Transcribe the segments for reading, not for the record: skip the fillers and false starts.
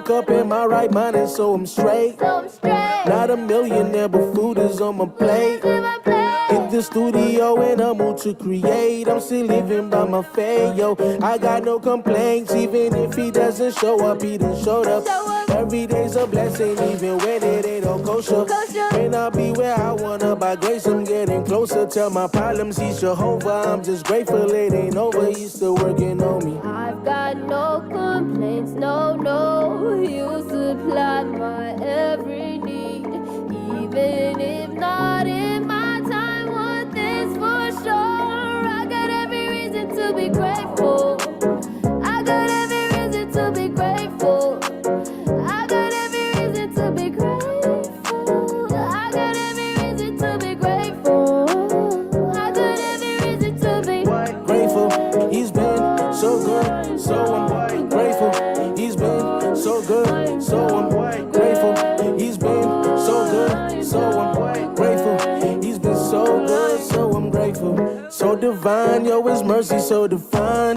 woke up in my right mind and so I'm straight. Not a millionaire, but food is on my plate. Hit the studio in a mood to create. I'm still living by my fate, yo. I got no complaints, even if he doesn't show up, he done showed up. Every day's a blessing, even when it ain't no kosher. May not be where I wanna, by grace I'm getting closer. Tell my problems he's Jehovah, I'm just grateful it ain't over, he's still working on me. I've got no complaints, no, you supply my every need, even if not in my time, one thing's for sure, I got every reason to be grateful, I got every reason to be grateful, I got every reason to be grateful, I got every reason to be grateful, I got every reason to be grateful. He's been so good, so I'm grateful. He's been so good, so I'm grateful. He's been so good, so I'm grateful. He's been so good, so I'm grateful. So divine, yo, his mercy so divine.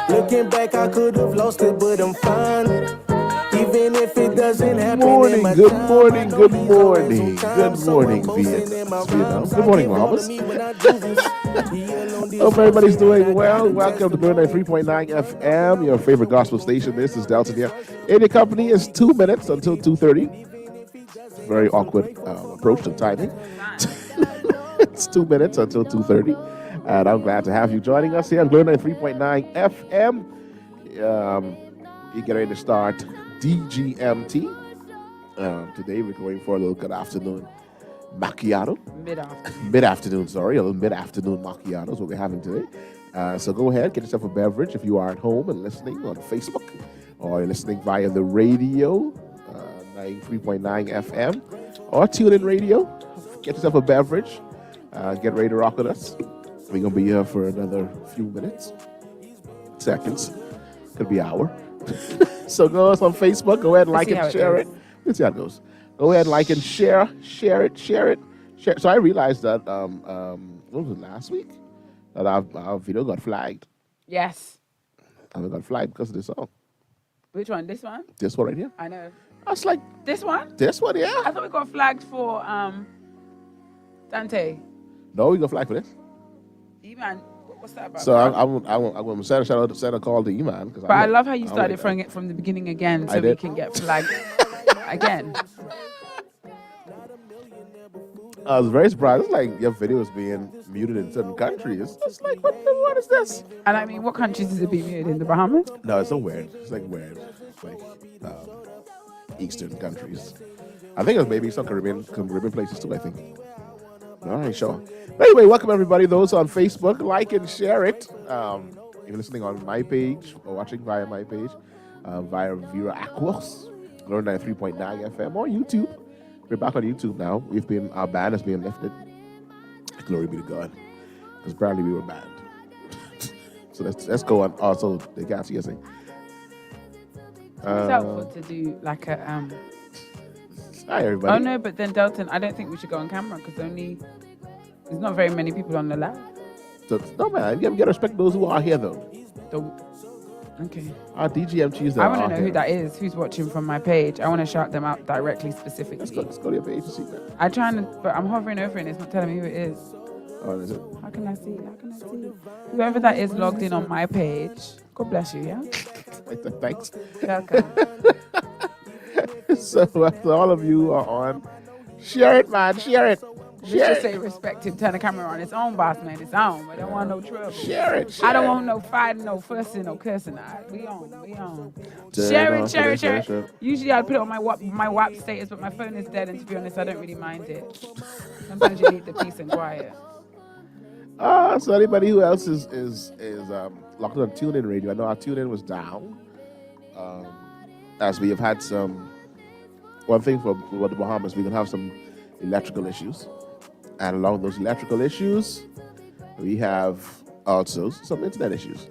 Looking back, I could have lost it, but I'm fine. Even if it doesn't happen. Good morning, Vietnam. Good morning, Mamas. Hope everybody's doing well. Welcome to 93.9 FM, your favorite gospel station. This is Delton here. In your company is 2 minutes until 2:30. Very awkward approach to timing. It's 2 minutes until 2:30. And I'm glad to have you joining us here on 93.9 FM. You get ready to start DGMT. Today we're going for a little good afternoon macchiato. Mid-afternoon, sorry. A little mid-afternoon macchiato is what we're having today. So go ahead, get yourself a beverage if you are at home and listening on Facebook, or you're listening via the radio, 93.9 FM, or TuneIn Radio. Get yourself a beverage. Get ready to rock with us. We're going to be here for another few minutes, seconds. Could be an hour. So go us on Facebook. Go ahead and like and share it. Let's see how it goes. Go ahead and like and share it. So I realized that, what was it, last week? That our video got flagged. Yes. And it got flagged because of this song. Which one? This one? This one right here. I know. I was like, this one? This one, yeah. I thought we got flagged for Dante. No, we got flagged for this. E-Man. What's that about? So I'm going to send a call to E-Man. But I love how you started from the beginning again, so we can get flagged again. I was very surprised. It's like your video is being muted in certain countries. It's like, what is this? And I mean, what countries is it being muted in? The Bahamas? No, it's so weird. It's like weird. It's like Eastern countries. I think it's maybe some Caribbean places too, I think. All right, sure. But anyway, welcome everybody. Those on Facebook, like and share it. If you're listening on my page or watching via my page, via Vera Aquos, 93.9 FM, or YouTube. We're back on YouTube now. Our ban has been lifted. Glory be to God. Because apparently we were banned. So let's go on. Also, they can't see us. It's helpful to do like a Hi everybody. Oh no, but then Delton, I don't think we should go on camera because there's not very many people on the live. So, no man, you gotta respect those who are here though. Okay. Our DGMTs. I want to know who that is. Who's watching from my page? I want to shout them out directly, specifically. Let's go to your page to see that. But I'm hovering over it and it's not telling me who it is. Oh, is it? How can I see? Whoever that is logged in on my page. God bless you, yeah? Thanks. Welcome. So all of you are on. Share it, man. Share it. Just say respect him. Turn the camera on. It's on, boss man. It's on. I don't want no trouble. Share it. I don't want no fighting, no fussing, no cursing. We on. Share it. Usually I'd put it on my WhatsApp status, but my phone is dead, and to be honest, I don't really mind it. Sometimes you need the peace and quiet. So anybody who else is locked on TuneIn Radio, I know our TuneIn was down. As we have had one thing for the Bahamas, we're going to have some electrical issues. And along those electrical issues, we have also some internet issues.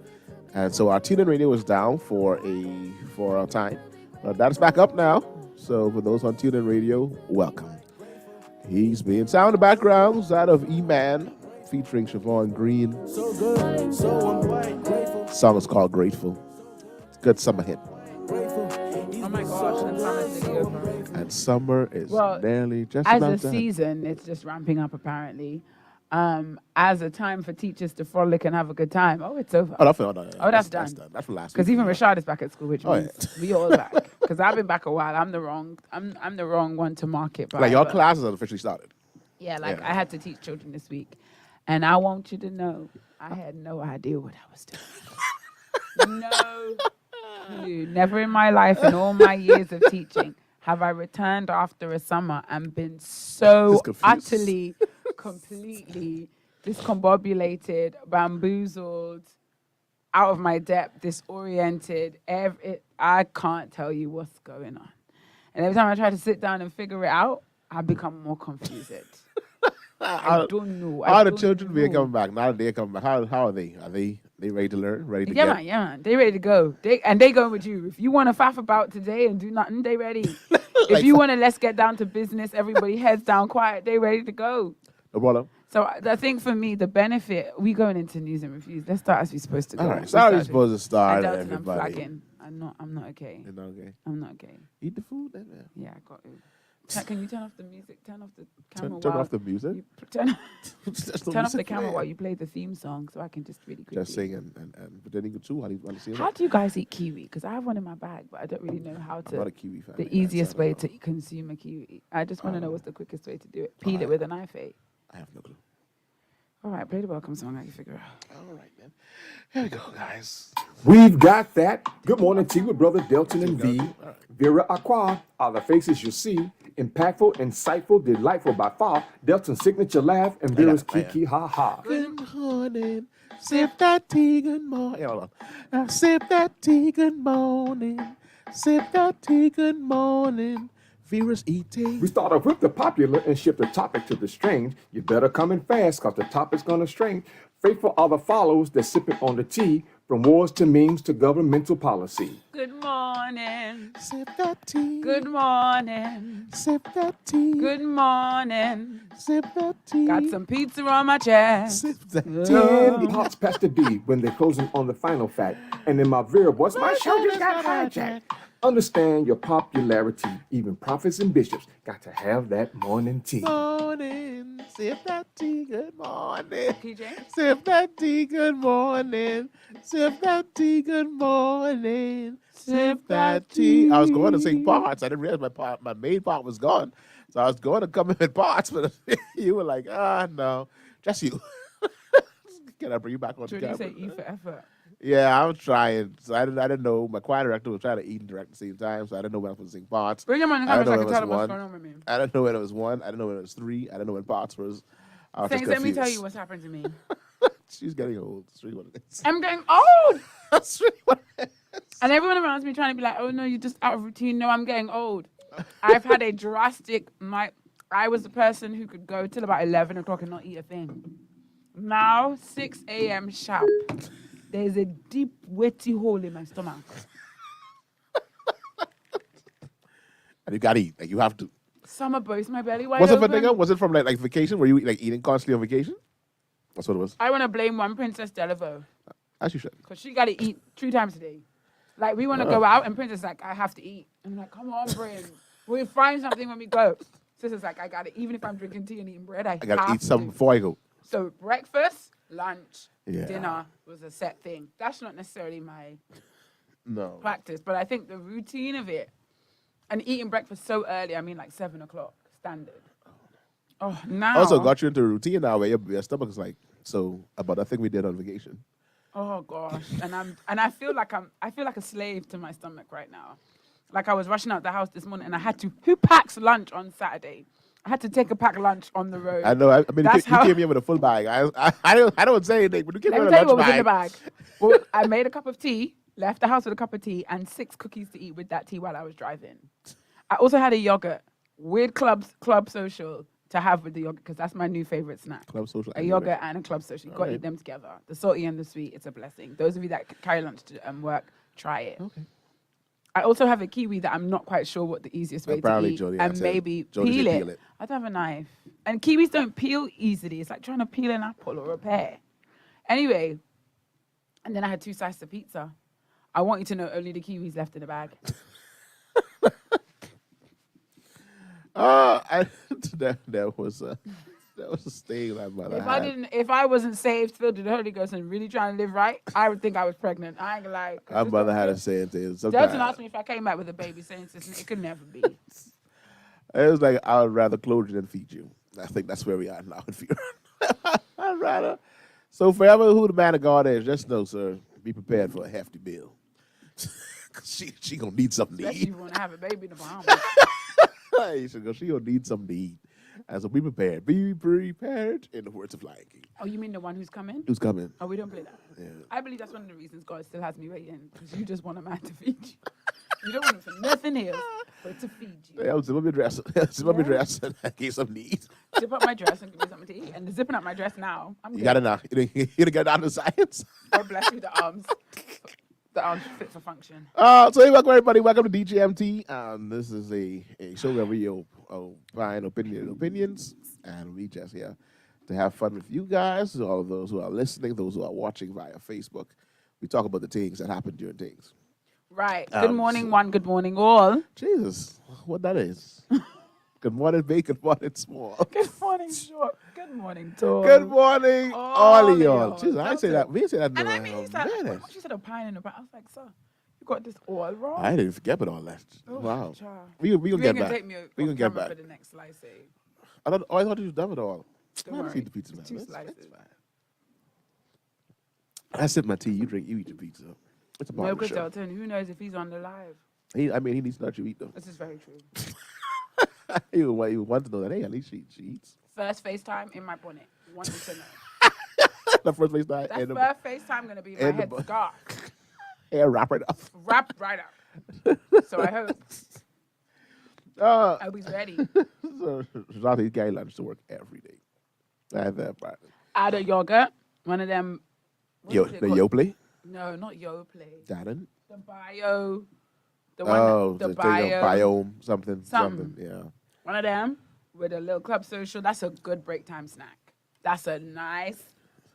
And so our TuneIn Radio was down for a time. That's back up now. So for those on TuneIn Radio, welcome. He's being sound in the background out of E-Man featuring Siobhan Green. So good, so I'm grateful. Song is called Grateful. Good summer hit. Oh my God. summer is nearly just as about a done. season, it's just ramping up apparently. As a time for teachers to frolic and have a good time. Oh, it's over. That's done. That's done. That's from last week. Because even Rashad is back at school, which means we all back. Because I've been back a while. I'm the wrong one to mark it by. Like your classes have officially started. Yeah, I had to teach children this week, and I want you to know I had no idea what I was doing. No clue. Never in my life, in all my years of teaching, have I returned after a summer and been so utterly, completely discombobulated, bamboozled, out of my depth, disoriented. I can't tell you what's going on. And every time I try to sit down and figure it out, I become more confused. I don't know. How are the children be coming back? Now that they're coming back, how are they? Are they ready to learn? Ready to get? Yeah, man. They ready to go. They going with you. If you want to faff about today and do nothing, they ready. If you want to let's get down to business, everybody heads down quiet, they ready to go. No problem. So I think for me, the benefit, we going into news and reviews. Let's start as we're supposed to go. All right, so how are we supposed to start, Delton, everybody? I'm flagging. I'm not okay. You're not okay? I'm not okay. Eat the food then, man. Yeah, I got to. Can you turn off the music? Turn off the camera. Turn off the music? Turn turn off the camera while you play the theme song so I can just really quickly. Just sing and pretending too while you sing. How do you guys eat kiwi? Because I have one in my bag, but I don't really know how to. I'm not a kiwi fan. The easiest way to consume a kiwi. I just want to know what's the quickest way to do it. Peel it with a knife, eh? I have no clue. All right, play the welcome song. I can figure out. All right, then. Here we go, guys. We've got that. Good morning tea with brother Delton and V. Vera Aqua are the faces you see. Impactful, insightful, delightful by far. Delton's signature laugh and Vera's kiki ha ha. Good morning. Sip that tea, good morning. Yeah, hold on. Sip that tea, good morning. Sip that tea, good morning. Vera's eating. We start off with the popular and shift the topic to the strange. You better come in fast, cause the topic's gonna strange. Faithful are the follows that sipping on the tea, from wars to memes to governmental policy. Good morning. Sip that tea. Good morning. Sip that tea. Good morning. Sip that tea. Got some pizza on my chest. Sip that Ten tea. pots past the B when they're closing on the final fact. And in my Vera voice, my show just got hijacked. Understand your popularity. Even prophets and bishops got to have that morning tea. Morning. Sip that tea. Good morning. PJ? Sip that tea. Good morning. Sip that tea. Good morning. Sip that tea. I was going to sing parts. I didn't realize my main part was gone. So I was going to come in with parts, but you were like, no, just you. Can I bring you back on the camera? Trudy say E for effort. Yeah, I'm trying. So I didn't know. My choir director was trying to eat and direct at the same time, so I didn't know when I was supposed to sing parts. Bring him on the camera so I can tell him what's going on with me. I didn't know when it was one. I didn't know when it was three. I didn't know when parts was. I was just Let me tell confused. you what's happened to me. She's getting old. That's really what it is. I'm getting old. That's really what it is. And everyone around me trying to be like, oh no, you're just out of routine. No, I'm getting old. I've had a drastic I was the person who could go till about 11 o'clock and not eat a thing. Now, 6 a.m. sharp. There's a deep, wetty hole in my stomach. And you gotta eat. Like you have to. Summer burst my belly wide Was it open. from Was it from like vacation? Were you like eating constantly on vacation? That's what it was. I want to blame one Princess Delaveau. As you should. Because she got to eat 3 times a day. Like, we want to go out, and Princess like, I have to eat. I'm like, come on, Bryn. We'll find something when we go. Sister's like, I got to, even if I'm drinking tea and eating bread, I got to have eat something before I go. So breakfast, lunch, Yeah. dinner was a set thing. That's not necessarily my No. practice, but I think the routine of it, and eating breakfast so early, I mean like 7 o'clock, standard. Oh, now. Also got you into a routine now where your stomach is like, so about that thing we did on vacation. Oh gosh, and I feel like a slave to my stomach right now. Like I was rushing out the house this morning, and I had to. Who packs lunch on Saturday? I had to take a pack lunch on the road. I know. I mean, you came here with a full bag. I don't say anything, but you came here with a lunch Let me tell you what bag. was in the bag. Well, I made a cup of tea, left the house with a cup of tea, and 6 cookies to eat with that tea while I was driving. I also had a yogurt, weird club social to have with the yogurt, because that's my new favorite snack. Club social. A yogurt and a club social. You got to eat them together. The salty and the sweet, it's a blessing. Those of you that carry lunch to work, try it. Okay. I also have a kiwi that I'm not quite sure what the easiest way to eat. Jody and maybe peel it. I don't have a knife. And kiwis don't peel easily. It's like trying to peel an apple or a pear. Anyway, and then I had 2 slices of pizza. I want you to know only the kiwis left in the bag. That was a stain my mother had. If I wasn't saved, filled with the Holy Ghost, and really trying to live right, I would think I was pregnant. I ain't gonna lie. My mother had a saying to Delton asked me if I came back with a baby, saying it could never be. It was like, I would rather clothe you than feed you. I think that's where we are now with Vera. I'd rather. So forever who the man of God is, just know, sir, be prepared for a hefty bill. she gonna need something to Especially eat. if you want to have a baby in the Bahamas. She gonna need something to eat. And so be prepared. Be prepared, in the words of Lion King. Oh, you mean the one who's coming? Who's coming? Oh, we don't play that. Yeah. I believe that's one of the reasons God still has me waiting, because you just want a man to feed you. You don't want him for nothing else but to feed you. Yeah, zip up your dress. Zip up your dress and get something to eat. Zip up my dress and give me something to eat. And zipping up my dress now, I'm You good. got it now. You didn't get down to science. God bless you, the arms. The arms fit for function. So hey, welcome everybody. Welcome to DGMT. This is a show where we opine opinionated opinions, and we just here to have fun with you guys, all of those who are listening, those who are watching via Facebook. We talk about the things that happen during things. Right. Good morning, one. Good morning, all. Jesus, what that is. Good morning, big. Good morning, small. Good morning, short. Good morning, tall. Good morning, all of y'all. Jesus, I That's didn't say it. that. We didn't say that. And I mean, he said, when she said opining about, I was like, sir, you got this all wrong. I didn't forget about all that. Oh, Wow. child. We gonna get back. Take me We gonna get back. for the next slice, eh? I thought you was done with it all. Don't Man, worry. eat the pizza, man. Two That's slices. fine. I sip my tea. You drink. You eat your pizza. It's a part No, of the good show. Delton. Who knows if he's on the live? He needs to let you eat though. This is very true. he would want to know that. Hey, at least she eats. First FaceTime in my bonnet. Wanted to know. The first place that That first FaceTime going to be my and the head bu- scarf. hair wrap it up. Wrapped right up. So I hope he's ready. So Shazati carry lunch to work every day. I have that part. Add a yogurt. One of them. what is it The called? Yoplait. No, not Yoplait. Darren. The bio. The one. Oh, the the bio. biome something. Something. Yeah. One of them with a little club social. That's a good break time snack. That's a nice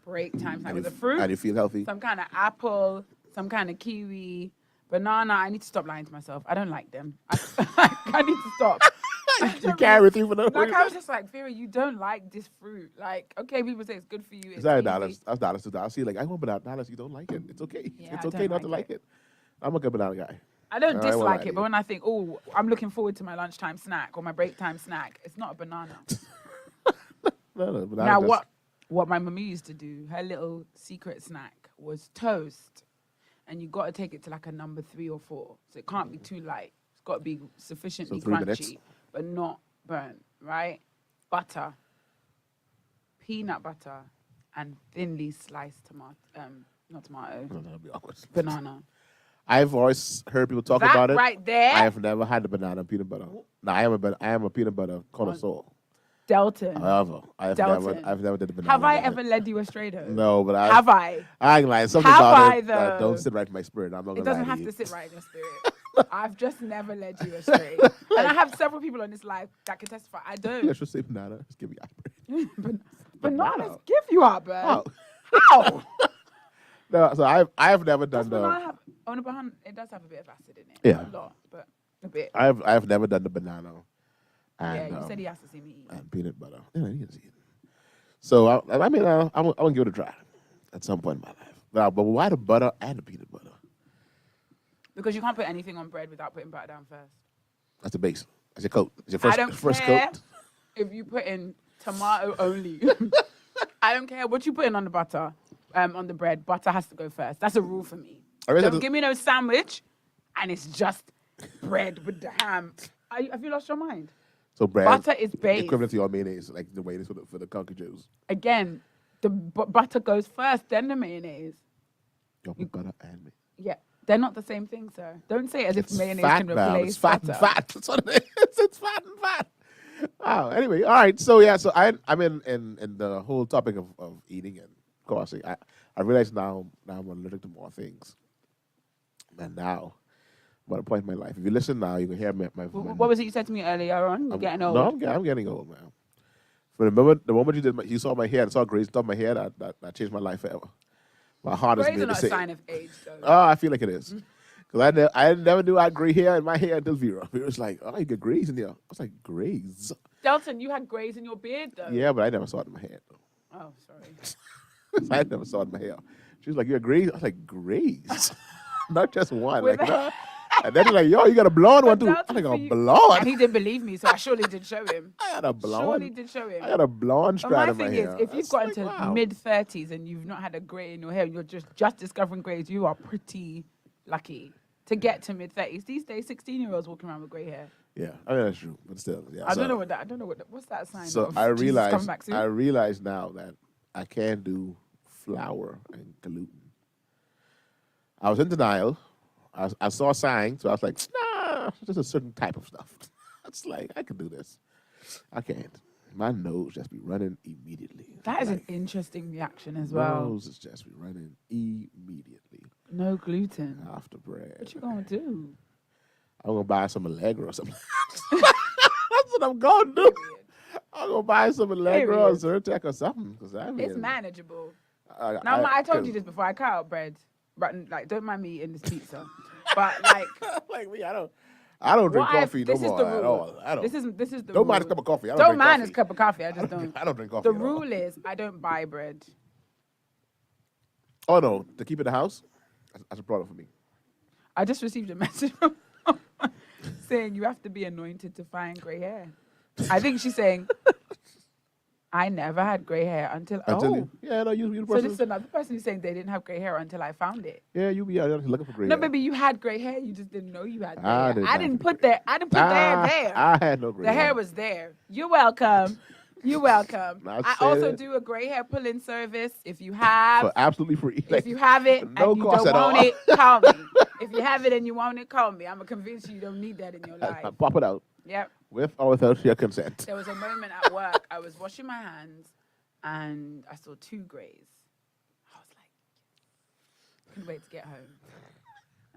break time snack And with a you- fruit. And you feel healthy. Some kind of apple, some kind of kiwi, banana. I need to stop lying to myself. I don't like them. I need to stop. You carry with you for no Like reason. I was just like, Vera, you don't like this fruit. Like, okay, people say it's good for you. It's not easy. dollars. That's dollars to dollars. See, like I want banana dollars. You don't like it. It's okay. Yeah, it's I okay don't not to like like it. I'm a good banana guy. I don't I won't lie dislike to it, but you. when I think, oh, I'm looking forward to my lunchtime snack or my break time snack, it's not a banana. No, banana Now, just- what my mummy used to do, her little secret snack was toast, and you got to take it to like a number 3 or 4, so it can't be too light. It's got to be sufficiently 3 crunchy, minutes. but not burnt. Right? Butter, peanut butter, and thinly sliced tomato. Not tomato, No, that'd be awkward. banana. I've always heard people talk That about it. right there, I have never had the banana and peanut butter. No, I am a peanut butter connoisseur. Delton. However, I've Delton. never did the banana. Have I one. ever led you astray though? No, but Have I? I ain't lying. Something Have about I, it that though? don't sit right in my spirit. I'm not gonna It doesn't lie have to to you. sit right in your spirit. I've just never led you astray. And I have several people on this live that can testify. I I don't. should say banana. Just give me heartburn. Bananas give you heartburn. Oh. How? No, so I've never done Does banana the have, on a banana, it does have a bit of acid in it. Yeah. Not a lot, but a bit. I've never done the banana. Yeah, And, you said he has to see me eat. and peanut butter. Yeah, you can see it. So I mean, I'm gonna give it a try at some point in my life. But why the butter and the peanut butter? Because you can't put anything on bread without putting butter down first. That's the base. That's your coat. It's your I first don't first care coat. if you put in tomato only. I don't care what you put in on the butter, on the bread. Butter has to go first. That's a rule for me. I realize Don't that- give me no sandwich, and it's just bread with the ham. Have you lost your mind? So bread. Butter is base. Equivalent to your mayonnaise, like the mayonnaise for the Conky Joes. Again, the butter goes first, then the mayonnaise. You put butter and mayonnaise. Yeah, they're not the same thing, sir. Don't say it as if mayonnaise can now. replace It's fat butter. and fat. That's what it is. It's fat and fat. Oh, anyway, all right. So yeah, so I'm in the whole topic of eating, and of course I realize now I'm allergic to more things. And now, I'm at a point in my life. If you listen now, you can hear my What was it you said to me earlier on? You're getting old. No, I'm getting old, man. From the moment you saw my hair and saw grace on top of my hair, that changed my life forever. My heart is Grades made are the not a same. sign of age, though. Oh, I feel like it is. Because I never knew I had gray hair in my hair until Vera. Vera was like, oh, you get grays in there. I was like, grays? Delton, you had grays in your beard, though. Yeah, but I never saw it in my hair, though. Oh, sorry. I never saw it in my hair. She was like, you got grays? I was like, grays? Not just one. With Like, nah. And then he's like, yo, you got a blonde one, too. I was like, a blonde? And he didn't believe me, so I surely did show him. I had a blonde. Surely did show him. I got a blonde But strand my in my thing hair. is, if you've got That's into like, wow. mid-30s and you've not had a grey in your hair, you're just discovering greys, you are pretty lucky to get to mid-30s. These days, 16-year-olds walking around with grey hair. Yeah, I mean, that's true, but still. Yeah, I don't know what's that sign So of? I Jesus, come realized, back soon? I realize now that I can't do flour and gluten. I was in denial. I saw a sign, so I was like, nah, it's just a certain type of stuff. It's like, I can do this. I can't. My nose just be running immediately. That is like, an interesting reaction as well. Nose is just be running immediately No gluten. after bread. What you gonna do? I'm going to buy some Allegra or something. That's what I'm going to do. I'm going to buy some Allegra or Zyrtec or something. Cause I mean, It's manageable. Now, I told you this before. I cut out bread. But, like, don't mind me eating this pizza. But, like... like me, I don't drink coffee no more at all. I don't. This is the Don't rule. mind a cup of coffee. I don't Don't drink mind coffee. a cup of coffee. I just don't. I don't drink coffee The at all. rule is I don't buy bread. Oh, no. To keep it in the house? That's a problem for me. I just received a message from saying you have to be anointed to find grey hair. I think she's saying, I never had grey hair until you, yeah, no, you the So person. this is another person who's saying they didn't have grey hair until I found it. Yeah, you be out there looking for gray No, hair. baby, you had grey hair. You just didn't know you had grey I hair. didn't I have didn't grey put the hair there. I had no gray The hair was there. You're welcome. You're welcome. Not I saying also it. do a grey hair pull-in service. If you have, for absolutely free. if you have it no and you cost don't at want all. it, call me. If you have it and you want it, call me. I'm convinced you don't need that in your life. Pop it out Yep. with or without your consent. There was a moment at work. I was washing my hands and I saw 2 greys. I was like, couldn't wait to get home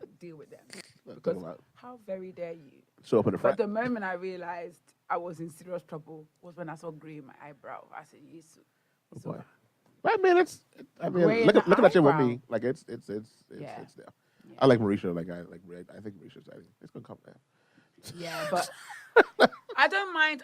and deal with them. Because how very dare you? Show up in the But front. the moment I realized I was in serious trouble was when I saw grey in my eyebrow. I said, "Yes." Oh, boy. I mean, Gray in look the at it with eyebrow. me. Like it's Yeah. there. Yeah. I like Marisha. Like I think Marisha's. It's gonna come there. Yeah, but I don't mind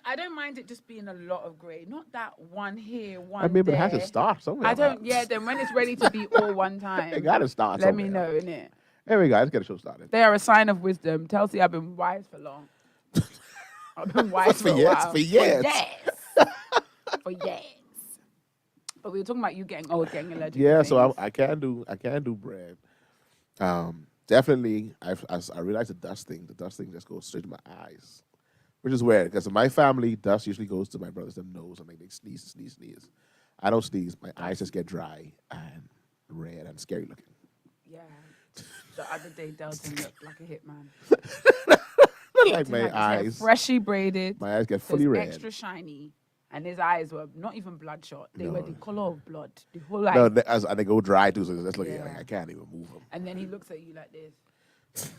it just being a lot of grey. Not that one here, one I mean, but it there. has to start somewhere. I don't. Yeah, then when it's ready to be all one time, It gotta start. let me somewhere. know, innit? There we go. Let's get the show started. They are a sign of wisdom. Chelsea, I've been wise for long. I've been wise For for a years, while. for years. For years. But we were talking about you getting old, getting allergic. Yeah, to so things. I can do bread. Definitely, I realized the dust thing just goes straight to my eyes, which is weird because in my family, dust usually goes to my brothers' them nose and they sneeze. I don't sneeze. My eyes just get dry and red and scary looking. Yeah. The other day, Delton looked like a hitman. Like my He had his hair eyes, freshly braided. my eyes get So fully it's red. extra shiny. And his eyes were not even bloodshot. They were No. the color of blood. The whole eye. No, and they go dry too. So that's looking Yeah. like I can't even move them. And then he looks at you like this.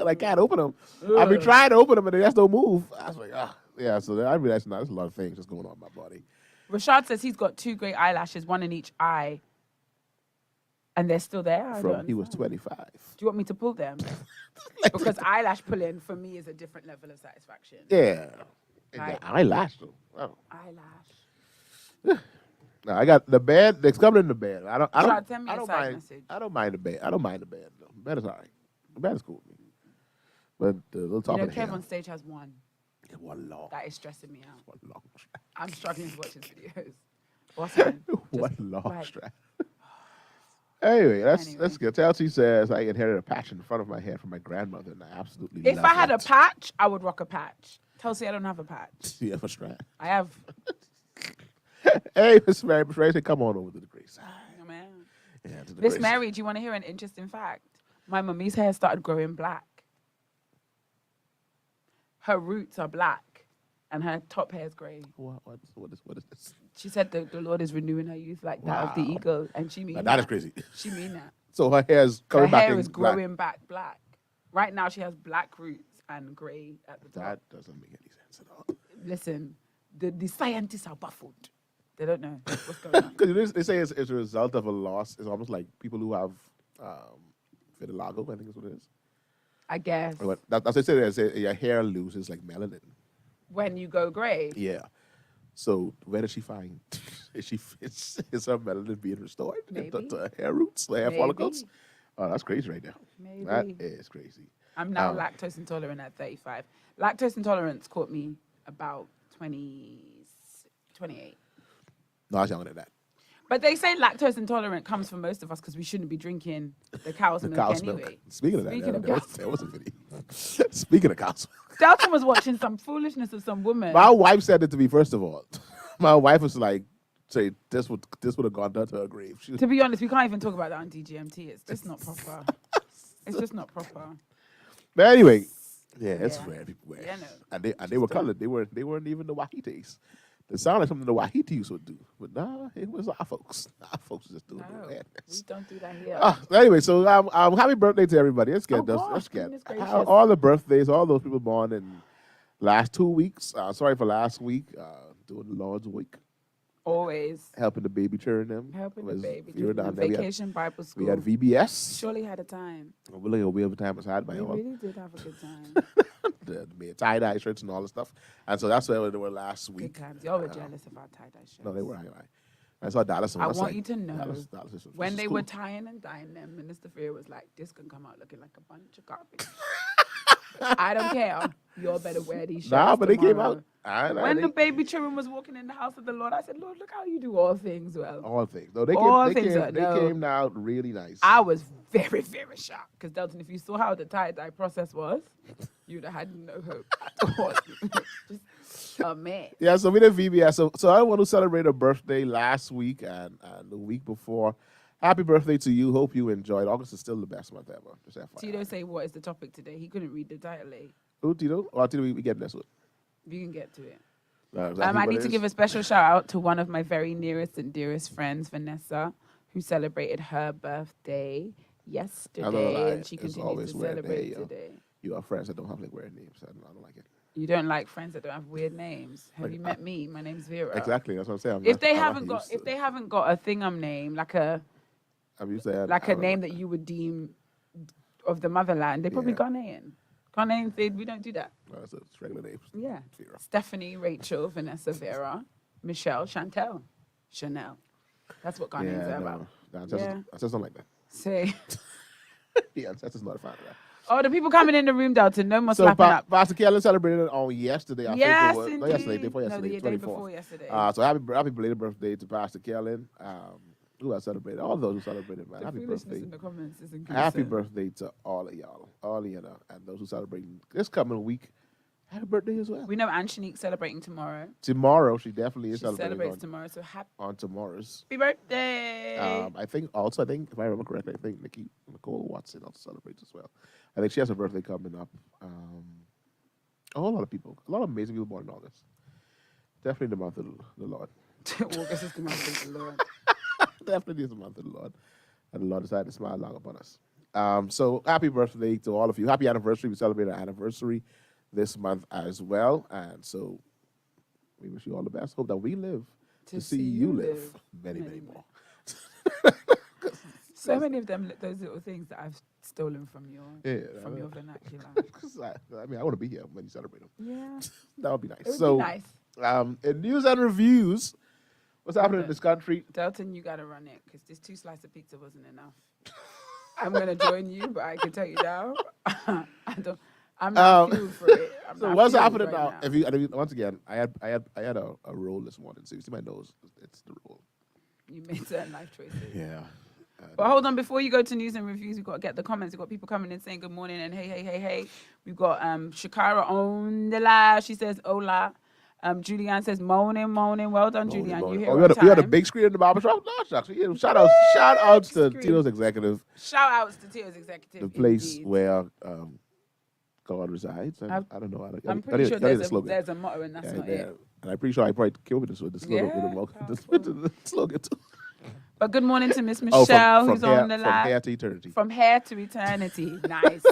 I can't open them. I've been trying to open them and they just don't move. I was like, yeah. So then I realized now there's a lot of things just going on in my body. Rashad says he's got 2 grey eyelashes, one in each eye. And they're still there? I don't From he was understand. 25. Do you want me to pull them? Because eyelash pulling for me is a different level of satisfaction. Yeah. And Right. the eyelash though. Wow. Eyelash. No, I got the bed. It's coming in the bed. I don't Send me I a don't side mind. message. I don't mind the bed. I don't mind the bed though. The bed is alright. The bed is cool with me. But the little top You know, of the Kev hair. on stage has one. Yeah, one long. That is stressing me out. One long strap. I'm struggling to watch his videos. What's on? One Just, long like, strap. Anyway, that's Anyway. good. Chelsea says I inherited a patch in the front of my head from my grandmother, and I absolutely If love I had a it. patch, I would rock a patch. Chelsea, I don't have a patch. You have a strap. I have. Hey, Miss Mary, Miss Mary said, come on over to the gray side. Oh, man. Yeah, to the Miss gray side. Mary, do you want to hear an interesting fact? My mummy's hair started growing black. Her roots are black, and her top hair is grey. What is this? She said the Lord is renewing her youth like that of the Wow. eagle, and she means That is crazy. She mean that. So her hair is Her coming back hair in is black. growing back black. Right now, she has black roots and grey at the top. That doesn't make any sense at all. Listen, the scientists are baffled. They don't know what's going on. Because they say it's a result of a loss. It's almost like people who have vitiligo, I think is what it is. I guess. But that's what they say. Your hair loses like melanin. When you go grey. Yeah. So where does she find? is her melanin being restored to her hair roots, the hair follicles? Oh, that's crazy right now. Maybe. That is crazy. I'm now lactose intolerant at 35. Lactose intolerance caught me about 28. No, I was younger than that. But they say lactose intolerant comes from most of us because we shouldn't be drinking the cow's milk anyway. Speaking of that, there was a video. Speaking of cow's milk. Delton was watching some foolishness of some woman. My wife said it to me, first of all. My wife was like, say, this would have gone down to her grave. To be honest, we can't even talk about that on DGMT. It's just not proper. It's just not proper. But anyway, it's rare everywhere. Yeah, no. And they were colored. They weren't even the Wahitis. It sounded like something the Wahitis would do. But nah, it was our folks. Our folks just doing No, it. we don't do that here. Anyway, so happy birthday to everybody. Let's get goodness gracious. all the birthdays, all those people born in last 2 weeks. Sorry for last week. Doing the Lord's week. Always. Helping the baby children them. Helping the baby. We were down there. Vacation Bible school. We had VBS. Surely had a time. We're looking at wheel time was had by We all. really did have a good time. The tie-dye shirts and all the stuff. And so that's where they were last week. Good times. Y'all were jealous of our tie-dye shirts. No, they were. I saw Dallas. I want you to know, Dallas when they cool. were tying and dyeing them, Minister Vera was like, this can come out looking like a bunch of garbage. I don't care. Y'all better wear these shirts. Nah, but they came tomorrow. out. When the baby children was walking in the house of the Lord, I said, Lord, look how you do all things well. All things. No, they came out really nice. I was very, very shocked. Because, Delton, if you saw how the tie-dye process was, you'd have had no hope at all. Just a man. Yeah, so we did VBS. So I want to celebrate a birthday last week and the week before. Happy birthday to you. Hope you enjoyed. August is still the best month ever. Just FYI. Tito say, what is the topic today? He couldn't read the title, eh? Who, Tito? Oh, Tito, we get this one. You can get to it. Exactly I need to give a special shout out to one of my very nearest and dearest friends, Vanessa, who celebrated her birthday yesterday, and she continues to celebrate today. You are friends that don't have like weird names. I don't like it. You don't like friends that don't have weird names. Have you met me? My name's Vera. Exactly, that's what I'm saying. If they haven't got a thingum name like a name that you would deem of the motherland, they probably Ghanaian. Ghanaians, we don't do that. No, it's regular names. Yeah. Vera. Stephanie, Rachel, Vanessa, Vera, Michelle, Chantel, Chanel. That's what Ghanaians are about. I just don't like that. Say. Yeah, that's just not a fan of that. Oh, the people coming in the room, Delton. No more slapping up. Pastor Kellen celebrated on yesterday. I Yes, think it was. No, indeed. day before yesterday, the 24th. day before yesterday. So happy belated birthday to Pastor Kellen. Who else celebrated? All those who celebrated, man. The Happy foolishness birthday. in the comments is Happy birthday to all of y'all. All of you know, and those who celebrate this coming week. Happy birthday as well. We know Anne Shanique celebrating tomorrow. Tomorrow, she definitely is She celebrating celebrates tomorrow, so happy tomorrow's. birthday. I think if I remember correctly, I think Nicole Watson also celebrates as well. I think she has a birthday coming up. A whole lot of people, a lot of amazing people born in August. Definitely the month of the Lord. August is the month of the Lord. Definitely is the month of the Lord. And the Lord decided to smile long upon us. So happy birthday to all of you. Happy anniversary. We celebrate our anniversary this month as well. And so we wish you all the best. Hope that we live to see you live many, many more. So many of them, those little things that I've stolen from your vernacular. I want to be here when you celebrate them. Yeah. That would be nice. It would be nice. In news and reviews, what's happening in this country? Delton, you got to run it because this 2 slices of pizza wasn't enough. I'm going to join you, but I can tell you now, I'm not fueled for it. So what's happening now? Once again, I had a roll this morning. So you see my nose? It's the roll. You made certain life choices. Yeah. But hold on, before you go to news and reviews, we've got to get the comments. We've got people coming in saying good morning and hey. We've got Shakira on the live. She says hola. Julianne says moaning. Well done, Julianne. You here on time. We had a big screen in the barbershop. No, shucks. Shout outs to Tito's Executive. Shout outs to Tito's Executive. The place indeed. where God resides. I don't know. I'm pretty sure there's a motto and that's not it. And I'm pretty sure I probably killed this with the slogan. With the slogan too. But good morning to Miss Michelle, who's on the live. From hair to eternity. From hair to eternity. Nice.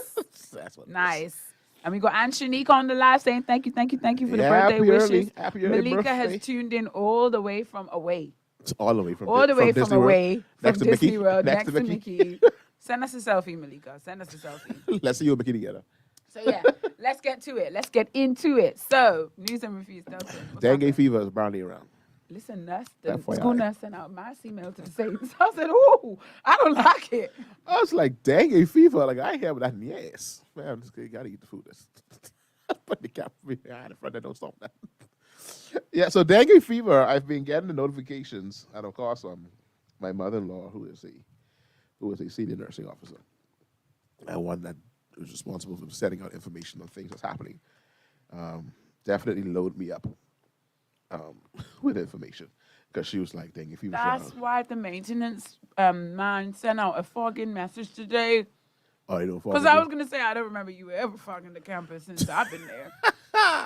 That's what nice. And we got Anne Shanique on the live saying thank you for the birthday wishes. Malika has tuned in all the way from away. All the way from Disney away from Disney World, next to Mickey. Send us a selfie, Malika. Send us a selfie. Let's see you in bikini together. So yeah, let's get to it. Let's get into it. So news and reviews, Delton. Dengue fever is apparently around. Listen, nurse, FYI. the school nurse sent out mass email to the Saints. I said, "Oh, I don't like it." I was like, dengue fever. Like, I ain't having that in the ass. Man, I'm just gotta eat the food. Put the cap behind the front that don't stop that. Yeah, so dengue fever, I've been getting the notifications, and of course, my mother-in-law, who is a senior nursing officer, and one that was responsible for setting out information on things that's happening, definitely load me up with information, because she was like, dengue fever. That's why the maintenance man sent out a fogging message today. Oh, they don't fog. Because I was going to say, I don't remember you were ever fogging the campus since I've been there.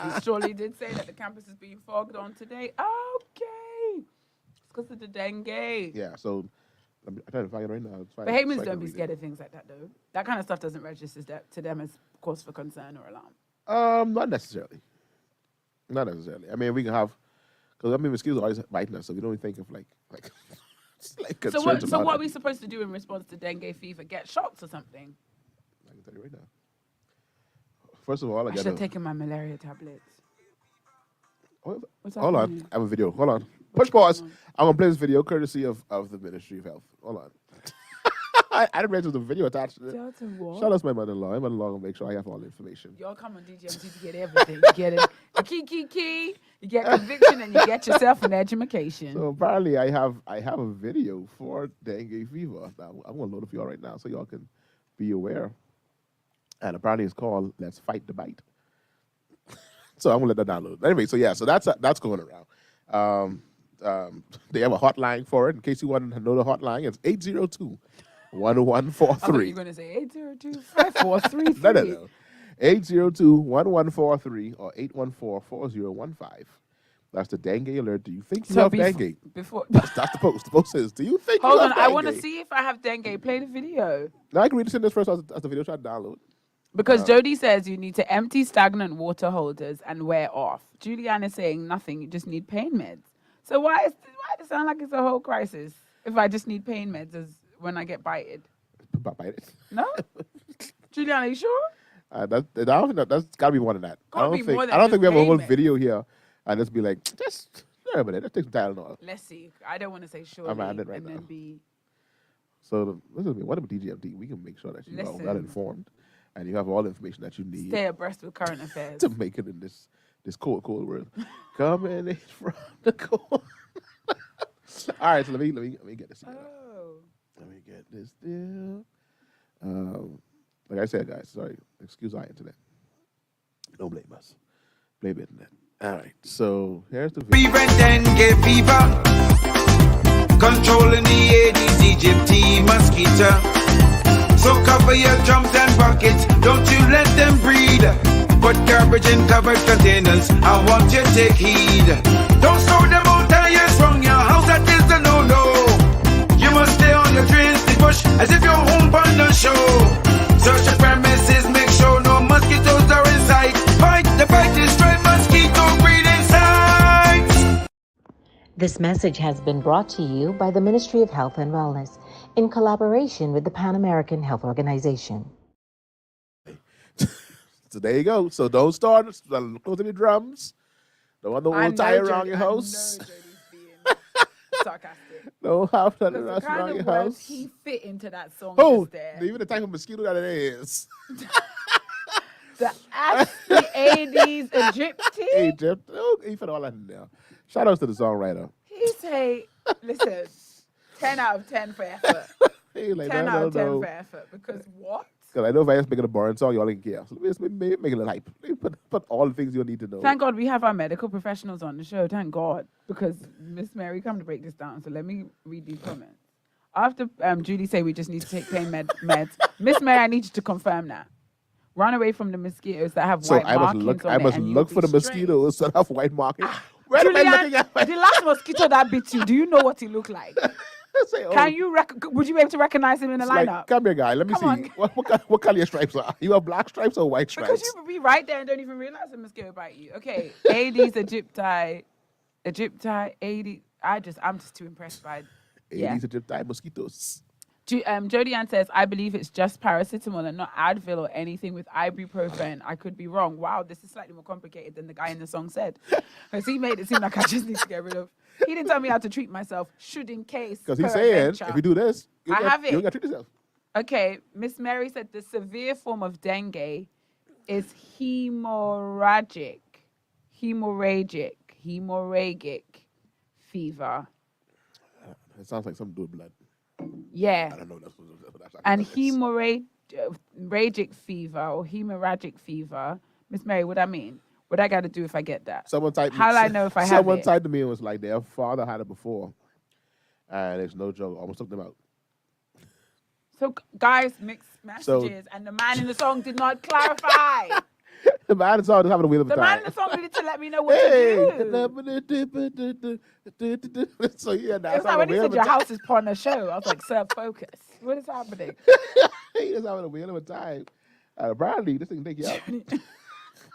You surely did say that the campus is being fogged on today. Okay. It's because of the dengue. Yeah, so I'm trying to find it right now. But Haymans don't be scared of things like that, though. That kind of stuff doesn't register to them as cause for concern or alarm. Not necessarily. Not necessarily. I mean, we can have, because I mean, mosquitoes are always biting us, so we don't even think of like So what are we supposed to do in response to dengue fever? Get shots or something? I can tell you right now. First of all, I should have taken my malaria tablets. Hold happening? on. I have a video. Hold on. Push pause. I'm going to play this video courtesy of the Ministry of Health. Hold on. I didn't realize there was a video attached to it. Shout out to my mother-in-law. My mother-in-law will make sure I have all the information. Y'all come on DGMT to get everything. You get it. A key. You get conviction and you get yourself an education. So apparently I have a video for dengue fever. Now, I'm going to load it for y'all right now so y'all can be aware. And apparently it's called Let's Fight the Bite. So I'm going to let that download. Anyway, so yeah, so that's going around. They have a hotline for it. In case you want to know the hotline, it's 802-1143. I thought you were going to say 802-5433. No. 802-1143 or 814-4015. That's the dengue alert. Do you think you have dengue? That's the post. The post says, do you think Hold you on, have dengue? I want to see if I have dengue. Play the video. No, I can read this first as the video try to download. Because Jody says you need to empty stagnant water holders and wear off. Julianne is saying nothing. You just need pain meds. So why does it sound like it's a whole crisis if I just need pain meds as when I get bited? Bited? No? Julianne, are you sure? That's got to be more than that. I don't think we have a whole meds. video here and just be like, just take some Tylenol. Let's see. I don't want to say sure. I'm at it right and now. then be. So what about DGMT? We can make sure that you are well informed and you have all the information that you need. Stay abreast with current affairs. To make it in this cold world. Coming in from the cold. All right, so let me get this together. Oh. Let me get this deal. Like I said, guys, sorry, excuse our internet. Don't blame us. Blame internet. All right, so here's the video. Prevent dengue fever, controlling the Aedes aegypti mosquito. So cover your drums and buckets, don't you let them breed. Put garbage in covered containers, I want you to take heed. Don't store them out tires from your house, that is the no-no. You must stay on your drains, the bush, as if you're home on the show. Search the premises, make sure no mosquitoes are in sight. Fight the fight, destroy mosquito breeding sites. This message has been brought to you by the Ministry of Health and Wellness in collaboration with the Pan American Health Organization. So there you go. So don't start closing the drums. Don't want the little tire around your house. I know Jody's being sarcastic. Don't have that Because the kind around of your words house. he fit into that song Oh, just there. even the type of mosquito that it is. The Aedes aegypti. Egypt. Oh, he put all that in there. Shout outs to the songwriter. He say, listen, 10 out of 10 for effort. He like, 10 no, out of 10 no. for effort. Because what? Because I know if I just make it a boring song, y'all didn't care. So let's make it a little hype. Put all the things you need to know. Thank God we have our medical professionals on the show. Thank God. Because Miss Mary come to break this down. So let me read these comments. After Judy say we just need to take pain meds, Miss Mary, I need you to confirm that. Run away from the mosquitoes that have white markings on I must it and look you'll for the be straight. mosquitoes that have white markings. Where am I looking Julianne, at? the last mosquito that bit you, do you know what he looked like? Say, oh, Can you would you be able to recognize him in the it's lineup? like, come here, guy. Let me Come see. What color your stripes are? You have black stripes or white stripes? Because you would be right there and don't even realize a mosquito bite you. Okay, Aedes aegypti, Aedes. I'm just too impressed by. Aedes aegypti mosquitoes. Jodie Ann says, I believe it's just paracetamol and not Advil or anything with ibuprofen. I could be wrong. Wow, this is slightly more complicated than the guy in the song said. Because he made it seem like I just need to get rid of. He didn't tell me how to treat myself, should in case. Because he's saying, if you do this, you have it. You got to treat yourself. Okay, Miss Mary said the severe form of dengue is hemorrhagic fever. It sounds like something to do with blood. Yeah. I don't know. That's and hemorrhagic fever or hemorrhagic fever. Miss Mary, what I mean? What I got to do if I get that? Someone typed. How do I know if I have it? Someone typed to me and was like, their father had it before, and it's no joke. Almost took them out. So guys, mixed messages, and the man in the song did not clarify. The man in the song is having a wheel of a The time. man in the song needed to let me know what to do. So yeah, that's it's like when he said your house is porn show. I was like, sir, focus. What is happening? He is having a wheel of a time. Apparently, this thing take you out.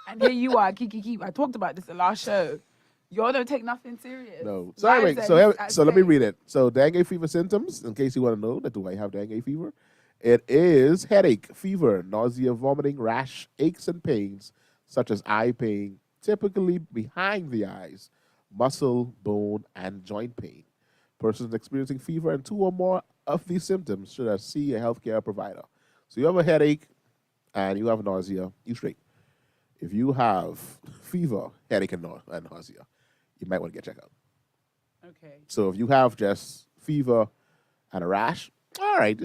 And here you are, Kiki. I talked about this the last show. Y'all don't take nothing serious. No. Sorry, so let me read it. So dengue fever symptoms, in case you want to know that do I have dengue fever, it is headache, fever, nausea, vomiting, rash, aches and pains, such as eye pain, typically behind the eyes, muscle, bone, and joint pain. Persons experiencing fever and 2 or more of these symptoms should see a healthcare provider. So you have a headache and you have nausea, you straight. If you have fever, headache, and nausea, you might want to get checked out. Okay. So if you have just fever and a rash, all right,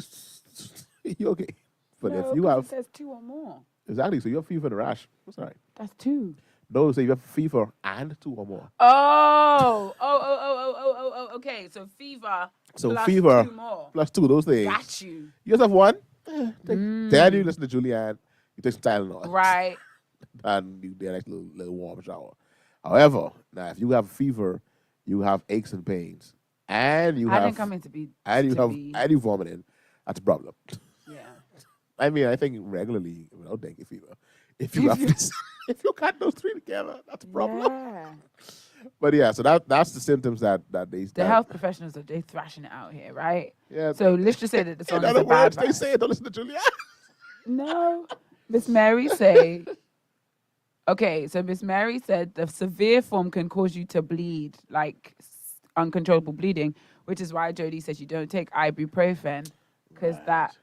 you're okay. But no, if you have... it says 2 or more. Exactly, so you have fever and a rash, that's all right. That's 2. No, so you have fever and 2 or more. Oh, okay. So fever plus fever 2 more. plus 2, those things. Got you. You just have one. Then you listen to Julianne, you take some Tylenol. Right. And you get a nice little warm shower. However, now if you have fever, you have aches and pains, and you I didn't come in to be. And you vomiting, that's a problem. Yeah. I mean, I think regularly without dengue fever, if you have this, if you got those 3 together, that's a problem. Yeah. But yeah, so that's the symptoms that they. The health professionals are they thrashing it out here, right? Yeah. So let's just say that the song in is other a bad words, they say don't listen to Julia. No, Miss Mary say. Okay, so Miss Mary said the severe form can cause you to bleed, like uncontrollable bleeding, which is why Jodie says you don't take ibuprofen because that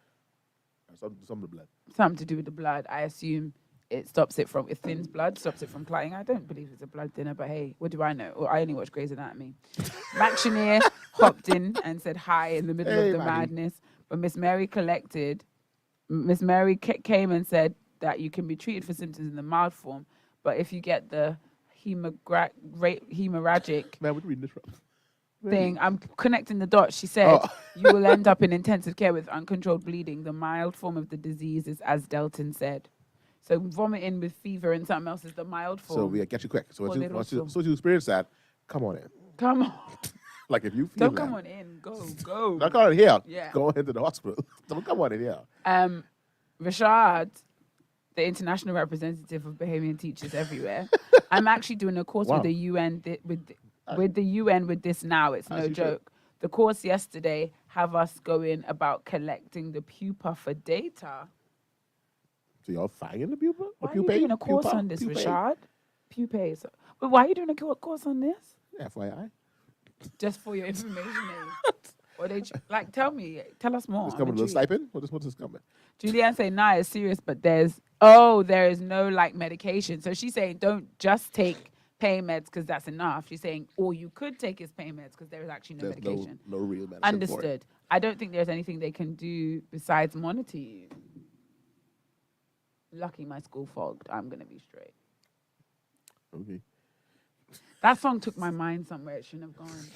some of the blood. Something to do with the blood. I assume it thins blood, stops it from clotting. I don't believe it's a blood thinner, but hey, what do I know? Or I only watch Grey's Anatomy. Max Chenier hopped in and said hi in the middle of the madness, but Miss Mary came and said that you can be treated for symptoms in the mild form, but if you get the hemorrhagic Man, we're reading this from. thing, I'm connecting the dots. She said you will end up in intensive care with uncontrolled bleeding. The mild form of the disease is as Delton said. So vomiting with fever and something else is the mild form. So we get you quick. So once you experience that, come on in. Come on. Like if you feel Don't come on in. Go. Not come on in here. Yeah. Go into the hospital. Don't come on in here. Rashad, the international representative of Bahamian teachers everywhere. I'm actually doing a course with the UN with the UN with this now. It's no joke. The course yesterday have us going about collecting the pupa for data. So y'all finding the pupa? Why are you doing a course on this, Rashad? Pupae. But why are you doing a course on this? FYI. Just for your information. Or they tell us more. It's coming a little stipend? What's this coming? Julianne saying, nah, it's serious, but there is no medication. So she's saying don't just take pain meds because that's enough. She's saying all you could take is pain meds because there is actually no medication. No real medicine. Understood. I don't think there's anything they can do besides monitor you. Lucky my school fogged. I'm going to be straight. Okay. That song took my mind somewhere it shouldn't have gone.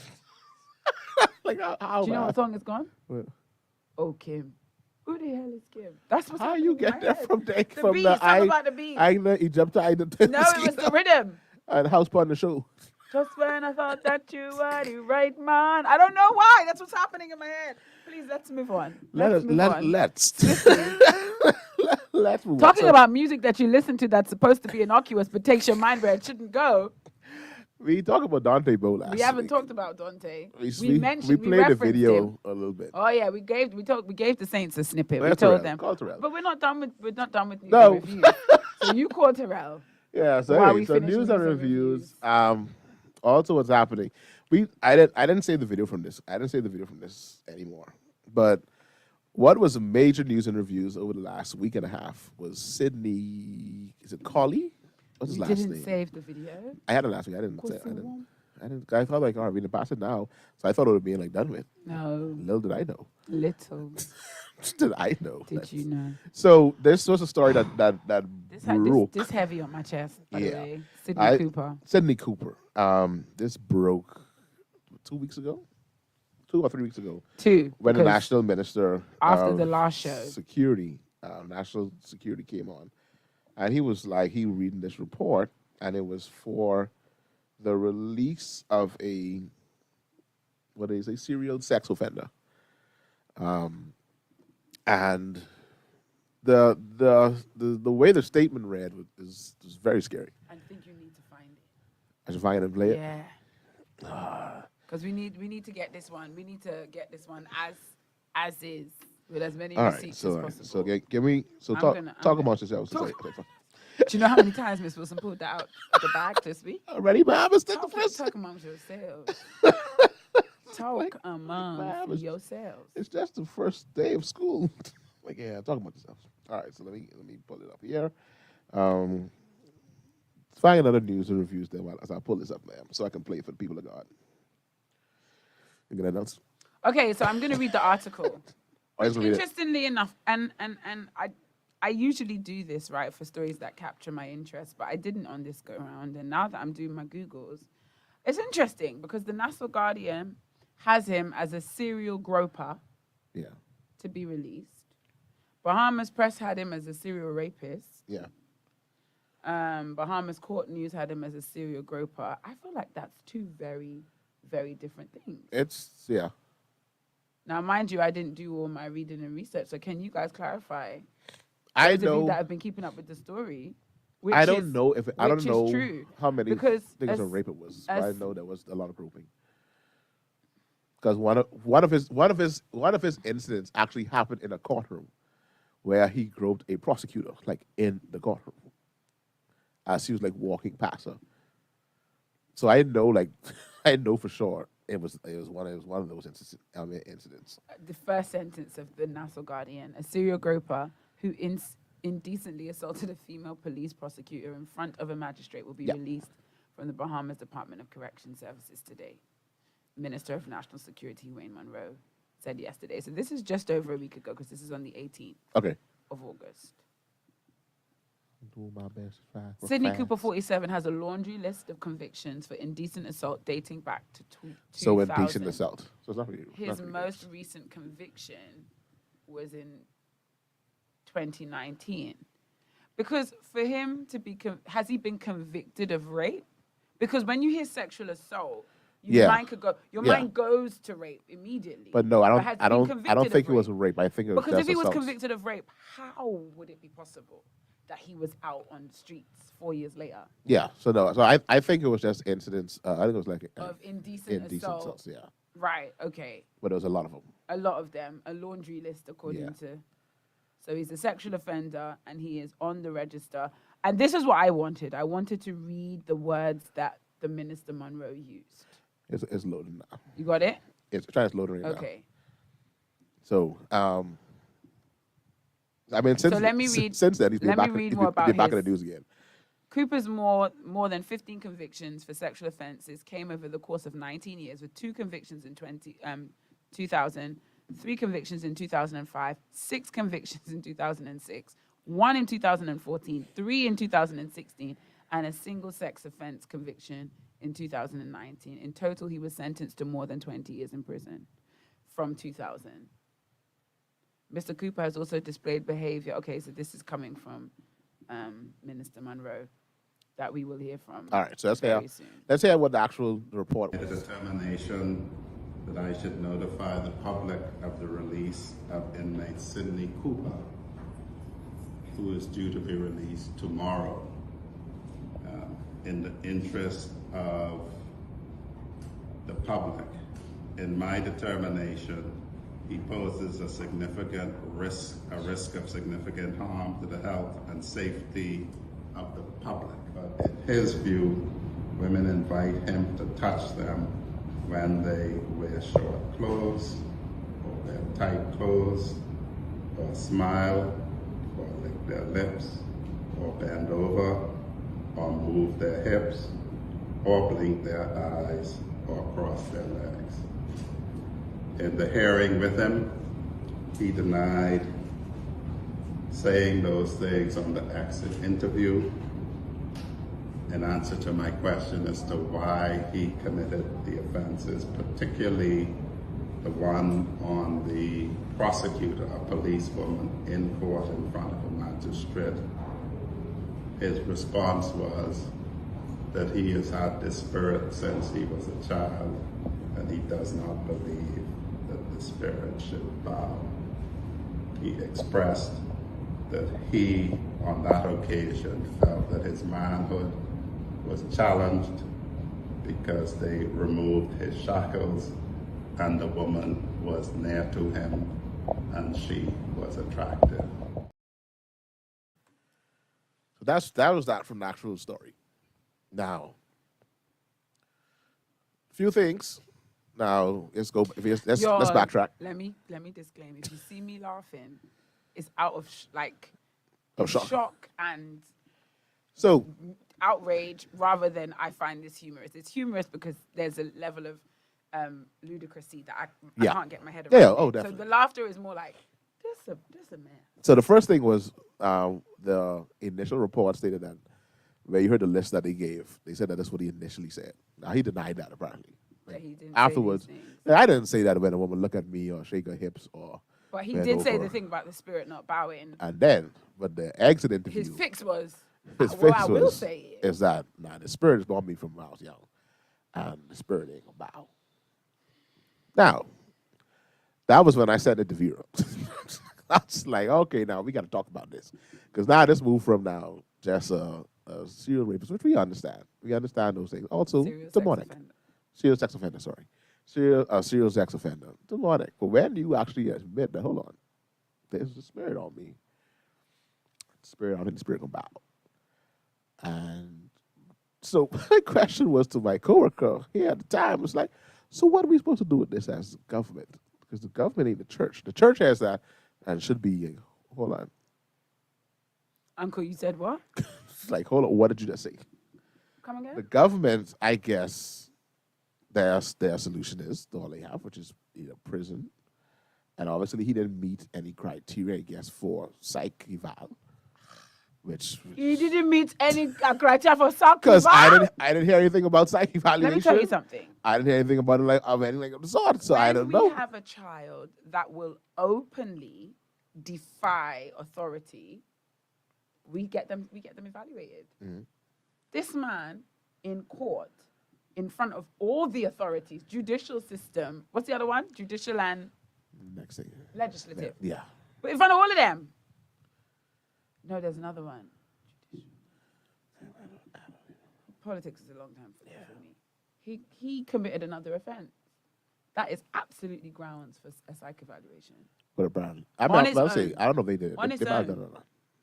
Like how? Do you know what song it's gone? What? Oh, Kim. Who the hell is Kim? That's what's how you get there from the beat. About the beat. Egypt to No, it was the rhythm. And house part the show. Just when I thought that you were the right man. I don't know why. That's what's happening in my head. Please, let's move on. Let's move on. Talking about music that you listen to that's supposed to be innocuous but takes your mind where it shouldn't go. We talked about Dante Bo last We haven't week. talked about Dante. We mentioned, played the referenced video him. a little bit. Oh yeah, we gave the Saints a snippet. Well, We told Terrell, them, call Terrell. but we're not done with No. reviews. So you call Terrell. Yeah, so, While anyway, we so finish news news and and reviews. Also, what's happening? I didn't save the video from this. I didn't save the video from this anymore. But what was major news and reviews over the last week and a half was Sydney. Is it Colley? What's his You last didn't name? save the video. I had it last week. I didn't. I thought like, all right, we're gonna pass it now. So I thought it would be like done with. No. Little did I know. Little Did I know? did you know. So this was a story that broke. This heavy on my chest. By the Yeah. way, Sydney Cooper. Sydney Cooper. This broke 2 weeks ago, 2 or 3 weeks ago. When the because national minister after of the last show, security, national security came on, and he was like reading this report, and it was for the release of a serial sex offender, and the way the statement read was very scary. I think you need to find it. I should find it and play it. Yeah. Because we need to get this one. We need to get this one as is with as many All right, receipts so as possible. so give me I'm talk gonna- amongst yourselves. Do you know how many times Miss Wilson pulled that out of the bag this week? Ready, ma'am? Let's take the first. Talk amongst yourselves. Talk amongst yourselves. It's just the first day of school. Like, yeah, talk about yourself. All right, so let me pull it up here. Let's find another news and reviews then as I pull this up, ma'am, so I can play it for the people of God. You gonna announce? Okay, so I'm going to read the article. I just read it. Interestingly enough, and I usually do this, right, for stories that capture my interest, but I didn't on this go around. And now that I'm doing my Googles, it's interesting because the Nassau Guardian has him as a serial groper to be released. Bahamas Press had him as a serial rapist. Yeah. Bahamas Court News had him as a serial groper. I feel like that's two very, very different things. Now, mind you, I didn't do all my reading and research, so can you guys clarify? I Those of you know. that have been keeping up with the story. I don't know if I don't know true. how many Because things of rape it was. But I know there was a lot of groping. Because one of his incidents actually happened in a courtroom, where he groped a prosecutor, like in the courtroom, as she was like walking past her. So I know, like, I know for sure it was one of those incidents. The first sentence of the Nassau Guardian: a serial groper who indecently assaulted a female police prosecutor in front of a magistrate will be released from the Bahamas Department of Correction Services today. Minister of National Security Wayne Monroe said yesterday. So this is just over a week ago because this is on the 18th of August. Do my best. Sydney Cooper, 47, has a laundry list of convictions for indecent assault dating back to 2000. So indecent assault. So it's not really. His most recent conviction was in 2019. Because for him to be, has he been convicted of rape? Because when you hear sexual assault, your mind goes to rape immediately. But no, I don't think it was rape. I think it was because if he was assault. convicted of rape, how would it be possible that he was out on the streets 4 years later? Yeah. So no. So I think it was just incidents. I think it was like Of indecent assault. assaults. Yeah. Right. Okay. But there was a lot of them. A lot of them. A laundry list according to. So he's a sexual offender and he is on the register. And this is what I wanted. I wanted to read the words that the Minister Monroe used. It's loading now. You got it? It's trying to load it now. Okay. So, I mean, since let me read. Since then, he's been back, back in the news again. Cooper's more than 15 convictions for sexual offences came over the course of 19 years, with 2 convictions in 2000, 3 convictions in 2005, 6 convictions in 2006, 1 in 2014, 3 in 2016, and a single sex offence conviction in 2019. In total, he was sentenced to more than 20 years in prison from 2000. Mr. Cooper has also displayed behavior. Okay, so this is coming from Minister Monroe that we will hear from. All right, so soon. Let's hear what the actual report was. A determination that I should notify the public of the release of inmate Sydney Cooper, who is due to be released tomorrow. in the interest of the public. In my determination, he poses a significant risk, a risk of significant harm to the health and safety of the public. But in his view, women invite him to touch them when they wear short clothes, or wear tight clothes, or smile, or lick their lips, or bend over, or move their hips, or blink their eyes, or cross their legs. In the hearing with him, he denied saying those things on the exit interview. In answer to my question as to why he committed the offenses, particularly the one on the prosecutor, a policewoman in court in front of a magistrate, his response was that he has had this spirit since he was a child, and he does not believe that the spirit should bow. He expressed that he, on that occasion, felt that his manhood was challenged because they removed his shackles and the woman was near to him and she was attractive. So that was that from the actual story. Now, a few things. Now let's let's backtrack. Let me disclaim. If you see me laughing, it's out of shock and so outrage rather than I find this humorous. It's humorous because there's a level of ludicrousy that I can't get my head around. Yeah, oh, definitely. So the laughter is more like, this a man. So the first thing was the initial report stated that where you heard the list that they gave, they said that that's what he initially said. Now he denied that apparently. That he didn't Afterwards, say these things. I didn't say that when a woman look at me or shake her hips or. But he did say the thing about the spirit not bowing. And then, but the exit interview. His fix was. I will say is that the spirit is born me from when I was young, and the spirit ain't gonna bow. Now, that was when I said it to Vera. I was like, okay, now we got to talk about this, because now this moved from now just a serial rapist, which we understand. We understand those things. Also, demonic. Serial sex offender. Sorry, serial sex offender. Demonic. But when do you actually admit that? Hold on, there's the spirit on me. Spirit on me. The spirit gonna bow. And so my question was to my coworker here at the time, was like, so what are we supposed to do with this as government? Because the government ain't the church. The church has that and should be, hold on. Uncle, you said what? Like, hold on, what did you just say? Come again? The government, I guess, their solution is all they have, which is prison. And obviously he didn't meet any criteria, I guess, for psych eval. Which he didn't meet any criteria for psych because I didn't hear anything about psych evaluation. Let me tell you something. I didn't hear anything about it of anything of the sort, so I don't know. When we have a child that will openly defy authority, we get them evaluated. Mm-hmm. This man in court, in front of all the authorities, judicial system. What's the other one? Judicial and next thing. Legislative. Yeah. But in front of all of them. No, there's another one. Politics is a long time for me. He committed another offense. That is absolutely grounds for a psych evaluation. But apparently, I don't know if they did it.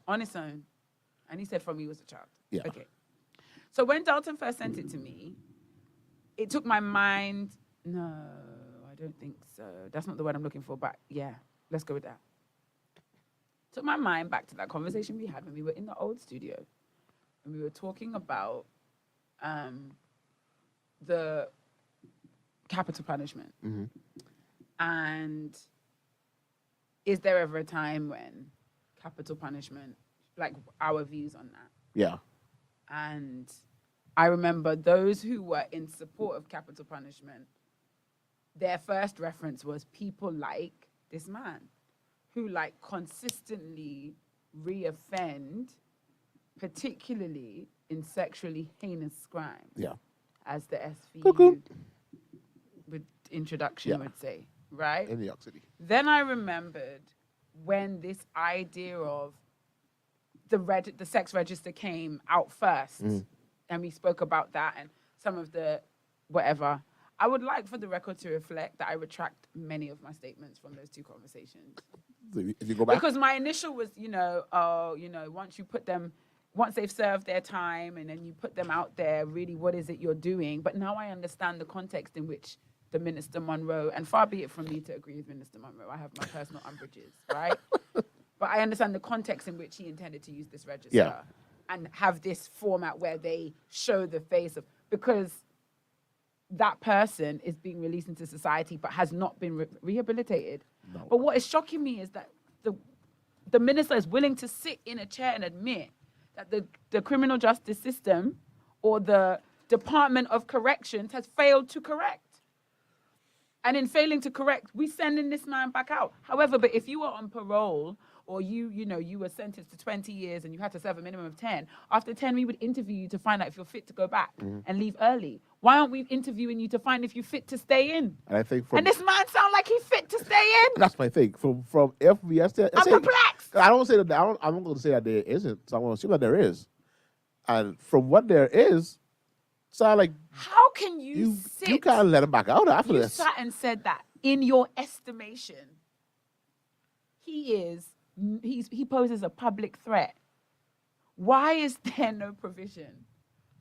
On its own. And he said from he was a child. Yeah. Okay. So when Delton first sent it to me, it took my mind. No, I don't think so. That's not the word I'm looking for. But yeah, let's go with that. Took my mind back to that conversation we had when we were in the old studio, and we were talking about the capital punishment. Mm-hmm. And is there ever a time when capital punishment, like our views on that? Yeah. And I remember those who were in support of capital punishment, their first reference was people like this man, who like consistently reoffend, particularly in sexually heinous crime. Yeah. As the SVU with introduction would say, right? In New York City. Then I remembered when this idea of the sex register came out first, we spoke about that and some of the whatever. I would like for the record to reflect that I retract many of my statements from those two conversations. So if you go back, Because my initial was, once they've served their time and then you put them out there, really, what is it you're doing? But now I understand the context in which the Minister Monroe, and far be it from me to agree with Minister Monroe, I have my personal umbrages, right? But I understand the context in which he intended to use this register and have this format where they show the face of, because that person is being released into society but has not been rehabilitated. No. But what is shocking me is that the minister is willing to sit in a chair and admit that the criminal justice system or the Department of Corrections has failed to correct. And in failing to correct, we sending this man back out. However, but if you were on parole or you were sentenced to 20 years and you had to serve a minimum of 10, after 10, we would interview you to find out if you're fit to go back and leave early. Why aren't we interviewing you to find if you're fit to stay in? And I think and this man sound like he's fit to stay in. That's my thing. From FBS, I'm perplexed. I don't say that. I'm not going to say that there isn't. So I'm going to assume that there is. And from what there is, sound like how can you sit? You can't let him back out after this. You sat and said that in your estimation, he poses a public threat. Why is there no provision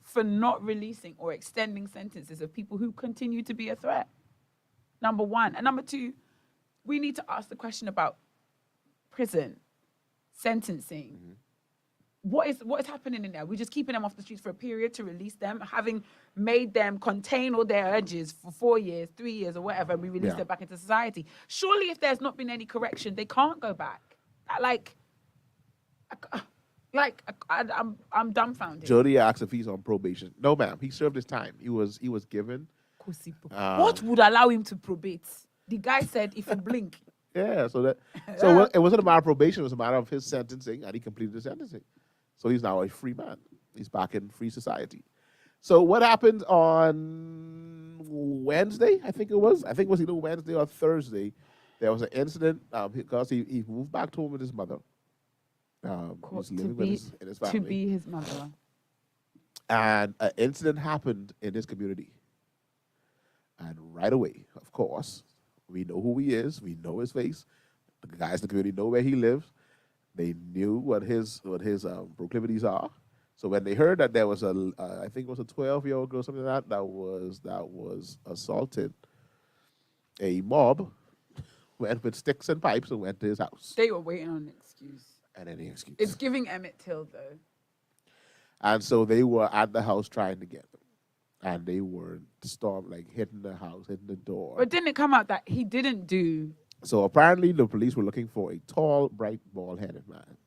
for not releasing or extending sentences of people who continue to be a threat? Number one. And number two, we need to ask the question about prison, sentencing. Mm-hmm. What is happening in there? We're just keeping them off the streets for a period to release them, having made them contain all their urges for 4 years, 3 years, or whatever, and we release them back into society. Surely if there's not been any correction, they can't go back. I'm dumbfounded. Jody asked if he's on probation. No, ma'am. He served his time. He was given. What would allow him to probate? The guy said if you blink. Yeah, so it wasn't a matter of probation. It was a matter of his sentencing, and he completed his sentencing. So he's now a free man. He's back in free society. So what happened on Wednesday? I think it was either Wednesday or Thursday. There was an incident because he moved back home with his mother. He's living in his family. To be his mother. And an incident happened in his community. And right away, of course, we know who he is. We know his face. The guys in the community know where he lives. They knew what his proclivities are. So when they heard that there was I think it was a 12-year-old girl, something like that was assaulted, a mob went with sticks and pipes and went to his house. They were waiting on an excuse. And any excuse. It's giving Emmett Till, though. And so they were at the house trying to get them. And they were hitting the house, hitting the door. But didn't it come out that he didn't do... So apparently the police were looking for a tall, bright, bald-headed man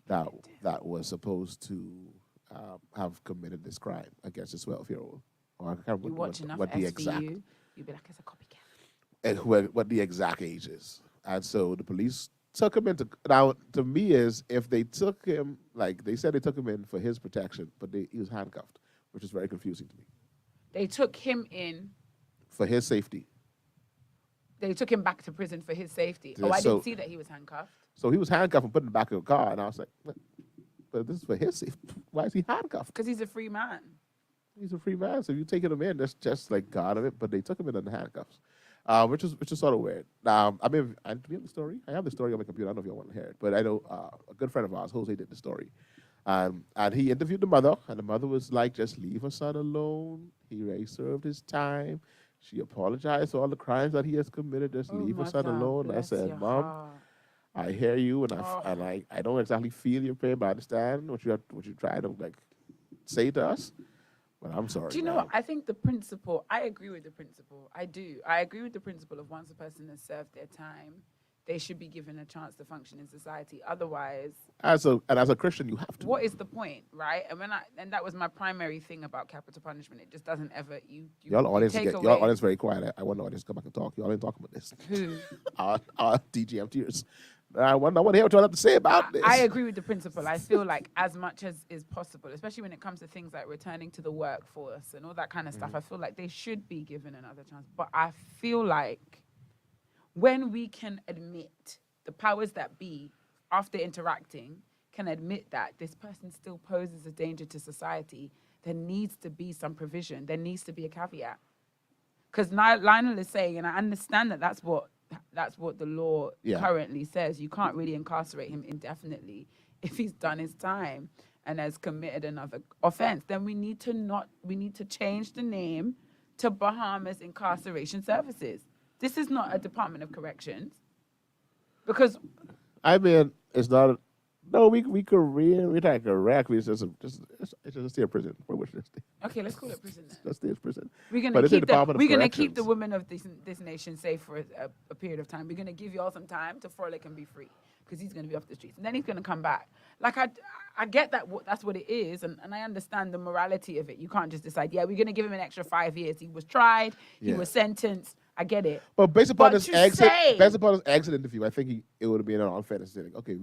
that was supposed to have committed this crime against a 12-year-old. Or I can't remember what the exact... You'd be like, it's a copycat. And what the exact age is. And so the police took him into... Now, to me is, if they took him, they said they took him in for his protection, but he was handcuffed, which is very confusing to me. They took him in... For his safety. They took him back to prison for his safety. I didn't see that he was handcuffed. So he was handcuffed and put in the back of the car, and I was like, but this is for his safety. Why is he handcuffed? Because he's a free man. He's a free man, so you taking him in, that's just like God of it, but they took him in under handcuffs, which is sort of weird. Now, do we have the story? I have the story on my computer. I don't know if you want to hear it, but I know a good friend of ours, Jose, did the story. And he interviewed the mother, and the mother was like, just leave her son alone. He already served his time. She apologized for all the crimes that he has committed. Just leave her son alone. I said, Mom, I hear you, and I don't exactly feel your pain, but I understand what you're trying to say to us. But I'm sorry. Do you know what? I think the principle, I agree with the principle. I do. I agree with the principle of once a person has served their time, they should be given a chance to function in society. Otherwise, as a Christian, you have to. What is the point, right? And that was my primary thing about capital punishment. It just doesn't ever y'all audience very quiet. I want the audience to come back and talk. Y'all ain't talking about this. Who? our DGMTers. I want to hear what y'all have to say about this. I agree with the principle. I feel like as much as is possible, especially when it comes to things like returning to the workforce and all that kind of stuff, I feel like they should be given another chance. But I feel like when we can admit, the powers that be, after interacting, can admit that this person still poses a danger to society, there needs to be some provision. There needs to be a caveat. Because Lionel is saying, and I understand that that's what the law currently says. You can't really incarcerate him indefinitely if he's done his time and has committed another offense. Then we need to change the name to Bahamas Incarceration Services. This is not a Department of Corrections. Because I mean, it's not. No, we Korean. We're not correct. It's just a prison. Okay, let's call it prison then. Let's stay in prison. We're gonna keep the women of this nation safe for a period of time. We're gonna give y'all some time to frolic and be free, because he's gonna be off the streets, and then he's gonna come back. Like I get that that's what it is, and I understand the morality of it. You can't just decide, we're gonna give him an extra 5 years. He was tried, he was sentenced. I get it. But based upon his exit interview, I think it would have been an unfair to say, like, okay,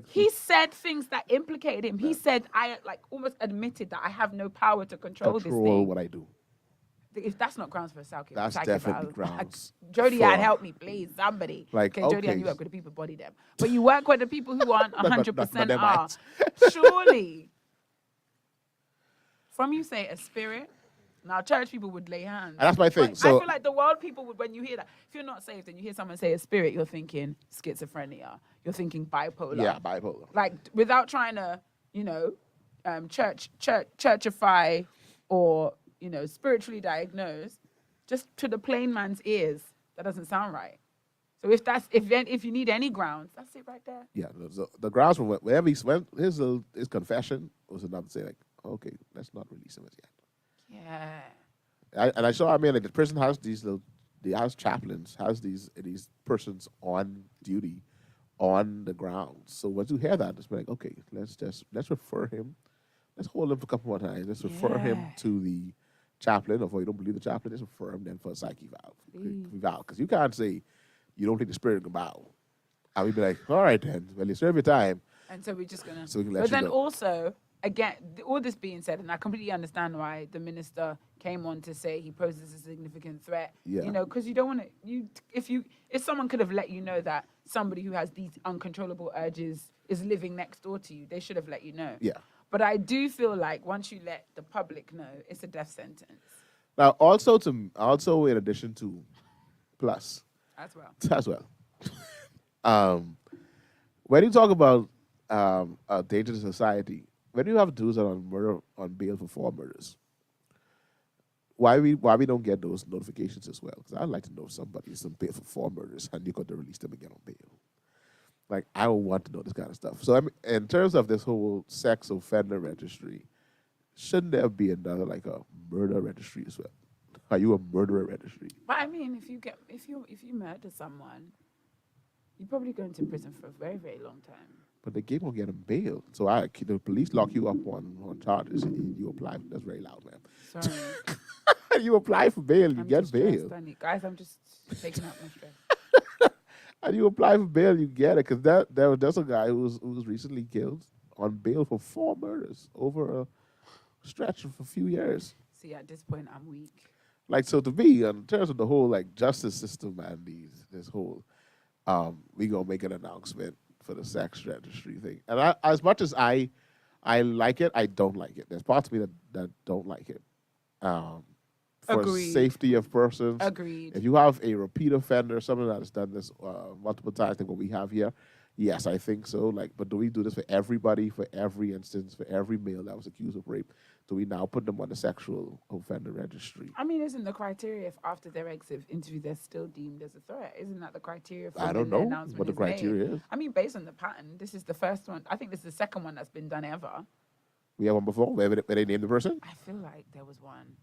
he said things that implicated him. He said, I almost admitted that I have no power to control this thing. What I do. If that's not grounds for a psychic, that's definitely grounds. Jody, I'd help me, please, somebody. Like, Jody, and you work with the people, body them. But you work with the people who aren't 100% are. Surely. From you say a spirit. Now, church people would lay hands. And that's my thing. But so I feel like the world people would, when you hear that, if you're not saved and you hear someone say a spirit, you're thinking schizophrenia. You're thinking bipolar. Yeah, bipolar. Like, without trying to, churchify or, spiritually diagnose, just to the plain man's ears, that doesn't sound right. So if you need any grounds, that's it right there. Yeah, the grounds for wherever he went, his confession was enough to say, like, okay, let's not release him as yet. Yeah. Like the prison has they has chaplains, has these persons on duty on the grounds. So once you hear that, it's like, okay, let's refer him. Let's hold him for a couple more times. Let's refer him to the chaplain, or if you don't believe the chaplain, let's refer him then for a psyche valve. Because you can't say you don't think the spirit can bow. And we'd be like, all right then, well, you serve your time. And so we're just going to... So we can let but you then go. Also... Again, all this being said, and I completely understand why the minister came on to say he poses a significant threat. Yeah. Because you don't want to. If someone could have let you know that somebody who has these uncontrollable urges is living next door to you, they should have let you know. Yeah. But I do feel like once you let the public know, it's a death sentence. Now, also in addition to plus as well. When you talk about a danger to society. When you have dudes that are on bail for 4 murders, why we don't get those notifications as well? Because I'd like to know if somebody's on bail for 4 murders and you got to release them again on bail. Like, I would want to know this kind of stuff. So, in terms of this whole sex offender registry, shouldn't there be another, like a murder registry as well? Are you a murderer registry? But I mean, if you murder someone, you're probably going to prison for a very, very long time. But they keep on getting bail. So the police lock you up on charges and you apply. That's very loud, man. Sorry. You apply for bail, you get bail. Guys, I'm just taking out my stress. And you apply for bail, you get it. Because there's a guy who was recently killed on bail for 4 murders over a stretch of a few years. See, at this point, I'm weak. Like, so to me, in terms of the whole, like, justice system and this whole, we going to make an announcement for the sex registry thing. And as much as I like it, I don't like it. There's parts of me that don't like it. For Agreed. Safety of persons. Agreed. If you have a repeat offender, someone that has done this multiple times, like what we have here, yes, I think so. Like, but do we do this for everybody, for every instance, for every male that was accused of rape? Do we now put them on the sexual offender registry? I mean, isn't the criteria if after their exit interview they're still deemed as a threat? Isn't that the criteria for I don't know what the criteria is. I mean, based on the pattern, this is the first one. I think this is the second one that's been done ever. We had one before where they named the person? I feel like there was one.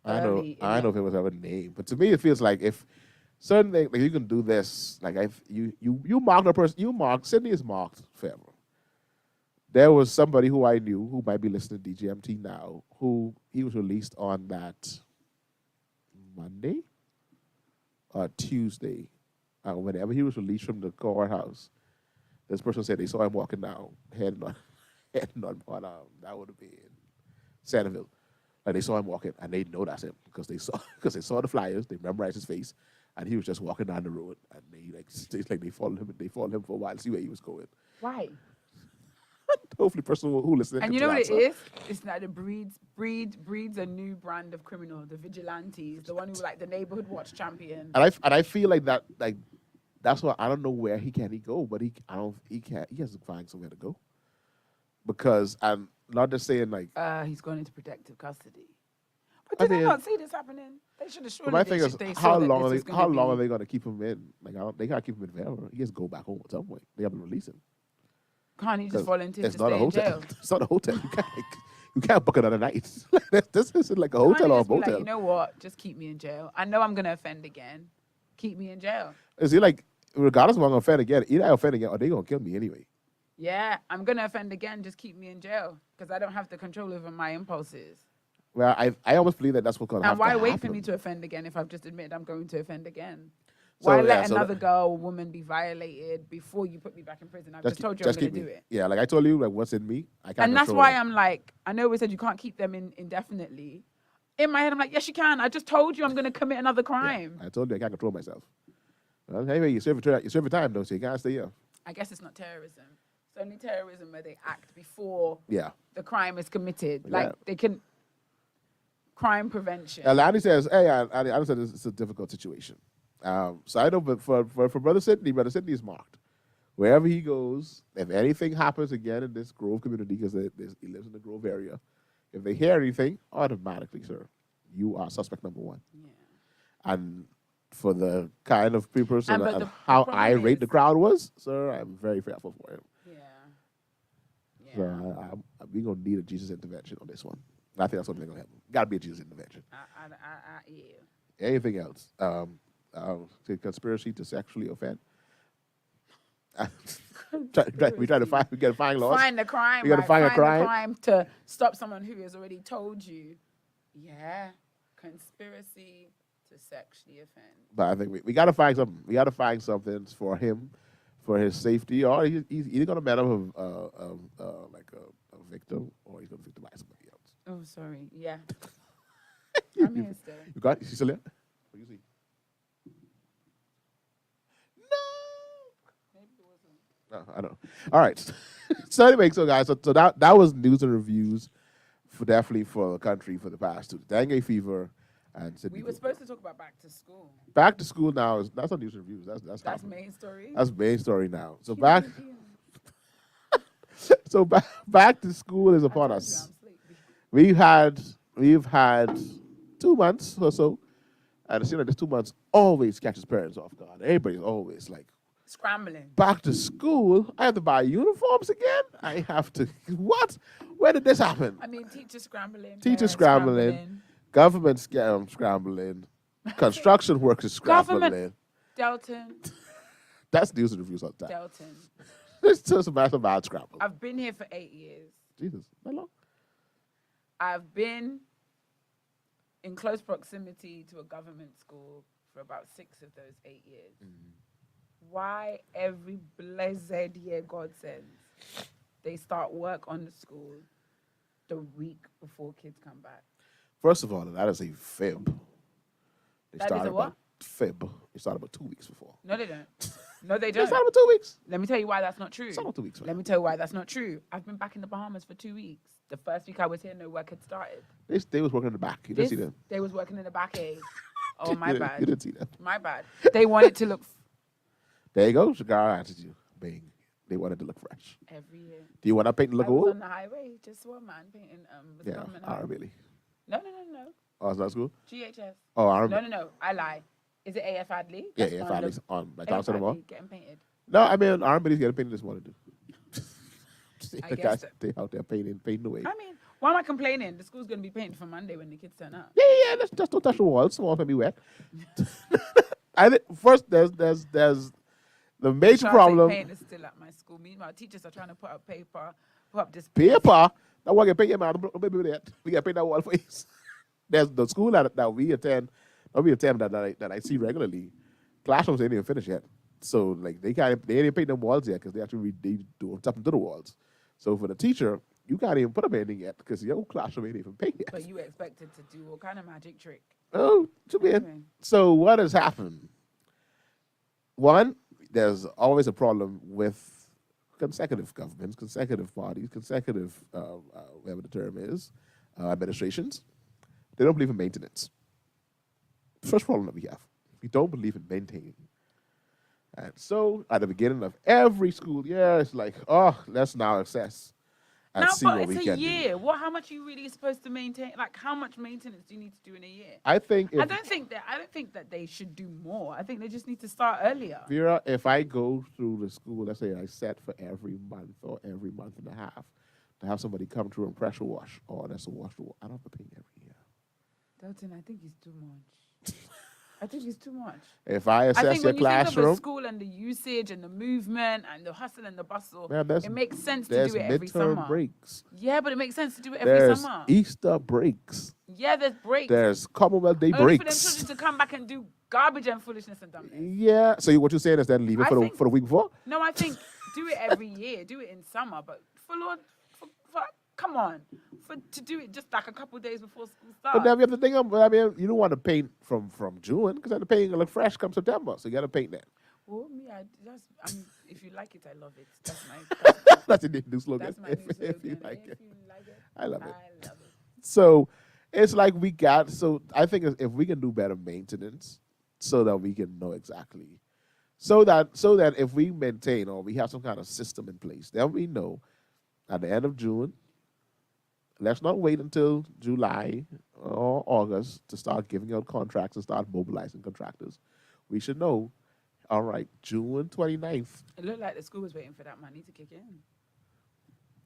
I don't know if it was ever named, but to me it feels like if certain things, like you can do this, like you mark the person, Sydney is marked forever. There was somebody who I knew who might be listening to DGMT now, who he was released on that Monday or Tuesday. Whenever he was released from the courthouse, this person said they saw him walking down, heading on that would have been Centerville. Like they saw him walking, and they know that's him because they saw the flyers, they memorized his face, and he was just walking down the road, and they followed him for a while to see where he was going. Why? hopefully, person who listening. And you can know what it answer. is? It's like the breeds a new brand of criminal, the vigilantes, the one who like the neighborhood watch champion. And I feel like that that's why I don't know where he go, but he has to find somewhere to go. Because I'm not just saying like he's gone into protective custody. But did they not see this happening? They should have surely. My thing is, they how saw that long this are was gonna they going to keep him in? Like they gotta keep him in Vera. He has to go back home at some point. They have to release him. Can't he just volunteer to It's not stay a in hotel. jail? It's not a hotel. You can't book another night. This isn't like a hotel Can't he or a just be motel. like, you know what? Just keep me in jail. I know I'm gonna offend again. Keep me in jail. Is he like, regardless of I'm gonna offend again, either I offend again or they gonna kill me anyway? Yeah, I'm gonna offend again. Just keep me in jail because I don't have the control over my impulses. Well, I almost believe that's what's gonna And happen. why wait for me to offend again if I've just admitted I'm going to offend again? So, Why yeah, let so another girl or woman be violated before you put me back in prison? I've just told you I'm going to do it. Yeah, like I told you, like what's in me, I can't. And that's control why it. I'm like, I know we said you can't keep them indefinitely. In my head, I'm like, yes, you can. I just told you I'm going to commit another crime. I told you I can't control myself. Well, anyway, you serve your time though, so you can't stay here. I guess it's not terrorism. It's only terrorism where they act before the crime is committed. Yeah. Like they can crime prevention. Lanny says, "Hey, I said it's a difficult situation." So I know, but for Brother Sidney is marked. Wherever he goes, if anything happens again in this Grove community, because he lives in the Grove area, if they hear anything, automatically, sir, you are suspect number one. Yeah. And for the kind of person but and the how problem irate is- the crowd was, sir, I'm very fearful for him. Yeah. So we're going to need a Jesus intervention on this one. I think that's what they're going to happen. Got to be a Jesus intervention. Yeah. Anything else? Conspiracy to sexually offend. We got to find laws. Find the crime. We gotta right? find a the crime. crime to stop someone who has already told you. Yeah. Conspiracy to sexually offend. But I think we got to find something. We got to find something for him, for his safety, or he's either going to make him like a victim, or he's going to victimize somebody else. Oh, sorry. Yeah. I'm here still. You still there? What do you see? No, I don't. All right. So anyway, guys, so that was news and reviews for definitely for the country for the past 2 dengue fever and Sydney We were supposed to talk about back to school. back to school now. That's not news and reviews. That's That's happening. main story. That's main story now. So back to school is upon us. We've had 2 months or so, and it seems like this 2 months always catches parents off guard. Everybody's always like, Scrambling. back to school, I have to buy uniforms again. I have to what? Where did this happen? I mean, teachers scrambling. Teachers parents scrambling, government scrambling, construction workers scrambling. Government. Delton. That's news and reviews all the time. Delton. It's just a massive bad scramble. I've been here for 8 years. Jesus, that long? I've been in close proximity to a government school for about 6 of those 8 years. Why every blessed year God sends, they start work on the school the week before kids come back? First of all, that is a fib. They That is a started what? about fib. They started about 2 weeks before. No, they don't. No, they They don't. started about 2 weeks. Let me tell you why that's not true. It's not 2 weeks. Let me tell you why that's not true. I've been back in the Bahamas for 2 weeks. The first week I was here, no work had started. They was working in the back. You didn't see them. They was working in the back, eh? Oh, my You bad. didn't see them. My bad. They wanted to look There you go. Cigar answered you. Bang. They wanted to look fresh. every year. Do you want to paint and look I was old? on the highway, just saw a man painting with Yeah. government Oh, home. really? No. Oh, it's not school? GHS. Oh, I remember. No. I lie. Is it AF Adley? Yeah, That's yeah, one finally of on by AF Town Center Mall. Adley getting painted. No, I mean, R&B's getting painted this morning, too. I The guess guys, so. they out there painting away. I mean, why am I complaining? The school's going to be painted for Monday when the kids turn up. Yeah. Let's just don't touch the walls. The walls may be wet. I think first there's the major Shouting problem. paint is still at my school. Meanwhile, teachers are trying to put up paper, put up this Paper. That one get paint, man. Maybe that we get paint that wall for you. There's the school that we attend. That I see regularly. Classrooms ain't even finished yet. So like they ain't paint them walls yet because they actually they do something to the walls. So for the teacher, you can't even put up anything yet because your classroom ain't even painted yet. But you expected to do all kind of magic trick. Oh, too bad. Anyway. So what has happened? One, there's always a problem with consecutive governments, consecutive parties, consecutive, whatever the term is, administrations. They don't believe in maintenance. The first problem that we have. We don't believe in maintaining. And so at the beginning of every school year, it's like, oh, let's now assess and see what we can do. It's a year. How much are you really supposed to maintain? Like, how much maintenance do you need to do in a year? I don't think that they should do more. I think they just need to start earlier. Vera, if I go through the school, let's say I set for every month or every month and a half to have somebody come through and pressure wash, or that's a wash the wall, I don't have to pay every year. Delton, I think it's too much. I think it's too much. If I assess I think your when you think of classroom, the school and the usage and the movement and the hustle and the bustle, man, it makes sense to do it every midterm summer. breaks. Yeah, but it makes sense to do it every There's summer. Easter breaks. Yeah, there's breaks. There's Commonwealth Day Only for them breaks. children to come back and do garbage and foolishness and dumbness. Yeah. So what you're saying is then leave it for the week before? No, I think do it every year. Do it in summer, but come on, to do it just like a couple of days before school starts. But then we have to think of, I mean, you don't want to paint from June because then the paint will look fresh come September. So you got to paint that. Well, me, if you like it, I love it. That's my. That's the new slogan. That's my new slogan. If you like it, I love it. I love it. So it's like so I think if we can do better maintenance so that we can know exactly, so that if we maintain or we have some kind of system in place, then we know at the end of June, let's not wait until July or August to start giving out contracts and start mobilizing contractors. We should know, all right, June 29th. It looked like the school was waiting for that money to kick in.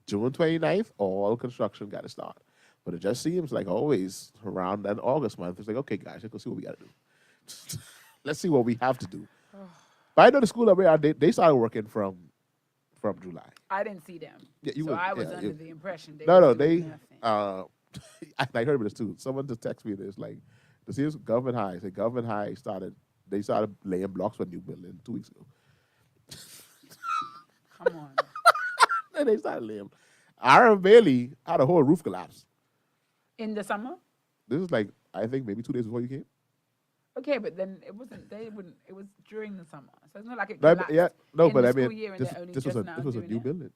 June 29th, all construction got to start. But it just seems like always around that August month, it's like, okay, guys, let's go see what we got to do. Let's see what we have to do. But I know the school that we are, they started working from July. I didn't see them. Yeah, I was under the impression they I heard about this too. Someone just texted me this, like, the serious government high. Say government high started laying blocks for a new building 2 weeks ago. Come on. And they started laying. Aaron Bailey had a whole roof collapse. In the summer? This is like, I think maybe 2 days before you came. Okay, but then it was during the summer. So it's not like it collapsed. But I mean, this was a new building.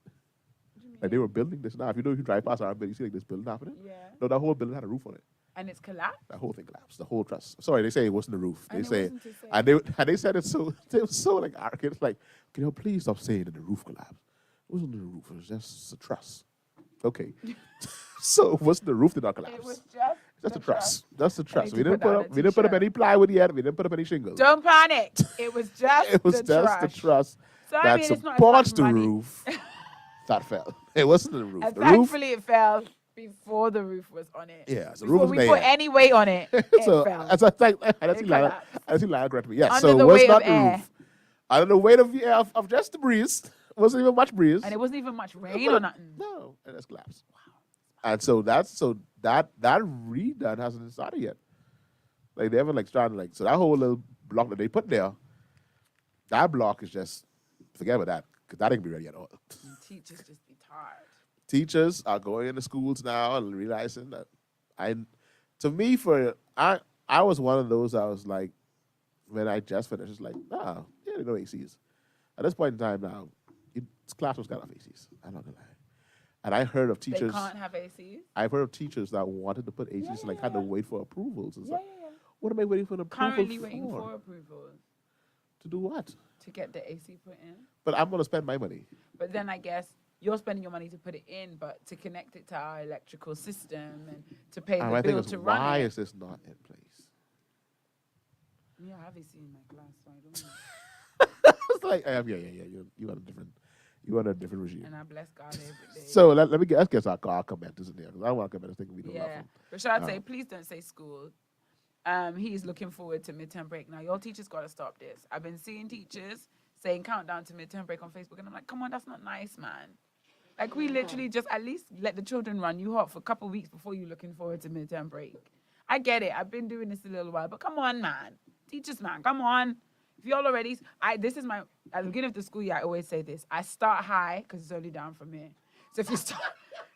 Like they were building this now. If you drive past Aaron Bailey, you see like this building happening. Yeah. No, that whole building had a roof on it. And it's collapsed? That whole thing collapsed. The whole truss. Sorry, they say it wasn't the roof. They say, and they said it so, they were so like arrogant. It's like, can you please stop saying that the roof collapsed? It wasn't the roof. It was just a truss. Okay. So it wasn't the roof did not collapse. It was just the truss. That's the truss. We didn't put up any plywood yet. We didn't put up any shingles. Don't panic. It was just the truss so, that supports the roof that fell. It wasn't the roof. And The thankfully it fell before the roof was on it. Yeah, so the before roof was we there. put any weight on it, it so fell. as I think, I see Lyle correct me. Yes, Under so the it was weight not of the air. roof. Under the weight of just the breeze. It wasn't even much breeze. And it wasn't even much rain or nothing. No, and it's collapsed. Wow. And so that redone hasn't started yet. Like they haven't like started like so that whole little block that they put there, that block is just forget about that because that ain't be ready at all. And teachers just be tired. Teachers are going into schools now and realizing that I was one of those I was like when I just finished, it's like, nah, yeah, no ACs. At this point in time now, classrooms got off ACs. I'm not gonna lie. And I heard of teachers. They can't have ACs? I've heard of teachers that wanted to put ACs and had to wait for approvals. It's like, what am I waiting for an approval Currently waiting for approvals. To do what? To get the AC put in. But I'm gonna spend my money. But then I guess you're spending your money to put it in, but to connect it to our electrical system and to pay the bill to run it. Why is this not in place? Yeah, I have AC in my class, so I don't know. It's like, you on a different regime. And I bless God every day. So let's get our commenters in there because I don't want to come in and think we don't love them. Rashad say, please don't say school. He's looking forward to midterm break. Now, your teachers got to stop this. I've been seeing teachers saying countdown to midterm break on Facebook, and I'm like, come on, that's not nice, man. Like, we literally just at least let the children run you hot for a couple of weeks before you're looking forward to midterm break. I get it. I've been doing this a little while, but come on, man. Teachers, man, come on. If y'all already, at the beginning of the school year, I always say this. I start high because it's only down from here. So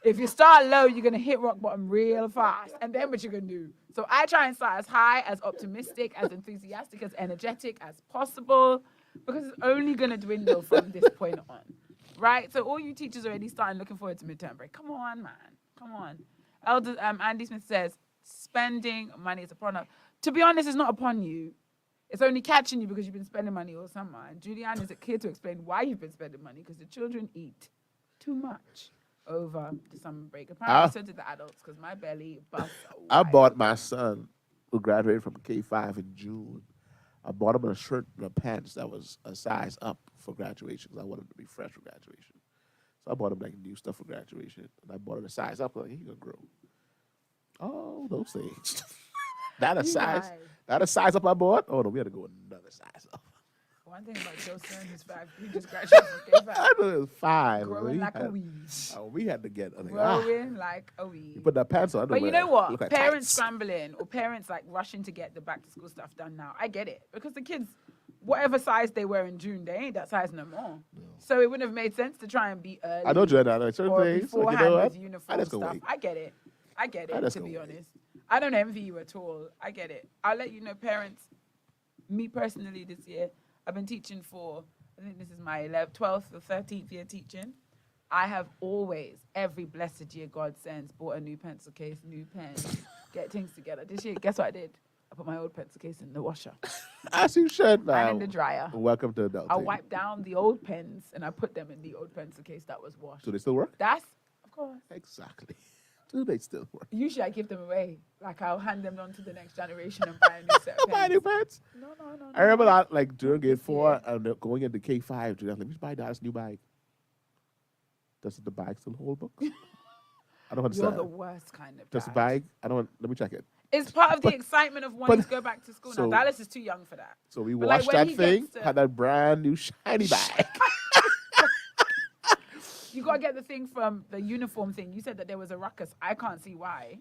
if you start low, you're going to hit rock bottom real fast. And then what you're going to do? So I try and start as high, as optimistic, as enthusiastic, as energetic as possible because it's only going to dwindle from this point on. right? So all you teachers already starting looking forward to midterm break. Come on, man. Come on. Elder Andy Smith says, spending money is upon us. To be honest, it's not upon you. It's only catching you because you've been spending money all summer. And Julianne is here to explain why you've been spending money, because the children eat too much over the summer break. Apparently, so did the adults, because my belly busts. I bought my son, who graduated from K5 in June, I bought him a shirt and a pants that was a size up for graduation, because I wanted him to be fresh for graduation. So I bought him like new stuff for graduation, and I bought him a size up. Like, he's gonna grow. Oh, those things. That a size up I bought? Oh no, we had to go another size up. One thing about Joe son, who's 5, he just graduated from K5. I know it was 5. Growing like a weed. Oh, we had to get growing like a weed. You put that pants on. But you know what? Like Parents scrambling, or parents like rushing to get the back to school stuff done now. I get it, because the kids, whatever size they were in June, they ain't that size no more. No. So it wouldn't have made sense to try and be early. I know, Jordan. Like certain or things, beforehand like, with uniform stuff. I get it. To be honest. I don't envy you at all. I get it. I'll let you know, parents. Me personally, this year, I've been teaching for, I think this is my 12th or 13th year teaching. I have always, every blessed year God sends, bought a new pencil case, new pens, get things together. This year, guess what I did? I put my old pencil case in the washer. As you should now. And in the dryer. Welcome to Delton. I wiped down the old pens and I put them in the old pencil case that was washed. Do they still work? Of course. Exactly. Do they still work? Usually I give them away. Like I'll hand them on to the next generation and buy a new set of pens. Buy new pens? No. I remember that, like during grade 4 and going into K5, let me just buy Dad's new bag. Does the bag still hold books? I don't understand. You're the worst kind of Does the bag? Let me check it. It's part of the excitement of wanting to go back to school. Now, Dallas is too young for that. So we washed that thing, had that brand new shiny bag. You got to get the thing from the uniform thing. You said that there was a ruckus. I can't see why.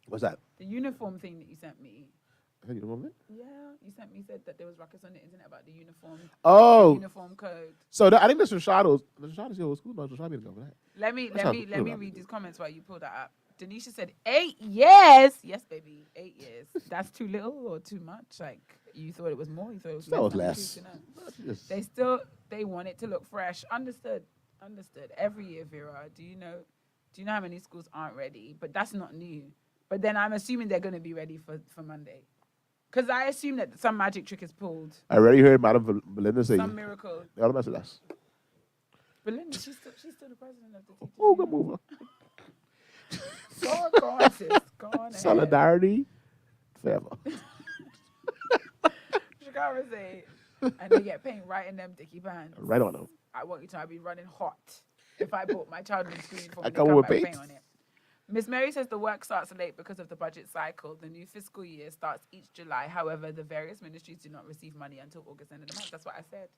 What's that? The uniform thing that you sent me. You know yeah, you said that there was ruckus on the internet about the uniform. Oh. Uniform code. So I think that's Rashado's. Rashado's your school. No, Rashad didn't go for that. Let me read these comments while you pull that up. Denisha said 8 years. Yes, baby, 8 years. That's too little or too much? Like you thought it was more? You thought it was less? They want it to look fresh. Understood. Every year, Vera. Do you know how many schools aren't ready? But that's not new. But then I'm assuming they're going to be ready for Monday. Because I assume that some magic trick is pulled. I already heard Madam Belinda say some miracle. All the best of us. Belinda, she's still the president of the teachers. Oh, good move. Go on, sis. Go on. Solidarity, forever. Shakara say, and they get paint right in them dicky pants. Right on them. I want you to be running hot if I bought my child in school uniform and come they with come back paint on it. Miss Mary says the work starts late because of the budget cycle. The new fiscal year starts each July. However, the various ministries do not receive money until August end of the month. That's what I said.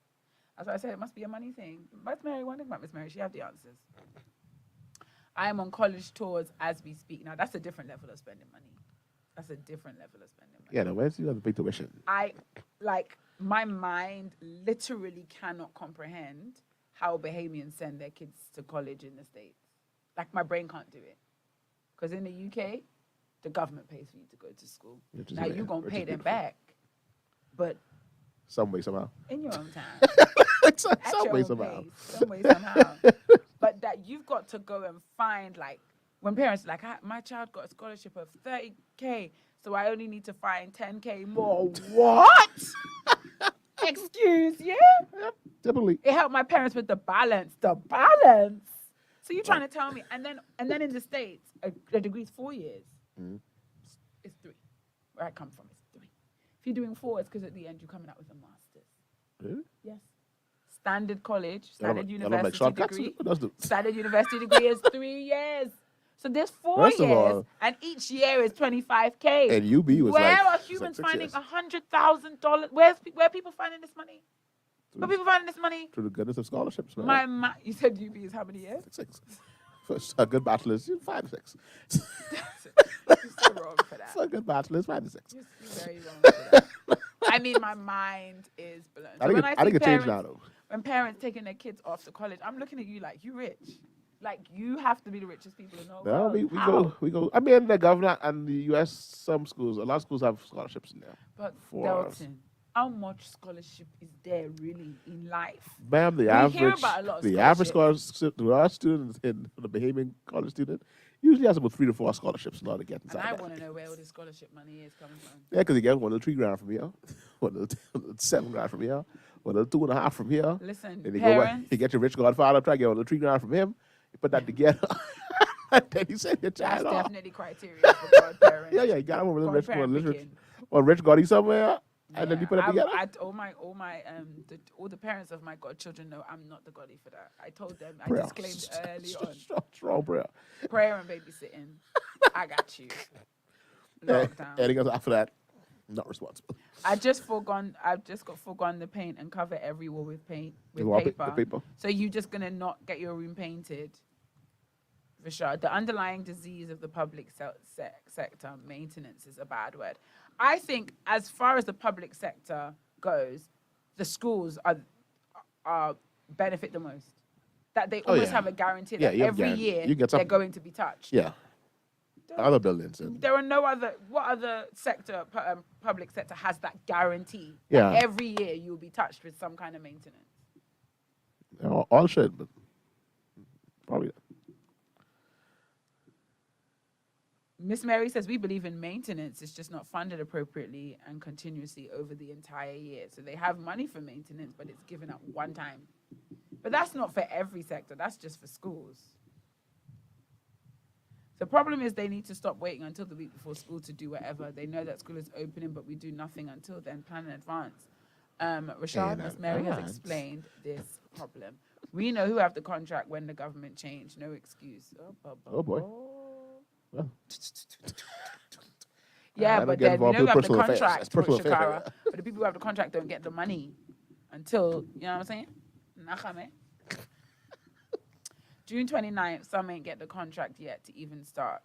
It must be a money thing. Miss Mary, one thing about Miss Mary, she have the answers. I am on college tours as we speak. Now, that's a different level of spending money. Yeah, no, where's the other big tuition? My mind literally cannot comprehend how Bahamians send their kids to college in the States. Like, my brain can't do it. Because in the UK, the government pays for you to go to school. Now, you're going to pay them back. But some way, somehow. In your own time. Some way, somehow. But that you've got to go and find, like, when parents are like, my child got a scholarship of 30K, so I only need to find 10K more. What? Excuse you? Yep, definitely. It helped my parents with the balance. So you're trying to tell me, and then in the States, a degree's 4 years. Mm-hmm. It's 3. Where I come from, it's 3. If you're doing 4, it's because at the end you're coming out with a master's. Really? Yes. Standard college, standard university degree. Standard university degree is 3 years. So there's 4 years, and each year is $25K. And UB was where are humans finding $100,000? Where are people finding this money? Where are people finding this money? Through the goodness of scholarships, man. You said UB is how many years? 6. First, a good bachelor's, 5 to 6. You're so wrong for that. For a good bachelor's, 5 to 6. You're very wrong for that. I mean, my mind is blown. I think it changed now, though. When parents taking their kids off to college, I'm looking at you like, you rich. Like, you have to be the richest people in the world. We go. I mean, the governor and the U.S., a lot of schools have scholarships in there. But Delton, how much scholarship is there really in life? Ma'am, hear about a lot of the average scholarships. student in the Bahamian college student usually has about 3 to 4 scholarships in order to get And inside I that. want to know where all this scholarship money is coming from. Yeah, because he gets one little $3,000 from here, one little $7,000 from here, one little $2.5 from here. Listen, Then parents. he get your rich godfather, try to get one little $3,000 from him. You put that together. And then he send your That's child off. definitely criteria for godparents. Yeah, you got him with Godparent one rich goddy somewhere, and then you put it together. All the parents of my godchildren know I'm not the godly for that. I told them, I Prayer. disclaimed early on. Strong prayer. Prayer and babysitting. I got you. And Lockdown. anything else after that, not responsible. I've just got foregone the paint and cover every wall with paint with The paper. So you just gonna not get your room painted? Rashad, the underlying disease of the public sector, maintenance is a bad word. I think as far as the public sector goes, the schools are benefit the most. That they always have a guarantee that every year they're going to be touched. Yeah. Other buildings. There are no other. What other sector, public sector, has that guarantee? Yeah. That every year you'll be touched with some kind of maintenance. All shit, but probably. Miss Mary says we believe in maintenance. It's just not funded appropriately and continuously over the entire year. So they have money for maintenance, but it's given at one time. But that's not for every sector. That's just for schools. The problem is they need to stop waiting until the week before school to do whatever. They know that school is opening, but we do nothing until then. Plan in advance. Rashad, Miss Mary has explained this problem. We know who have the contract when the government changed. No excuse. Oh boy. Well. Yeah, but then we know who have the contract, Shakara. Shakara. But the people who have the contract don't get the money until, you know what I'm saying? Nakame. June 29th, some ain't get the contract yet to even start.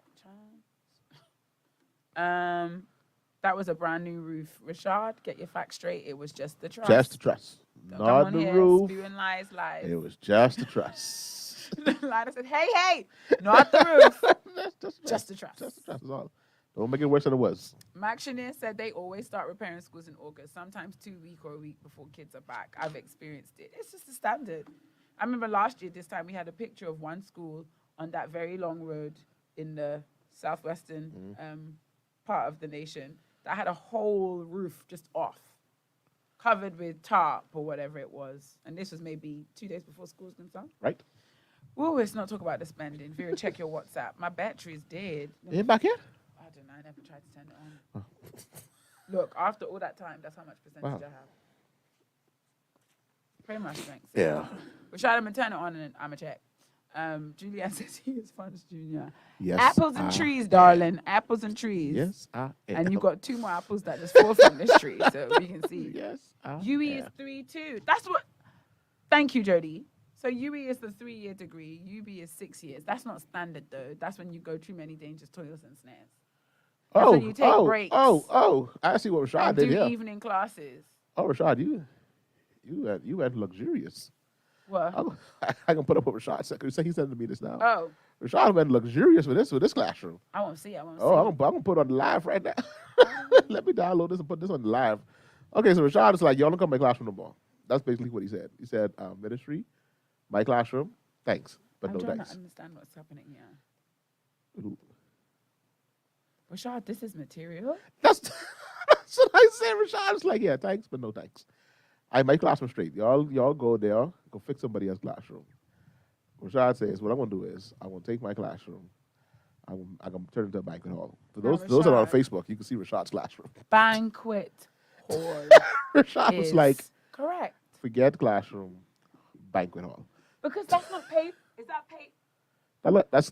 That was a brand new roof. Rashad, get your facts straight. It was just the truss. Just the truss. Don't Not the roof. Spewing lies. It was just the truss. Lina said, hey, not the roof. Just the truss. Just the truss is all. Don't make it worse than it was. Max Chenier said they always start repairing schools in August, sometimes 2 weeks or a week before kids are back. I've experienced it. It's just the standard. I remember last year, this time, we had a picture of one school on that very long road in the southwestern part of the nation that had a whole roof just off, covered with tarp or whatever it was. And this was maybe 2 days before school's going to start. Right. We'll always not talk about the spending. Vera, check your WhatsApp. My battery's dead. You back here? I don't know. I never tried to turn it on. Look, after all that time, that's how much percentage I have. Pretty much strength. Yeah. Rashad, I'm going to turn it on and I'm going to check. Julianne says he is Funds Jr. Yes. Apples and trees, darling. Apples and trees. Yes, I am. And you got 2 more apples that just fall from this tree, so we can see. Yes, I UE is 3-2. That's what. Thank you, Jody. So UE is the 3-year degree. UB is 6 years. That's not standard though. That's when you go through many dangerous toils and snares. That's when you take breaks. I see what Rashad and did do here. evening classes. Oh, Rashad, you went luxurious. What? I can put up what Rashad said. Cause he said to me this now. Oh. Rashad went luxurious with this classroom. I won't see. I'm gonna put it on the live right now. Let me download this and put this on the live. Okay, so Rashad is like, y'all don't come to my classroom no more. That's basically what he said. He said, ministry, my classroom, thanks, but no thanks. I'm trying to understand what's happening here. Ooh. Rashad, this is material? That's what I said. Rashad is like, yeah, thanks, but no thanks. My classroom straight. Y'all go there, go fix somebody else's classroom. Rashad says, what I'm gonna do is I'm gonna take my classroom, I'm gonna turn it into a banquet hall. For those that are on Facebook, you can see Rashad's classroom. Banquet hall. Rashad was like, correct. Forget classroom, banquet hall. Because that's not paper. Is that paper? That's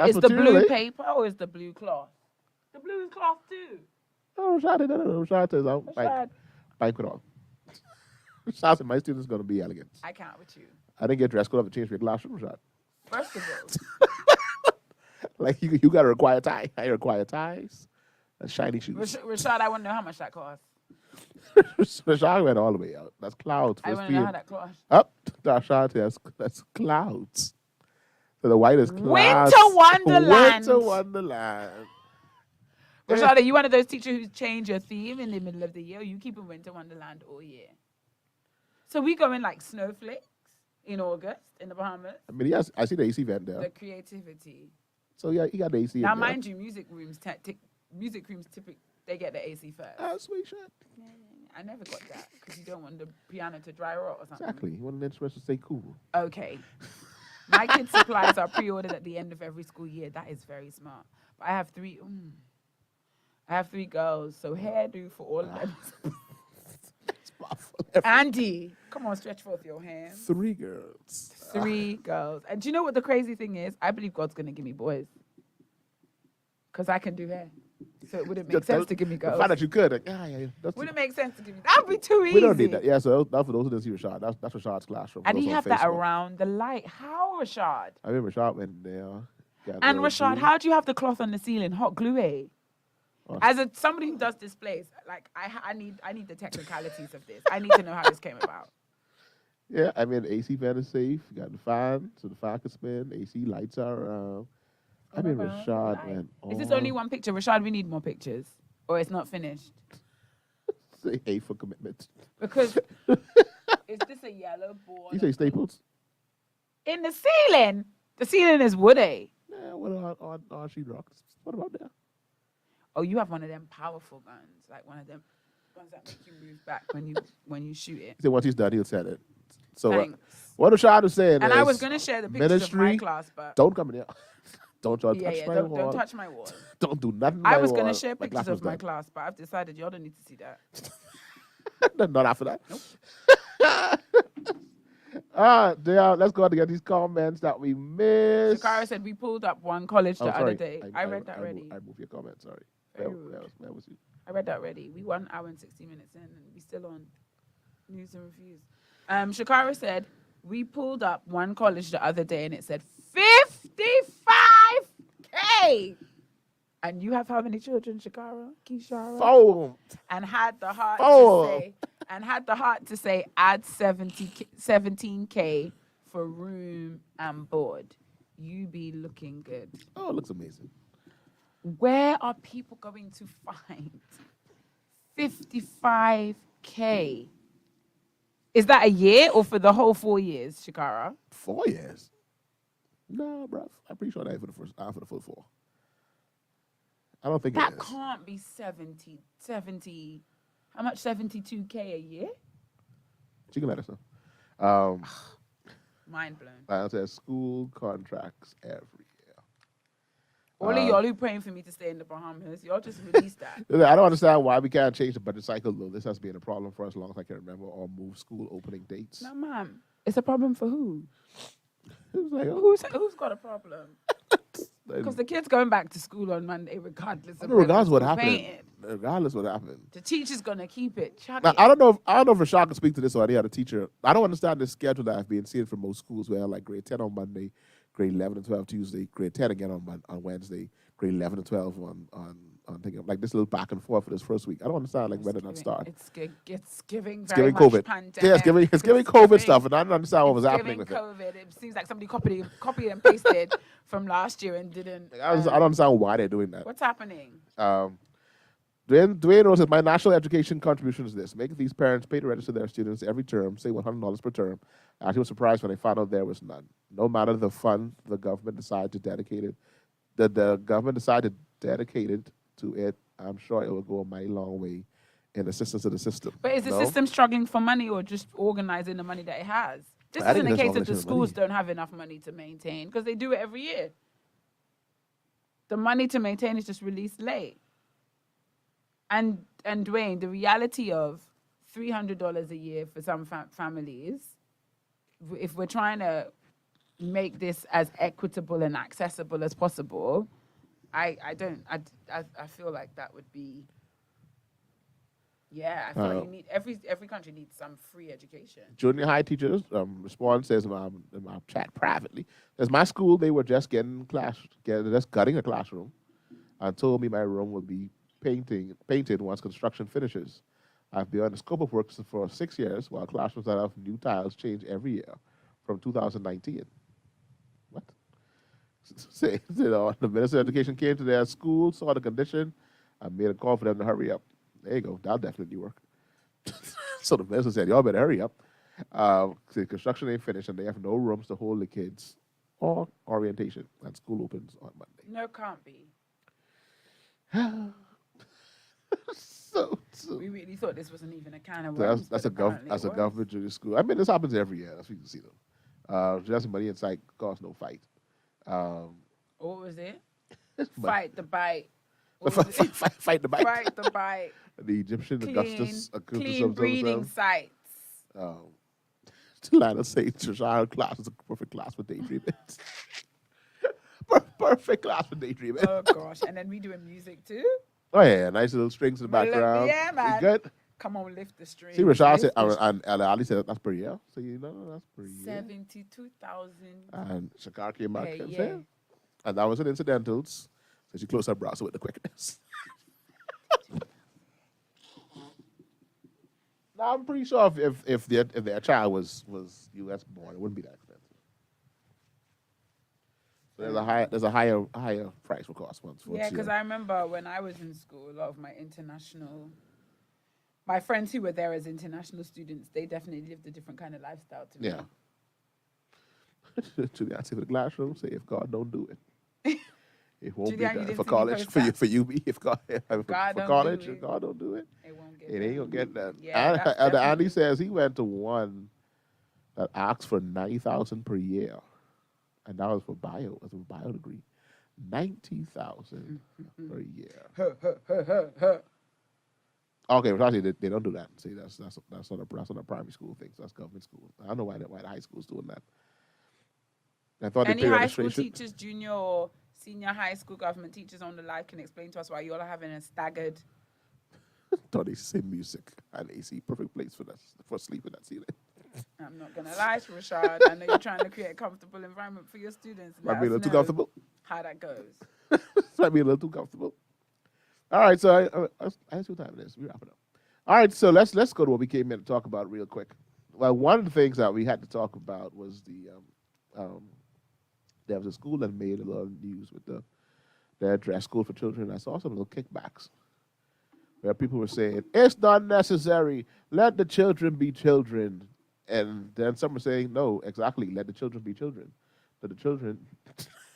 is the material, blue paper or is the blue cloth? The blue is cloth too. No, Rashad says banquet hall. Rashad said my students gonna be elegant. I count with you. I didn't get dressed code up to change for your classroom, Rashad. First of all. Like you gotta require a tie. I require ties and shiny shoes. Rashad, I want to know how much that costs. Rashad went all the way out. That's clouds. I want to know how that costs. Up, Rashad says that's clouds. So the white is clouds. Winter Wonderland. Winter Wonderland. Rashad, are you one of those teachers who change your theme in the middle of the year, or you keep a Winter Wonderland all year? So we go in like snowflakes in August in the Bahamas. I mean, yes, I see the AC vent there. The creativity. So yeah, he got the AC. Now, in there. mind you, music rooms typically they get the AC first. Ah, sweet shit. Yeah. I never got that because you don't want the piano to dry rot or something. Exactly. You want an instrument to stay cool. Okay. My kids' supplies are pre-ordered at the end of every school year. That is very smart. But I have three. I have 3 girls, so hairdo for all of them. Andy, come on, stretch forth your hands. 3 girls. 3 girls. And do you know what the crazy thing is? I believe God's going to give me boys. Because I can do hair. So it wouldn't make sense to give me girls. The fact that you could. Like, Wouldn't make sense to give me. That would be too easy. We don't need that. Yeah, so that's for those who didn't see Rashad. That's Rashad's classroom. And he on have that Facebook. around the light. How, Rashad? I remember Rashad went there. And Rashad, how do you have the cloth on the ceiling? Hot glue, eh? As somebody who does displays, like I need the technicalities of this. I need to know how this came about. Yeah, I mean, AC fan is safe. You got the fan, so the fan can spin. AC lights are around. I mean, Rashad went on. Is this only one picture? Rashad, we need more pictures. Or it's not finished. Say A for commitment. Because is this a yellow board? You say staples? In the ceiling? The ceiling is wood, eh? Yeah, what on sheetrocks? What about that? Oh, you have one of them powerful guns, like one of them ones that make you move back when you shoot it. He said once he's done, he'll set it. So Thanks. what Rashad was saying and is, I was going to share the pictures of my class, but... Don't come in here. Don't touch my wall. Don't touch my wall. Don't do nothing. I was going to share pictures of my class, but I've decided y'all don't need to see that. Not after that. Nope. Let's go on to get these comments that we missed. Shakara said we pulled up one college the other day. I read that already. I moved your comment, sorry. Very That rude. was you. I read that already. We 1 hour and 60 minutes in, and we still on news and reviews. Shakara said we pulled up one college the other day, and it said 55K. And you have how many children, Shakara? Kishara? 4. And had the heart to say add 17K for room and board. You be looking good. Oh, it looks amazing. Where are people going to find 55K? Is that a year or for the whole 4 years, Shakara? 4 years? No, bruv. I'm pretty sure that for the full 4. I don't think That it is. can't be 70. How much? 72K a year? She can let us know. Mind blown. Like I said, school contracts every year. All of y'all who praying for me to stay in the Bahamas, y'all just release that. I don't understand why we can't change the budget cycle, though. This has been a problem for us as long as I can remember, or move school opening dates. No, ma'am. It's a problem for who? It was like, Who's got a problem? Because the kids going back to school on Monday, regardless of what happened. Regardless what happened. The teacher's gonna keep it. Now, I don't know if Rashad can speak to this or any other teacher. I don't understand the schedule that I've been seeing from most schools where like grade 10 on Monday, grade 11 and 12 Tuesday, grade 10 again on Wednesday, grade 11 and 12 on thinking like this little back and forth for this first week. I don't understand like when did that start. It's giving It's very giving much COVID. pandemic. Yeah, it's giving COVID stuff, and I don't understand what was happening with COVID. It seems like somebody copied and pasted from last year and didn't. it. I don't understand why they're doing that. What's happening? Dwayne Rose says, my national education contribution is this. Make these parents pay to register their students every term, say $100 per term. I actually was surprised when I found out there was none. No matter the fund the government decided to dedicate it, the government decided to dedicate it to it, I'm sure it will go a mighty long way in assistance to the system. But is the system struggling for money or just organizing the money that it has? This isn't a case that the schools don't have enough money to maintain because they do it every year. The money to maintain is just released late. And Dwayne, the reality of $300 a year for some families, if we're trying to make this as equitable and accessible as possible, I feel like that would be, I feel like you need every country needs some free education. Junior high teachers respond says in my chat privately, says my school they were just gutting a classroom, and told me my room will be painted once construction finishes. I've been on the scope of work for 6 years, while classrooms that have new tiles change every year from 2019. What? The Minister of Education came to their school, saw the condition, I made a call for them to hurry up. There you go. That'll definitely work. So the minister said, y'all better hurry up. The construction ain't finished and they have no rooms to hold the kids or orientation. And school opens on Monday. No, can't be. So We really thought this wasn't even a kind of worms. that's a government junior school. I mean, this happens every year. That's what you can see though. Just money in sight, cost no fight. What was it? Fight the bite. Fight the bite. Fight the bite. The Egyptian Augustus Clean breeding sites. Lana says Shashara class is a perfect class for daydreaming. Perfect class for daydreaming. Oh gosh, and then we doing music too. Oh yeah, nice little strings in the background. Yeah, man. We good. Come on, lift the string. See, Rashad said, and Ali said that's per year. So you know that's per year. 72,000. And Shakar came back and yeah. said, and that was an incidentals. So she closed her browser with the quickness. Now I'm pretty sure if their child was U.S. born, it wouldn't be that expensive. So there's a higher price for cost once. Yeah, because I remember when I was in school, a lot of my friends who were there as international students, they definitely lived a different kind of lifestyle to me. Yeah. To the answer for the classroom, say if God don't do it. It won't be done for see college, me for UB. If God, for college, do if God don't do it, It won't get it ain't gonna get done. Yeah, and Andy says he went to one that asked for $90,000 per year, and that was for bio. It was a bio degree, $90,000 per year. Okay, but actually they don't do that. See, that's not a primary school thing. That's government school. I don't know why the high school's doing that. I thought any they pay high school registration. teachers, junior or senior high school government teachers on the live can explain to us why you all are having a staggered. Thought they say music and AC, perfect place for sleeping at ceiling. I'm not gonna lie to Rashad. I know you're trying to create a comfortable environment for your students. Might be a little too comfortable. How that goes. Might be a little too comfortable. All right, so I see what time it is. We wrap it up. All right, so let's go to what we came in to talk about real quick. Well, one of the things that we had to talk about was there was a school that made a lot of news with their dress code for children. I saw some little kickbacks where people were saying, it's not necessary. Let the children be children. And then some were saying, no, exactly. Let the children be children. That the children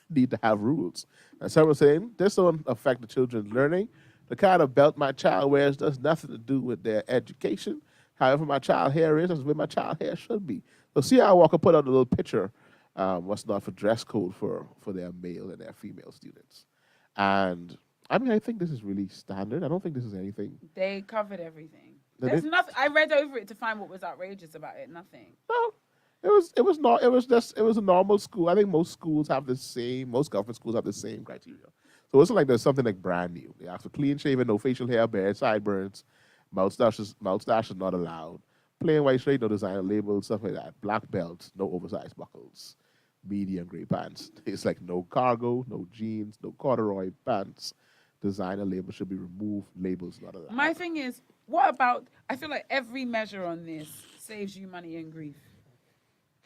need to have rules. And some were saying, this don't affect the children's learning. The kind of belt my child wears does nothing to do with their education. However my child hair is, that's where my child hair should be. So C.R. Walker put out a little picture what's not for dress code for their male and their female students. And I mean, I think this is really standard. I don't think this is anything. They covered everything. There's nothing. I read over it to find what was outrageous about it. Nothing. No, it was a normal school. I think most government schools have the same criteria. So it's like there's something like brand new. They ask for clean shaven, no facial hair, bare sideburns, moustache is not allowed. Plain white shirt, no designer labels, stuff like that. Black belts, no oversized buckles. Medium gray pants. It's like no cargo, no jeans, no corduroy pants. Designer labels should be removed. Labels not allowed. My thing is, what about? I feel like every measure on this saves you money and grief.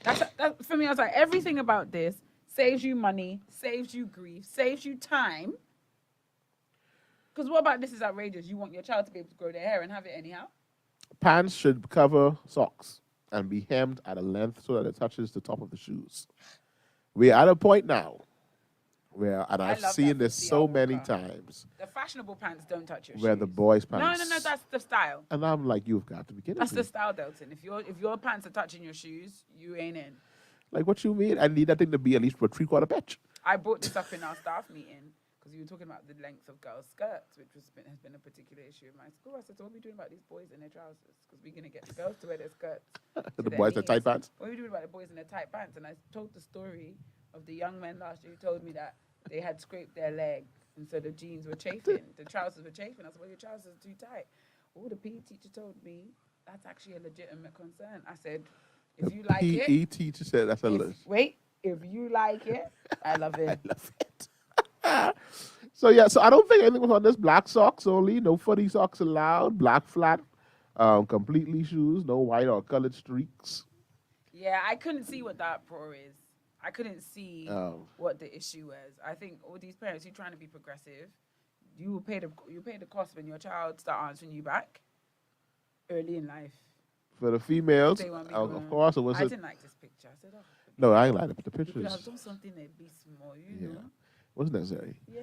That for me. I was like, everything about this saves you money, saves you grief, saves you time. Because what about this is outrageous? You want your child to be able to grow their hair and have it anyhow. Pants should cover socks and be hemmed at a length so that it touches the top of the shoes. We're at a point now where, and I've seen this so many times. The fashionable pants don't touch your shoes. Where the boys' pants. No, that's the style. And I'm like, you've got to be kidding me. That's the style, Delton. If your pants are touching your shoes, you ain't in. Like, what you mean? I need that thing to be at least for a 3/4 pitch. I brought this up in our staff meeting because you were talking about the length of girls' skirts, which has been a particular issue in my school. I said, so what are we doing about these boys in their trousers? Because we're going to get the girls to wear their skirts. The boys in tight pants? What are we doing about the boys in their tight pants? And I told the story of the young men last year who told me that they had scraped their leg, and so the jeans were chafing, the trousers were chafing. I said, well, your trousers are too tight. Oh, the PE teacher told me that's actually a legitimate concern. I said, if you like it. PE teacher said that's a list. Wait, if you like it, I love it. I love it. So I don't think anything was on this. Black socks only, no footy socks allowed. Black flat, completely shoes, no white or colored streaks. Yeah, I couldn't see what that uproar is. I couldn't see what the issue was. I think all these parents who are trying to be progressive, You will pay the cost when your child start answering you back early in life. For the females, They want me of going, course, it was. I didn't like this picture. I said, oh. No, I ain't like it. The You could pictures. have done something that be small, you know. Wasn't necessary. Yeah.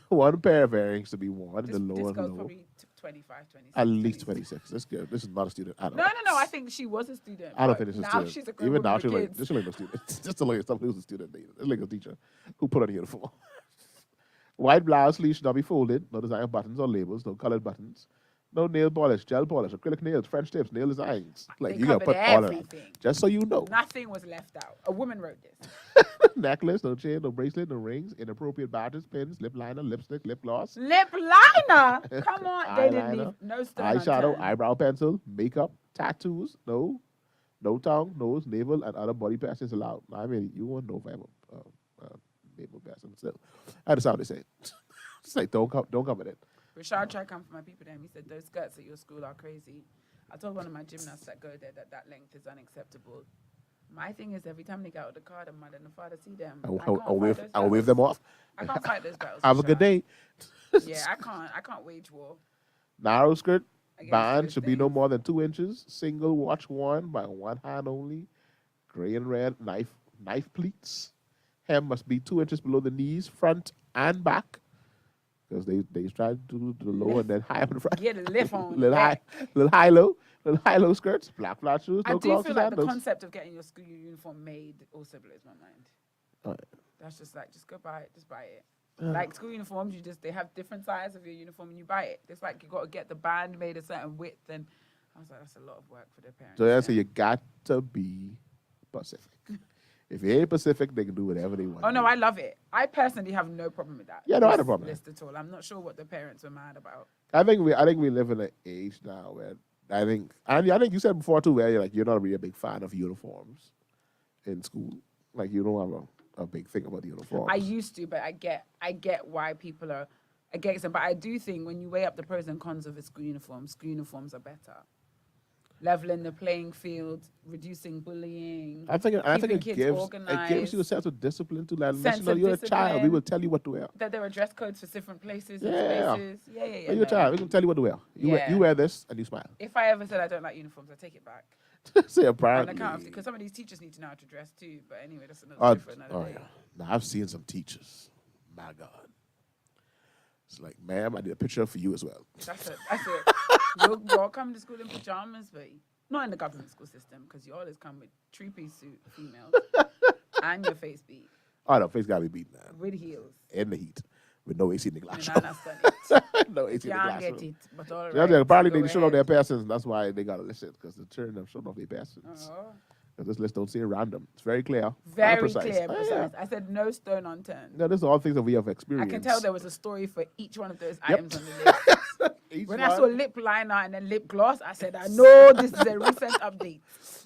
One pair of earrings to be worn in This the lower girl's low. probably 25, 26. At least 26. That's good. This is not a student. I don't No. know. I think she was a student. I don't but think this is a now student. she's a grown Even woman now, with she's like, kids. this like no student. Just to look at somebody who's a student. This like a teacher who put on a uniform. White blouse sleeve should not be folded. No design of buttons or labels. No colored buttons. No nail polish, gel polish, acrylic nails, French tips, nail designs. Like They you gotta covered put all of that. everything. Just so you know. Nothing was left out. A woman wrote this. Necklace, no chain, no bracelet, no rings, inappropriate badges, pins, lip liner, lipstick, lip gloss, Lip liner. Come on. They didn't eyeliner, leave no stone eyeshadow, unturned. eyebrow pencil, makeup, tattoos, no tongue, nose, navel, and other body piercings allowed. I mean, you won't know if I have a navel piercing still. That's how they say it. It's like, don't come with it. Rashad tried to come for my people there. He said, those skirts at your school are crazy. I told one of my gymnasts that go there that length is unacceptable. My thing is, every time they get out of the car, the mother and the father see them. I'll wave them off. I can't fight those battles. Have a good day. Yeah, I can't wage war. Narrow skirt against band those should be no things. more than 2 inches. Single watch worn by one hand only. Gray and red knife pleats. Hem must be 2 inches below the knees, front and back. Because they try to do the low and then high up in the front. Get a lift on. little high low skirts, black flat shoes, I no do clogs feel and like the sandals. concept of getting your school uniform made also blows my mind. Right. That's just like, just go buy it, just buy it. Like school uniforms, they have different size of your uniform and you buy it. It's like you got to get the band made a certain width, and I was like, that's a lot of work for their parents. So that's you got to be Pacific. If you ain't Pacific, they can do whatever they want. Oh no, I love it. I personally have no problem with that. Yeah, no, I have no this problem. list at all. I'm not sure what the parents were mad about. I think we live in an age now where I think you said before too where you're not really a big fan of uniforms in school. Like you don't have a big thing about the uniforms. I used to, but I get why people are against them. But I do think when you weigh up the pros and cons of a school uniforms are better. Leveling the playing field, reducing bullying. I think keeping it kids gives organized. you a sense of discipline to let Sense you know of you're a child. We discipline. will tell you what to wear. That there are dress codes for different places and Yeah. spaces. Yeah. You're a child. We can tell you what to wear. You wear this and you smile. If I ever said I don't like uniforms, I take it back. Say On apparently. account of, because some of these teachers need to know how to dress too. But anyway, that's another story for another day. Yeah. Now I've seen some teachers. My God. It's like, ma'am, I did a picture for you as well. That's it. You'll come to school in pajamas, but not in the government school system, because you always come with 3-piece suit females and your face beat Oh no, face gotta be beaten, man. with heels. In the heat. With no AC in the I glass. mean, that's done it. No AC in the Can't glass. get it, but all Yeah, right. apparently go they showed off their ahead. passes, and that's why they gotta listen, because the children have shown off their passes. Oh. Because this list don't seem random. It's very clear. Very precise. clear, Oh, precise. yeah. I said no stone unturned. No, these are all things that we have I experienced. can tell there was a story for each one of those items on the list. Each When one. I saw lip liner and then lip gloss, I said, I know this is a recent update.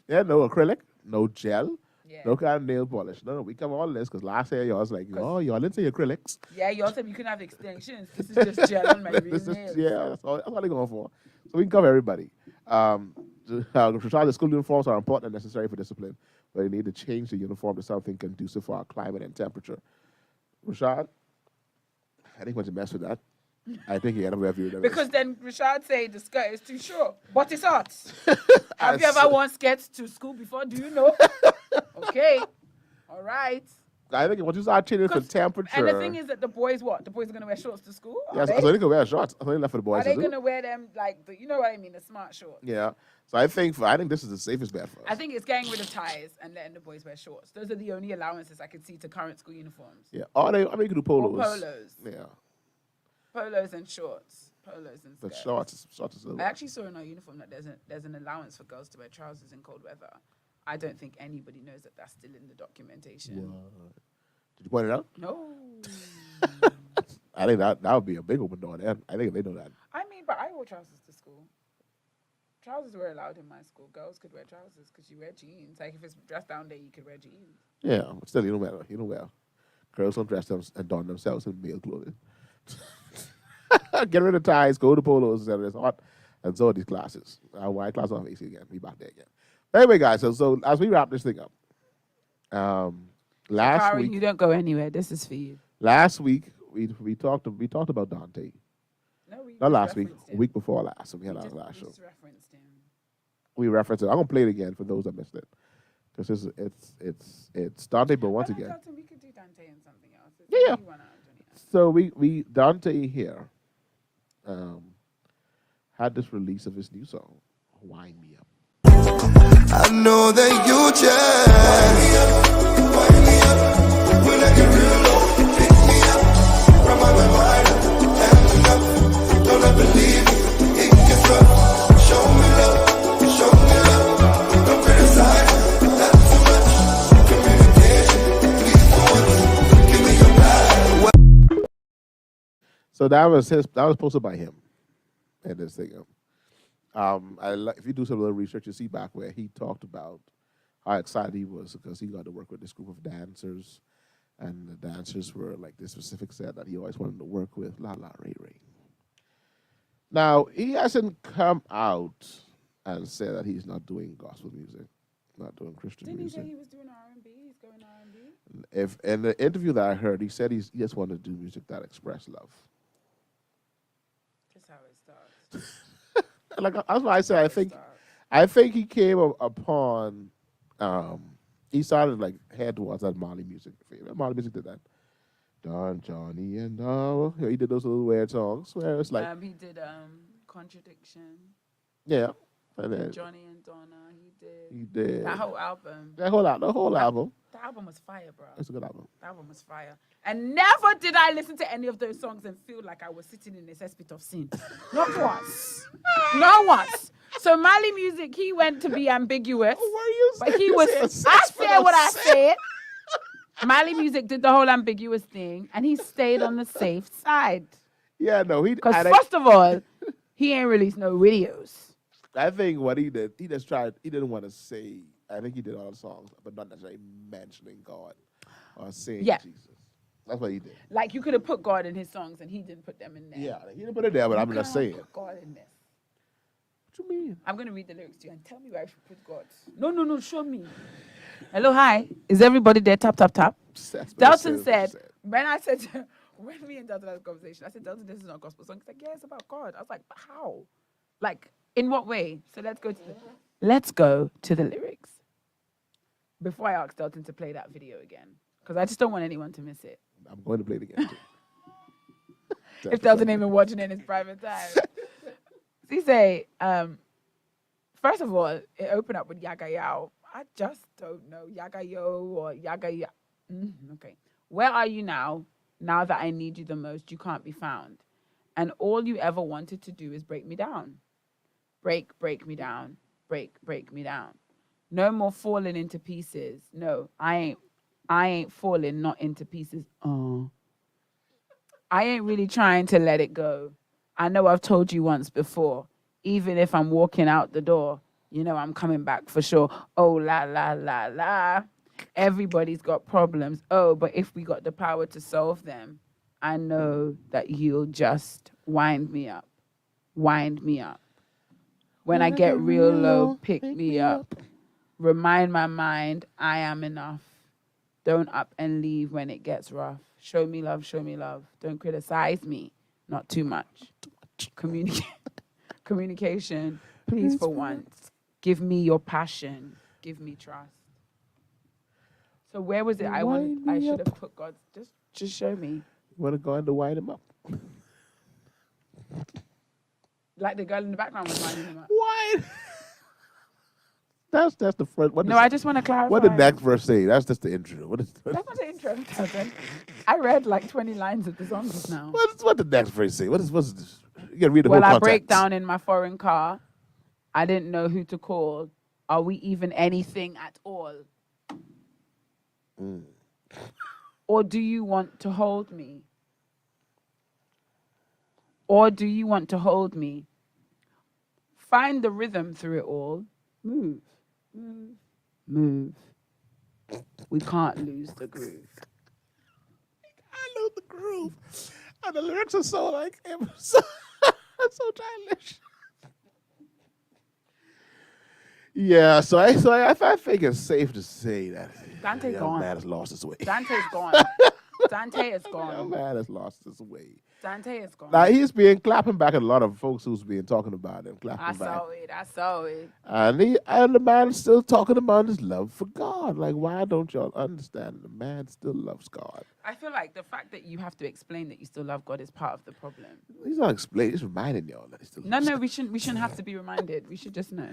Yeah, no acrylic, no gel, Yeah. no kind of nail polish. No, we cover all this because last year y'all was like, oh, y'all didn't say acrylics. Yeah, you also said you couldn't have extensions. This is just gel on my real This is, nails. yeah, that's all they're going for. So we can cover everybody. The school uniforms are important and necessary for discipline, but they need to change the uniform to something conducive for our climate and temperature. Rashad, I think once you mess with that, I think you end up reviewing Because then Rashad said the skirt is too short, but it's hot. Have you ever worn skirts to school before? Do you know? Okay. All right. I think once you start changing for temperature. And the thing is that the boys, what? The boys are going to wear shorts to school? Are yes, they? so they can wear shorts. I think left for the boys Are they to do. going to wear them like, you know what I mean, the smart shorts? Yeah. So I think this is the safest bet for us. I think it's getting rid of ties and letting the boys wear shorts. Those are the only allowances I could see to current school uniforms. Yeah. Or you can do polos. Or polos. Yeah. Polos and shorts. Polos and But skirts. shorts is a I little. actually saw in our uniform that there's an allowance for girls to wear trousers in cold weather. I don't think anybody knows that that's still in the documentation. Did you point it out? No. I think that would be a big open door there. I think they know that. I mean, but I wore trousers to school. Trousers were allowed in my school. Girls could wear trousers because you wear jeans. Like if it's dress down day, you could wear jeans. Yeah, but still, you don't wear. Girls don't dress them and don themselves in male clothing. Get rid of ties, go to polos, and it's hot, and so are these classes. White class off AC again. We back there again. Anyway, guys, so as we wrap this thing up, last Karen, week you don't go anywhere. This is for you. Last week we talked about Dante. Not last week, referenced him. week before last. So we had our We last show. just referenced him. We referenced it. I'm gonna play it again for those that missed it, because it's Dante, but once again. Delton, we could do Dante and something else. It's Yeah. 21 out of 29. So we Dante here had this release of his new song, "Wind Me Up." I know that you just wind me up when I get real low. Pick me up, remind my mind, and enough. Don't ever leave me. It gets rough. Show me love. Don't criticize. That's too much communication. Please for once, give me your back. So that was posted by him, and this thing. If you do some little research, you see back where he talked about how excited he was because he got to work with this group of dancers, and the dancers were like this specific set that he always wanted to work with. La la Ray Ray. Now he hasn't come out and said that he's not doing gospel music, not doing Christian Didn't music. he say he was doing R&B? He's going R&B? If in the interview that I heard, he said he just wanted to do music that express love. That's how it starts. Like that's why I said I think he came upon he started like head towards that Molly music. Molly music did that. Don Johnny and he did those little weird songs where it's like he did Contradiction. yeah. And then Johnny and Donna, he did that whole album. the whole album. The album was fire, bro. It's a good album. The album was fire. And never did I listen to any of those songs and feel like I was sitting in a cesspit of sin. Not once. Not once. So Mali Music, he went to be ambiguous. But he was, I said what I said. Mali Music did the whole ambiguous thing, and he stayed on the safe side. Yeah, no, Because first of all, he ain't released no videos. I think what he did, he didn't want to say, I think he did all the songs, but not necessarily mentioning God or saying Jesus. That's what he did. Like, you could have put God in his songs, and he didn't put them in there. Yeah, he didn't put it there, but I'm just saying. Put God in this. What you mean? I'm going to read the lyrics to you and tell me where I should put God. No, show me. Hello, hi. Is everybody there? Tap, tap, tap. Delton said, when me and Delton had a conversation, I said, Delton, this is not a gospel song. He's like, yeah, it's about God. I was like, but how? Like, in what way? So let's go to the lyrics. Before I ask Delton to play that video again, because I just don't want anyone to miss it. I'm going to play it again, too. If Delton ain't been watching it in his private time. He say, first of all, it opened up with Yaga Yall. I just don't know. Yaga Yo or Yaga Ya. Okay. Where are you now? Now that I need you the most, you can't be found. And all you ever wanted to do is break me down. Break me down. Break me down. No more falling into pieces. No, I ain't falling, not into pieces. I ain't really trying to let it go. I know I've told you once before, even if I'm walking out the door, you know I'm coming back for sure. Oh, la, la, la, la. Everybody's got problems. Oh, but if we got the power to solve them, I know that you'll just wind me up. Wind me up. When I get real low, pick me up. Remind my mind I am enough. Don't up and leave when it gets rough. Show me love, show me love. Don't criticize me. Not too much. Communication, please for once. Give me your passion. Give me trust. So where was it? I should have put God. Just show me. You want to go in to wind him up? Like the girl in the background was winding him up. Why? That's the first. I just want to clarify. What did the next verse say? That's just the intro. That's not the intro, Delton. I read like 20 lines of the song just now. What the next verse say? What's this? You gotta read the whole Well, I context. break down in my foreign car. I didn't know who to call. Are we even anything at all? Or do you want to hold me? Or do you want to hold me? Find the rhythm through it all. Move, move, move. We can't lose the groove. I love the groove. And the lyrics are so like so childish. Yeah, so I think it's safe to say that Dante's young gone. man has lost his way. Dante's gone. Dante is That gone. man has lost his way. Dante is gone. Now he's been clapping back at a lot of folks who's been talking about him, clapping I back. saw it. And the man's still talking about his love for God. Like, why don't y'all understand? The man still loves God. I feel like the fact that you have to explain that you still love God is part of the problem. He's not explaining. He's reminding y'all that he still loves No, God. we shouldn't have to be reminded. We should just know.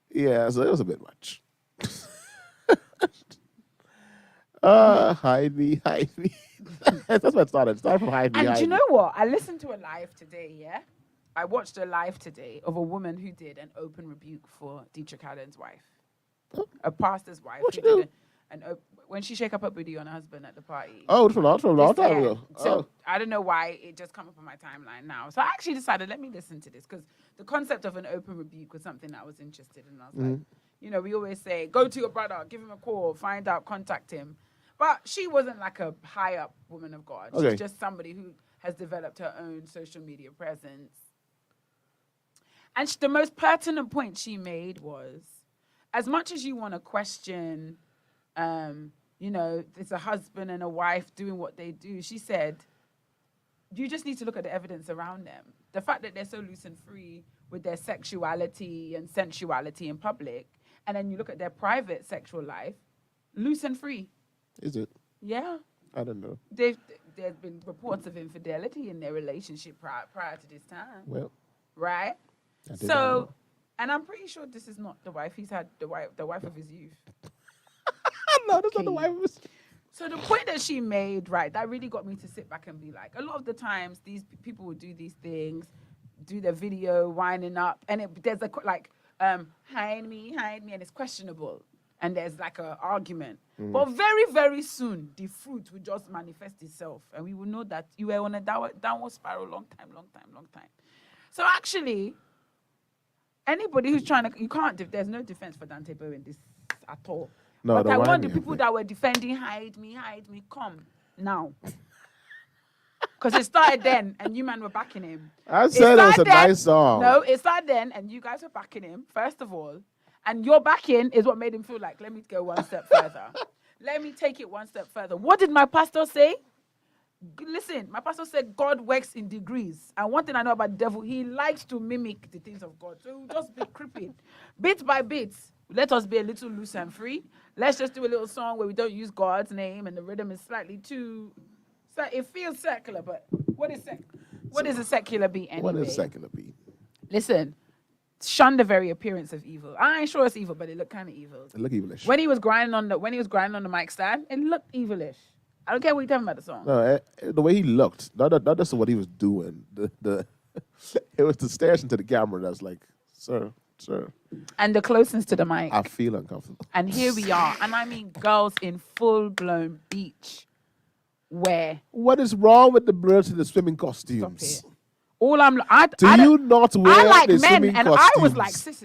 Yeah, so it was a bit much. Hide me. That's what it started. It started from hide me. And hide do you me. know what? I listened to a live today, yeah? I watched a live today of a woman who did an open rebuke for Dietrich Haddon's wife. A pastor's wife. What'd who she did when she shake up her booty on her husband at the party. Oh, it's from a long This time hair. ago. So I don't know why it just come up on my timeline now. So I actually decided, let me listen to this, because the concept of an open rebuke was something I was interested in. I was like, you know, we always say, go to your brother, give him a call, find out, contact him. But she wasn't like a high up woman of God. Okay. She's just somebody who has developed her own social media presence. And the most pertinent point she made was, as much as you want to question, you know, it's a husband and a wife doing what they do, she said, you just need to look at the evidence around them. The fact that they're so loose and free with their sexuality and sensuality in public, and then you look at their private sexual life, loose and free. Is it? Yeah. I don't know. There's been reports of infidelity in their relationship prior to this time. Well, Right? I did not So, know. and I'm pretty sure this is not the wife. He's had the wife of his youth. No, that's not the wife. So the point that she made, right, that really got me to sit back and be like, a lot of the times these people will do these things, do their video winding up, and there's hide me, and it's questionable, and there's like a argument. But very, very soon, the fruit will just manifest itself, and we will know that you were on a downward spiral long time. So actually, anybody who's trying to, there's no defense for Dante Bowe in this at all. No, But the I want whining the people thing. that were defending hide me, come now. Because it started then, and you man were backing him. I said it was a started then- nice song. No, it started then, and you guys were backing him, first of all. And your backing is what made him feel like, let me go one step further. Let me take it one step further. What did my pastor say? Listen, my pastor said God works in degrees. And one thing I know about the devil, he likes to mimic the things of God. So he'll just be creeping. Bit by bit, let us be a little loose and free. Let's just do a little song where we don't use God's name and the rhythm is slightly too... So it feels secular, but what is a secular beat anyway? What is secular beat? Listen, shun the very appearance of evil. I ain't sure it's evil, but it looked kind of evil. It look evilish. When he was grinding on the mic stand, it looked evilish. I don't care what you're talking about the song. No, the way he looked, not just what he was doing. It was the stares into the camera that's like, sir. And the closeness to the mic. I feel uncomfortable. And here we are. And I mean girls in full-blown beach wear. What is wrong with the girls in the swimming Stop costumes? it. All I'm... Do you not wear I like the men, swimming and costumes? I was like, sis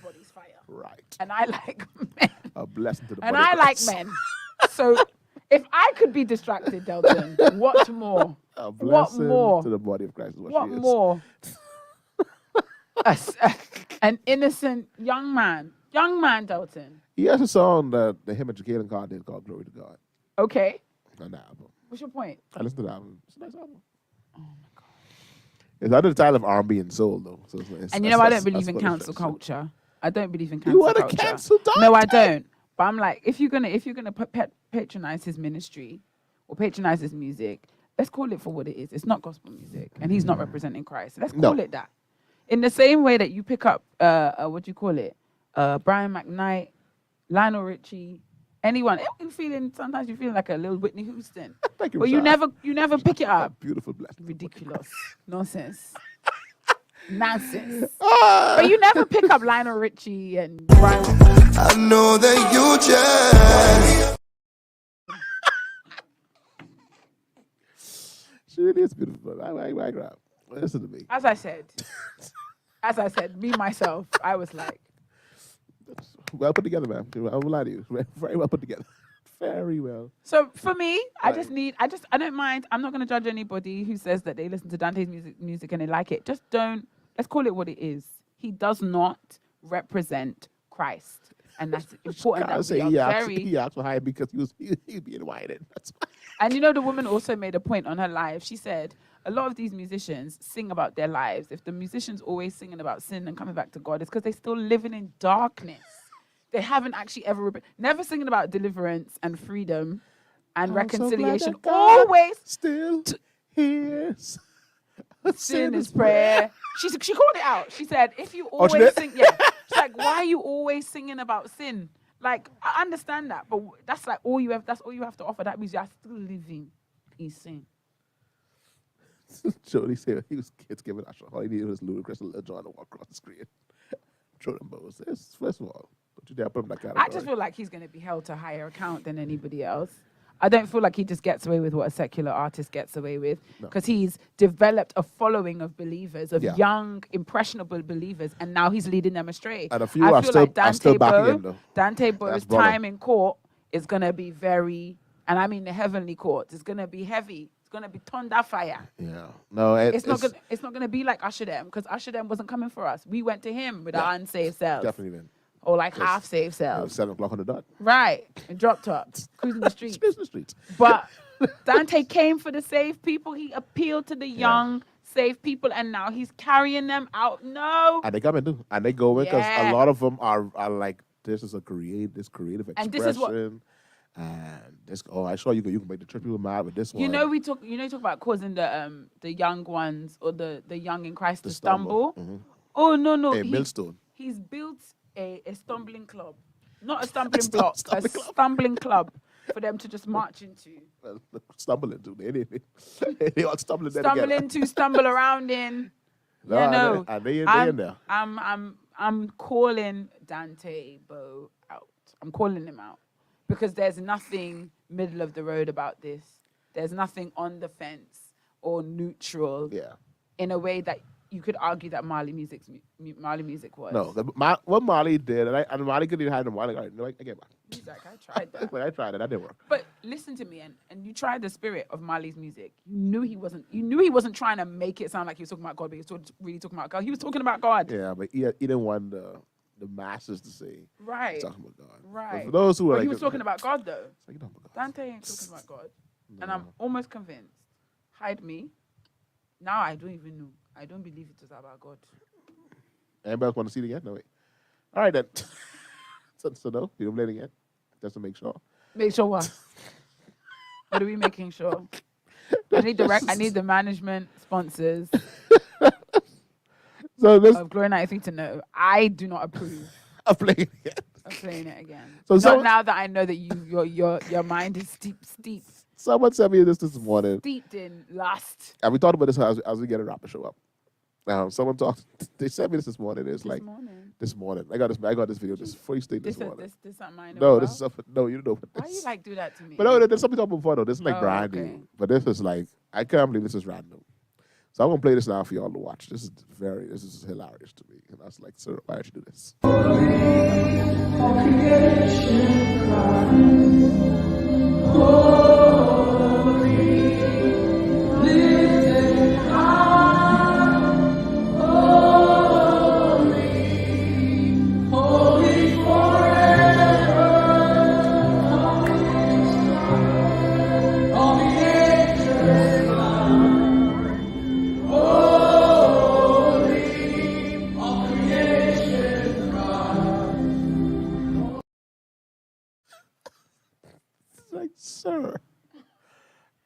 body's fire. Right. And I like men. A blessing to the And body I of like Christ. men. So if I could be distracted, Delton, what more? A What blessing more? to the body of Christ is what, What she is. more? An innocent young man, Delton. He has a song that him and Jacqueline Carr did called Glory to God. Okay. On the album. What's your point? I listened to the album. It's a nice album. Oh my God. It's under the title of R&B and Soul though. So it's And you know, I don't that's believe in what it cancel is. culture. I don't believe in You cancel want to culture. cancel Dante? No, I don't. But I'm like, if you're gonna patronize his ministry or patronize his music, let's call it for what it is. It's not gospel music, and he's not representing Christ. Let's call it that. In the same way that you pick up, what do you call it? Brian McKnight, Lionel Richie, anyone. Sometimes you're feeling like a little Whitney Houston. Thank you, But you Rashad. never pick it up. Beautiful blessing. Ridiculous. Nonsense. Nonsense. But you never pick up Lionel Richie and Brian. I know that you just. She really is beautiful. I grab. Listen to me. As I said, me, myself, I was like, Well put together, man. I won't lie to you. Very well put together. Very well. so for me, I don't mind. I'm not going to judge anybody who says that they listen to Dante's music and they like it. Just don't, let's call it what it is. He does not represent Christ. And that's important. I That say we are very... he asked for higher because he being invited. That's why. And you know, the woman also made a point on her live. She said, a lot of these musicians sing about their lives. If the musician's always singing about sin and coming back to God, it's because they're still living in darkness. They haven't actually never singing about deliverance and freedom and reconciliation. So always still hears sin is prayer. She called it out. She said, if you always sing, she's like, why are you always singing about sin? Like, I understand that, but that's like all you have. That's all you have to offer. That means you're still living in sin. Jody said he was kids giving us all he needed was ludicrous and John to walk across the screen. Throw them bows. First of all, don't you dare put him in that category. I just feel like he's going to be held to a higher account than anybody else. I don't feel like he just gets away with what a secular artist gets away with, because he's developed a following of believers, of young, impressionable believers, and now he's leading them astray. And a few are still backing him, though. Dante Bowe's time in court is going to be very, and I mean the heavenly court, it's going to be heavy. It's going to be thunder fire. Yeah. No, it's not going to be like Usher Them, because Usher Them wasn't coming for us. We went to him with our unsaved selves. Definitely been. Or like half-saved selves. 7 o'clock on the dot. Right. And drop tops. Cruising the streets. Cruising the streets. But Dante came for the saved people. He appealed to the young, saved people, and now he's carrying them out. No. And they come in too. And they go in because a lot of them are like, this is creative expression. And this is what... And this, I saw you can make the church people mad with this one. You talk about causing the young ones or the young in Christ to stumble. Mm-hmm. Oh no. A millstone. He's built a stumbling club. Not a stumbling block, a stumbling club for them to just march into. Stumble into. They all stumbling there Stumble together. into, stumble around in. No, they in there. I'm calling Dante Bowe out. I'm calling him out. Because there's nothing middle of the road about this. There's nothing on the fence or neutral in a way that you could argue that Mali music was. No, what Mali did, and Mali couldn't even hide the Mali. I get back. He's like, I tried that. I tried it. That didn't work. But listen to me, and you tried the spirit of Mali's music. You knew he wasn't trying to make it sound like he was talking about God, but he was really talking about God. He was talking about God. Yeah, but he didn't want the masses to say right. talking about God. Right. But for those who are he was talking about God though. Like, Dante ain't talking about God. No. And I'm almost convinced. Hide me. Now I don't even know. I don't believe it was about God. Anybody else want to see it again? No, wait. All right then. so no, you don't play it again? Just to make sure. Make sure what? What are we making sure? I need the management, sponsors. So this of Glory 93 to know I do not approve of playing it again. Of playing it again. So not now that I know that your mind is steep. Someone sent me this morning. Steeped in lust. And we talked about this as we get a rapper show up. They sent me this morning. It's this morning. I got this video this first thing this morning. This not mine. No, this is something. No, you don't know what this. Why you like do that to me? But no, there's something talking before though. This is like brand new. But this is like, I can't believe this is random. So I'm gonna play this now for y'all to watch. This is hilarious to me. And I was like, sir, why did you do this? Sir,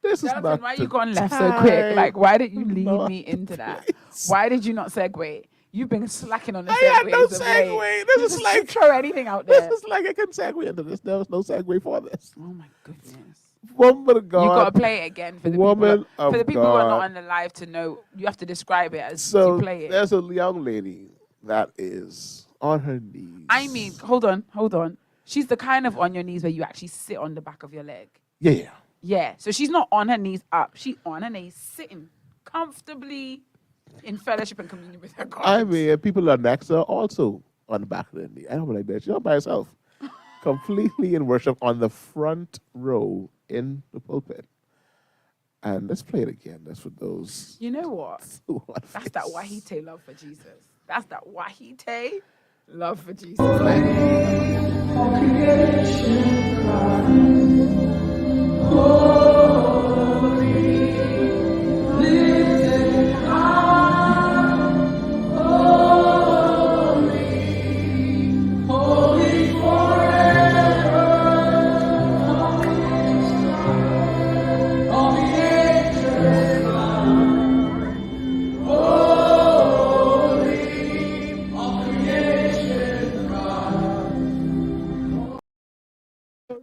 this is not why you gone left so quick? Like, why did you lead me into that? Why did you not segue? You've been slacking on the segue. I had no segue. This is like throw anything out there. This is like I can segue into this. There was no segue for this. Oh my goodness. Woman of God. You gotta play it again for the people who are not on the live to know. You have to describe it as you play it. There's a young lady that is on her knees. I mean, hold on. She's the kind of on your knees where you actually sit on the back of your leg. Yeah. Yeah. So she's not on her knees up. She's on her knees sitting comfortably in fellowship and communion with her God. I mean, people are next to her also on the back of their knee. I don't like that. She's not by herself. Completely in worship on the front row in the pulpit. And let's play it again. That's for those. You know what? That's that Wahite love for Jesus. That's that Wahite. Love for Jesus.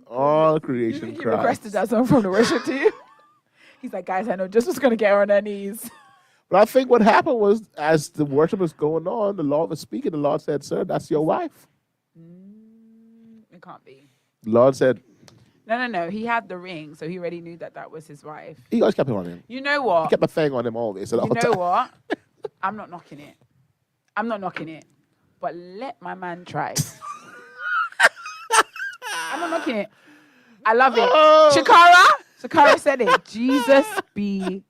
All creation He cries. requested that song from the worship team. He's like, guys, I know just was going to get her on her knees. But I think what happened was, as the worship was going on, the Lord was speaking. The Lord said, "Sir, that's your wife." It can't be. The Lord said, No. He had the ring, so he already knew that was his wife. he always kept it on him. You know He what? kept a thing on him always. You know what? I'm not knocking it. But let my man try. I'm not knocking it. I love it. Shakara said it. Jesus be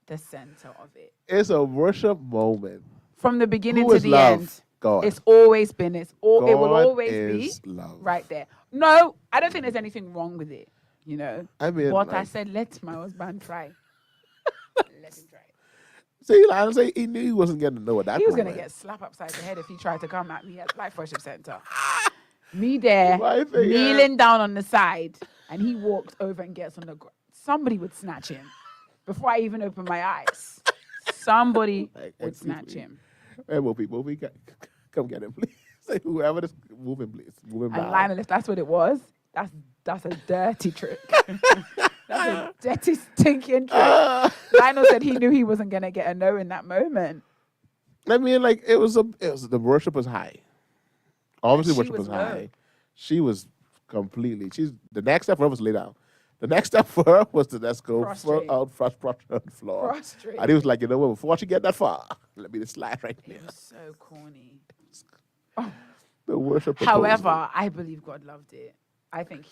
the center of it. It's a worship moment. From the beginning Who to is the love? end. God. It's always been. It will God always is be love. right there. No, I don't think there's anything wrong with it. You know. I mean, but I like- said, let my husband try. Let him try. See, like I say, he knew he wasn't getting to know at that He was point. gonna get slapped upside the head if he tried to come at me at Life Worship Center. Me there, My thing, kneeling down on the side, and he walked over and gets on the ground. Somebody would snatch him before I even open my eyes. Somebody would snatch him. Hey, Whoopi, come get him, please. Say, whoever is moving, please. Move him And down. Lionel, if that's what it was, that's a dirty trick. That's a dirty, stinking trick. Lionel said he knew he wasn't gonna get a no in that moment. I mean, like it was the worship was high. Obviously, She worship was was high. low. She was completely. The next step for her was lay down. The next step for her was to let's go Prostrate. out on the floor. Prostrate. And he was like, you know what? Before she get that far, let me just slide right there. It was so corny. The worship. However, I believe God loved it. I think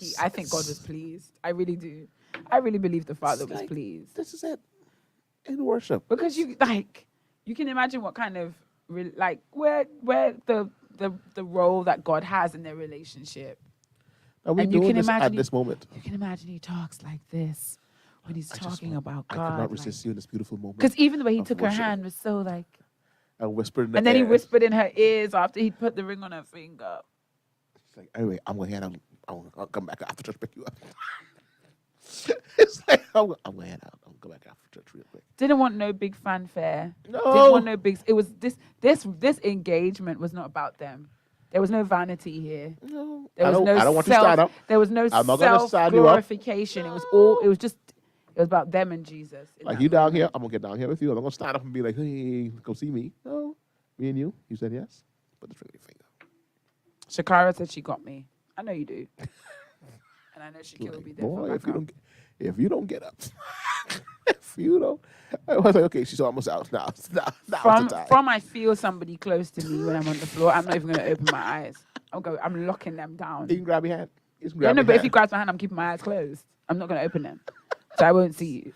God was pleased. I really do. I really believe the Father was pleased. This is it. In worship. Because you can imagine what kind of where the role that God has in their relationship. Are we And you doing can this imagine at this moment? You can imagine he talks like this when he's talking about I God. could not resist you in this beautiful moment. Because even the way he of took her worship. hand was so like, And whispered in the and then he air. whispered in her ears after he put the ring on her finger. It's like, anyway, I'm going to head out. I'll come back after church, pick you up. It's like, I'm going to head out. I'll go back after church real quick. Didn't want no big fanfare. No. Didn't want no big. It was this engagement was not about them. There was no vanity here. No. There was I don't want you to stand up. There was no I'm not gonna self stand you up. glorification. It was all. It was about them and Jesus. in Like that you down moment. here, I'm going to get down here with you. I'm going to stand up and be like, hey, go see me. No. Me and you. You said yes. Put the ring on your finger. Shakira said she got me. I know you do. And I know Shakira will be there Boy, for if you backup. if you don't get up, if you don't, I was like, okay, she's almost out now. Now From it's the time. from I feel somebody close to me when I'm on the floor, I'm not even going to open my eyes. I'm locking them down. You can grab your hand. You can Yeah, grab no, your but if hand. he grabs my hand, I'm keeping my eyes closed. I'm not going to open them. So I won't see you.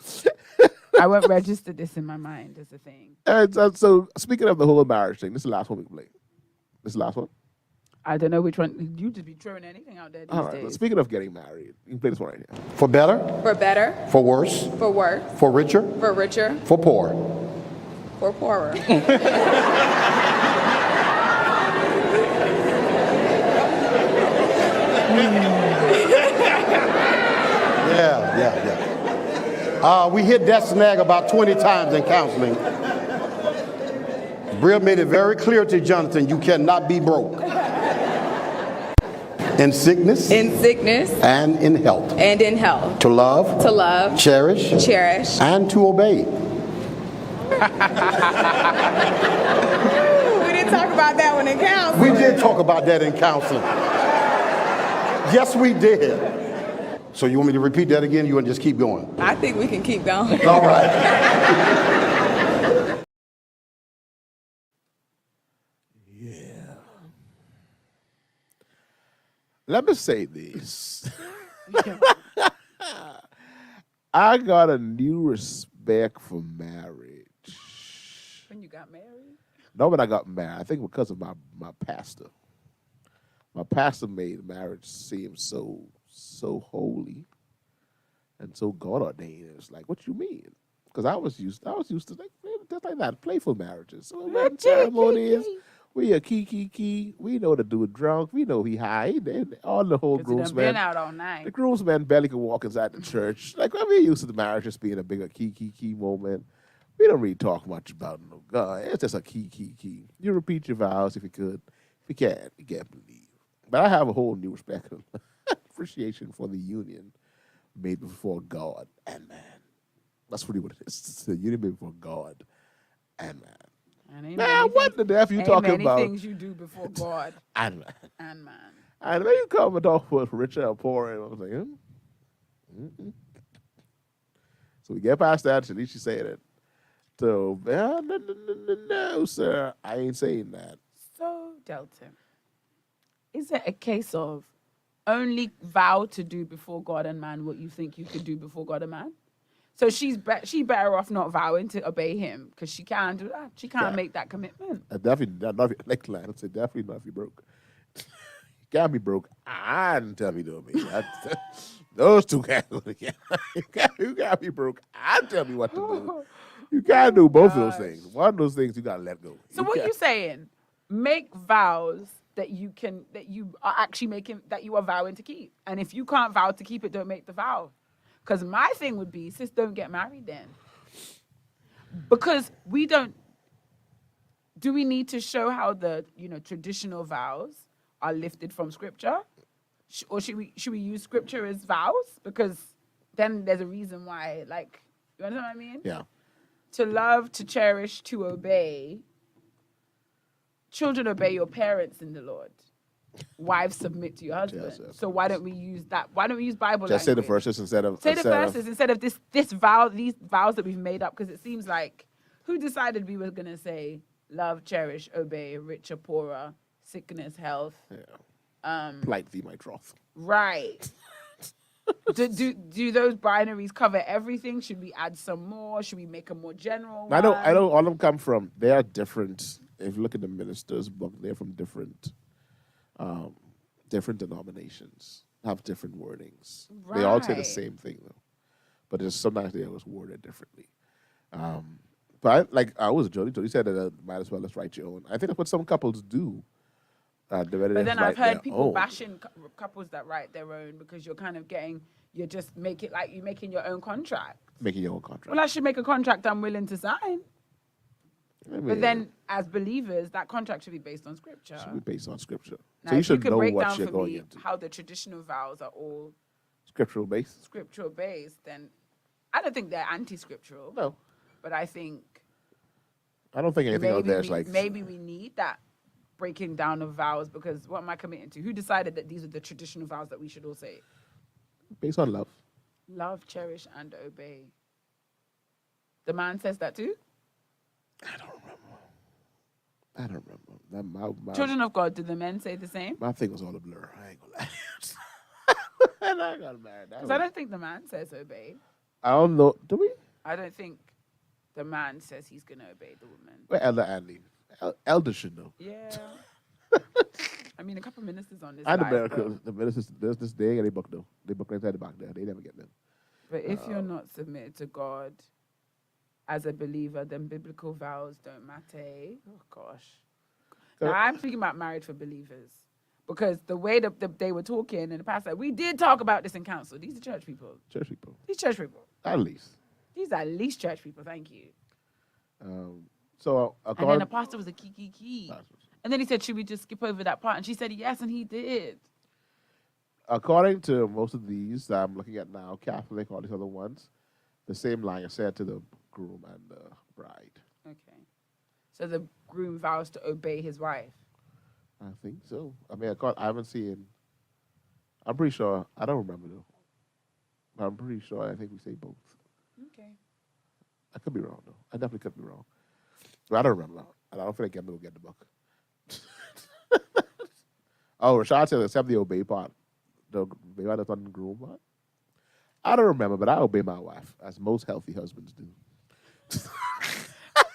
I won't register this in my mind as a thing. And so speaking of the whole marriage thing, this is the last one we can play. This is the last one. I don't know which one. You just be throwing anything out there these All right. days. Well, speaking of getting married, you can play this one right here. For better, For better, for worse, for worse, for richer, for richer, for poor. for poorer. Yeah. We hit that snag about 20 times in counseling. Bria made it very clear to Jonathan, you cannot be broke. In sickness In sickness and in health. and in health. To love, To love, cherish, cherish. and to obey. We didn't talk about that one in counseling. We did talk about that in counseling. Yes, we did. So you want me to repeat that again? You want to just keep going? I think we can keep going. All right. Let me say this. I got a new respect for marriage. When you got married? Not when I got married. I think because of my pastor. my pastor made marriage seem so holy and so God ordained. It's like, what you mean? Because I was used to like just like that, playful marriages. So when ceremony is, we a key. We know the dude drunk. We know he high. And all the whole groomsmen. Been out all night. The groomsmen barely could walk inside the church. Like we're used to the marriage just being a bigger key moment. We don't really talk much about no God. It's just a key. You repeat your vows if you could. If you can't, you can't believe. But I have a whole new respect and appreciation for the union made before God and man. That's really what it is. It's a union made before God and man. Man, what the F you talking about? Many things you do before God and man. And man. And when you come and talk with richer or poor, and I was like, So we get past that. At least she said it. So, no, sir, I ain't saying that. So, Delton, is it a case of only vow to do before God and man what you think you could do before God and man? So she better off not vowing to obey him because she can't do that. She can't make that commitment. Definitely not. Like Lance said, definitely not if you broke. You can't be broke and tell me to obey. Those two can't go together. You can't be broke and tell me what to do. You can't do both of those things. One of those things you gotta let go. So what are you saying? Make vows that you are actually making, that you are vowing to keep. And if you can't vow to keep it, don't make the vow. Because my thing would be, sis, don't get married then. Because do we need to show how the traditional vows are lifted from scripture? Or should we use scripture as vows? Because then there's a reason why, like, you understand what I mean? Yeah. To love, to cherish, to obey. Children, obey your parents in the Lord. Wives, submit to your husband. Yes. So why don't we use that? Why don't we use Bible Just language? say the verses instead of... Say the verses instead of this vow, these vows that we've made up, because it seems like, who decided we were going to say love, cherish, obey, richer, poorer, sickness, health? Yeah. Plight thee, my troth. Right. do those binaries cover everything? Should we add some more? Should we make a more general one? I don't all of them come from, they are different. If you look at the minister's book, they're from different denominations, have different wordings. Right. They all say the same thing though, but there's sometimes they always word it differently. But I was Jody said that might as well just write your own. I think that's what some couples do. But then I've heard people bashing couples that write their own because you're just you're making your own contract. Making your own contract. Well, I should make a contract I'm willing to sign. But then, as believers, that contract should be based on scripture. Should be based on scripture. Now, so you should know break what down you're for going me into. How the traditional vows are all scriptural based. Then I don't think they're anti-scriptural. No. But I don't think anything out there is like... Maybe we need that breaking down of vows, because what am I committing to? Who decided that these are the traditional vows that we should all say? Based on love. Love, cherish, and obey. The man says that too? I don't remember. My Children of God, do the men say the same? My thing was all a blur. I ain't gonna lie. And I got married. Because I don't think the man says obey. I don't know. Do we? I don't think the man says he's going to obey the woman. Well, Elder Andy. Elder should know. Yeah. I mean, a couple of ministers on this. And the ministers, they ain't get a book though. They book right inside the back there. They never get them. But if you're not submitted to God as a believer, then biblical vows don't matter. Oh, gosh. Now, I'm speaking about marriage for believers. Because the way that they were talking in the past, we did talk about this in council. These are church people. Church people. These church people. At least. These are at least church people. Thank you. And then the pastor was a key. And then he said, should we just skip over that part? And she said, yes, and he did. According to most of these that I'm looking at now, Catholic, all these other ones, the same line is said to the groom and the bride. Okay. So the groom vows to obey his wife. I think so. I mean, I haven't seen. I'm pretty sure. I don't remember though. But I'm pretty sure. I think we say both. Okay. I could be wrong though. I definitely could be wrong. But I don't remember. And I don't feel like I'm gonna get the book. Oh, Rashad said except the obey part. The obey part that's on the groom part. I don't remember, but I obey my wife, as most healthy husbands do.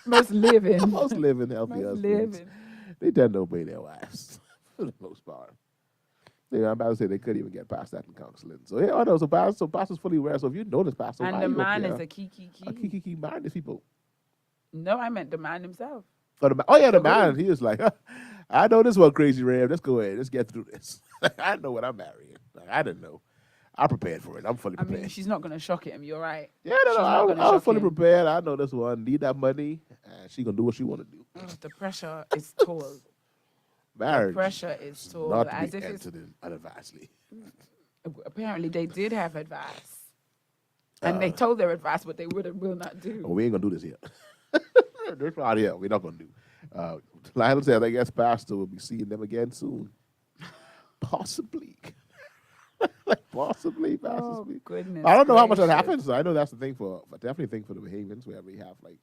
Most living. Most living healthy husbands. They tend to obey their wives for the most part. I'm about to say they couldn't even get past that in counseling. So yeah, I know. So pastor's fully aware. So if you notice pastor, And why the you man care? is a key. A key man. These people. No, I meant the man himself. Oh yeah, the man. He was like, I know this one crazy Ram. Let's go ahead. Let's get through this. I know what I'm marrying. Like, I didn't know. I'm prepared for it. I'm fully I prepared. mean, she's not going to shock him. You're right. Yeah, She's not no, gonna I was shock fully him. prepared. I know this one. Need that money. And she gonna do what she want to do. The pressure is tall. Marriage. The pressure is tall. Not to As be if it's entered in unadvisedly. apparently they did have advice. And they told their advice what they would and will not do. Oh, we ain't gonna do this here. This part here, we're not gonna do. Lionel said, I guess Pastor will be seeing them again soon. Possibly. Possibly. Oh, goodness. I don't know how much that gracious. happens. I know that's the thing definitely think for the Bahamians where we have like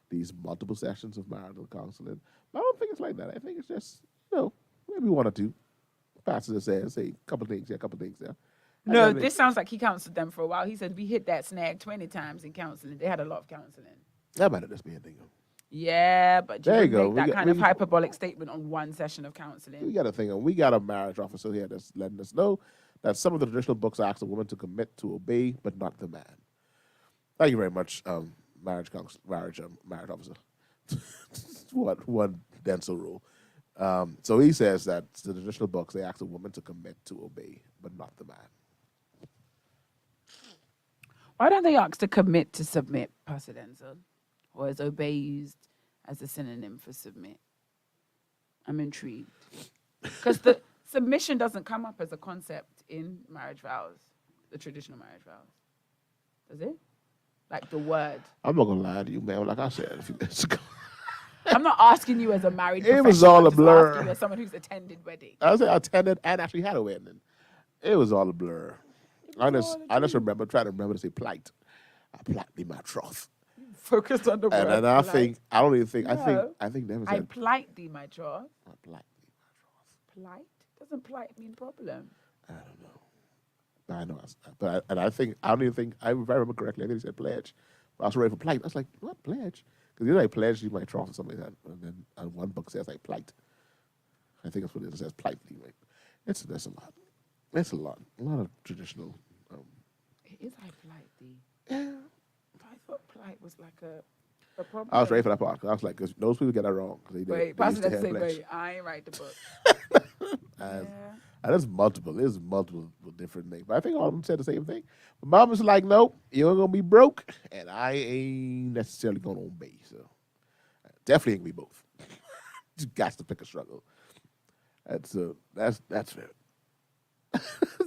these multiple sessions of marital counseling. But I don't think it's like that. I think it's just, maybe one or two. Pastor says, say a couple things here, a couple things there. And No, then this sounds like he counseled them for a while. He said we hit that snag 20 times in counseling. They had a lot of counseling. that might have just been a thing. Yeah, but There you wouldn't go. make We that got- kind of we- hyperbolic statement on one session of We counseling. got a thing. We got a marriage officer here that's letting us know that some of the traditional books ask the woman to commit to obey, but not the man. Thank you very much, marriage officer. one dental rule. So he says that the traditional books they ask the woman to commit to obey, but not the man. Why don't they ask to commit to submit, Pastor Denzel? Or is obey used as a synonym for submit? I'm intrigued. Because the submission doesn't come up as a concept in marriage vows, the traditional marriage vows. Does it? Like the word. I'm not gonna lie to you, man. Like I said a few minutes ago, I'm not asking you as a married It was professional, all I'm a just blur. asking you as someone who's attended weddings. I attended and actually had a wedding. It was all a blur. I just remember trying to remember to say plight. I plight thee my troth. Focused on the word. And then I plight. think I don't even think I No. think never I said plight thee, my troth. I plight thee my troth. Plight? Doesn't plight mean problem? I don't know. I know, I don't even think if I remember correctly. I think he said pledge. I was ready for plight. I was like, what pledge? Because you know, like pledge you my troth or something like that. And then one book says like plight. I think that's what it says, plight thee. Right? That's a lot. It's a lot of traditional. It is I plight thee. Yeah. I thought plight was like a problem. I was ready for that part. 'Cause I was like, because those people get that wrong. Wait, Pastor used to Denzel say, have pledge. wait, I ain't write the book. And Yeah. there's multiple different things. But I think all of them said the same thing. My mom was like, nope, you're going to be broke, and I ain't necessarily going to obey. So definitely ain't going to be both. Just got to pick a struggle. That's fair.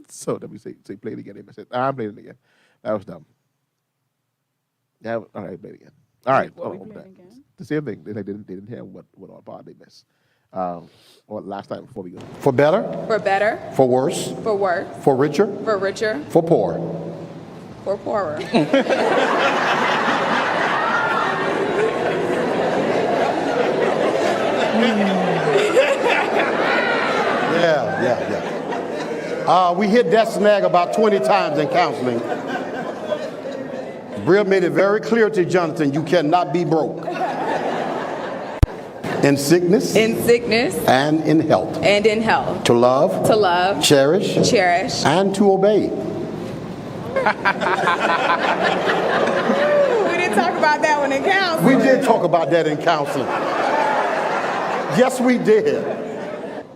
So let me say play it again. I said, I'm playing it again. That was dumb. Yeah, all right, play it again. All right. What we hold on. playing again? The same thing. They didn't hear what all part they missed. Or last time before we go. For better, For better, for worse, for worse, for richer, for richer, for poor. for poorer. Yeah. We hit that snag about 20 times in counseling. Bria made it very clear to Jonathan, you cannot be broke. In sickness In sickness and in health. and in health. To love, To love, cherish, cherish. and to obey. We didn't talk about that one in counseling. We did talk about that in counseling. Yes, we did.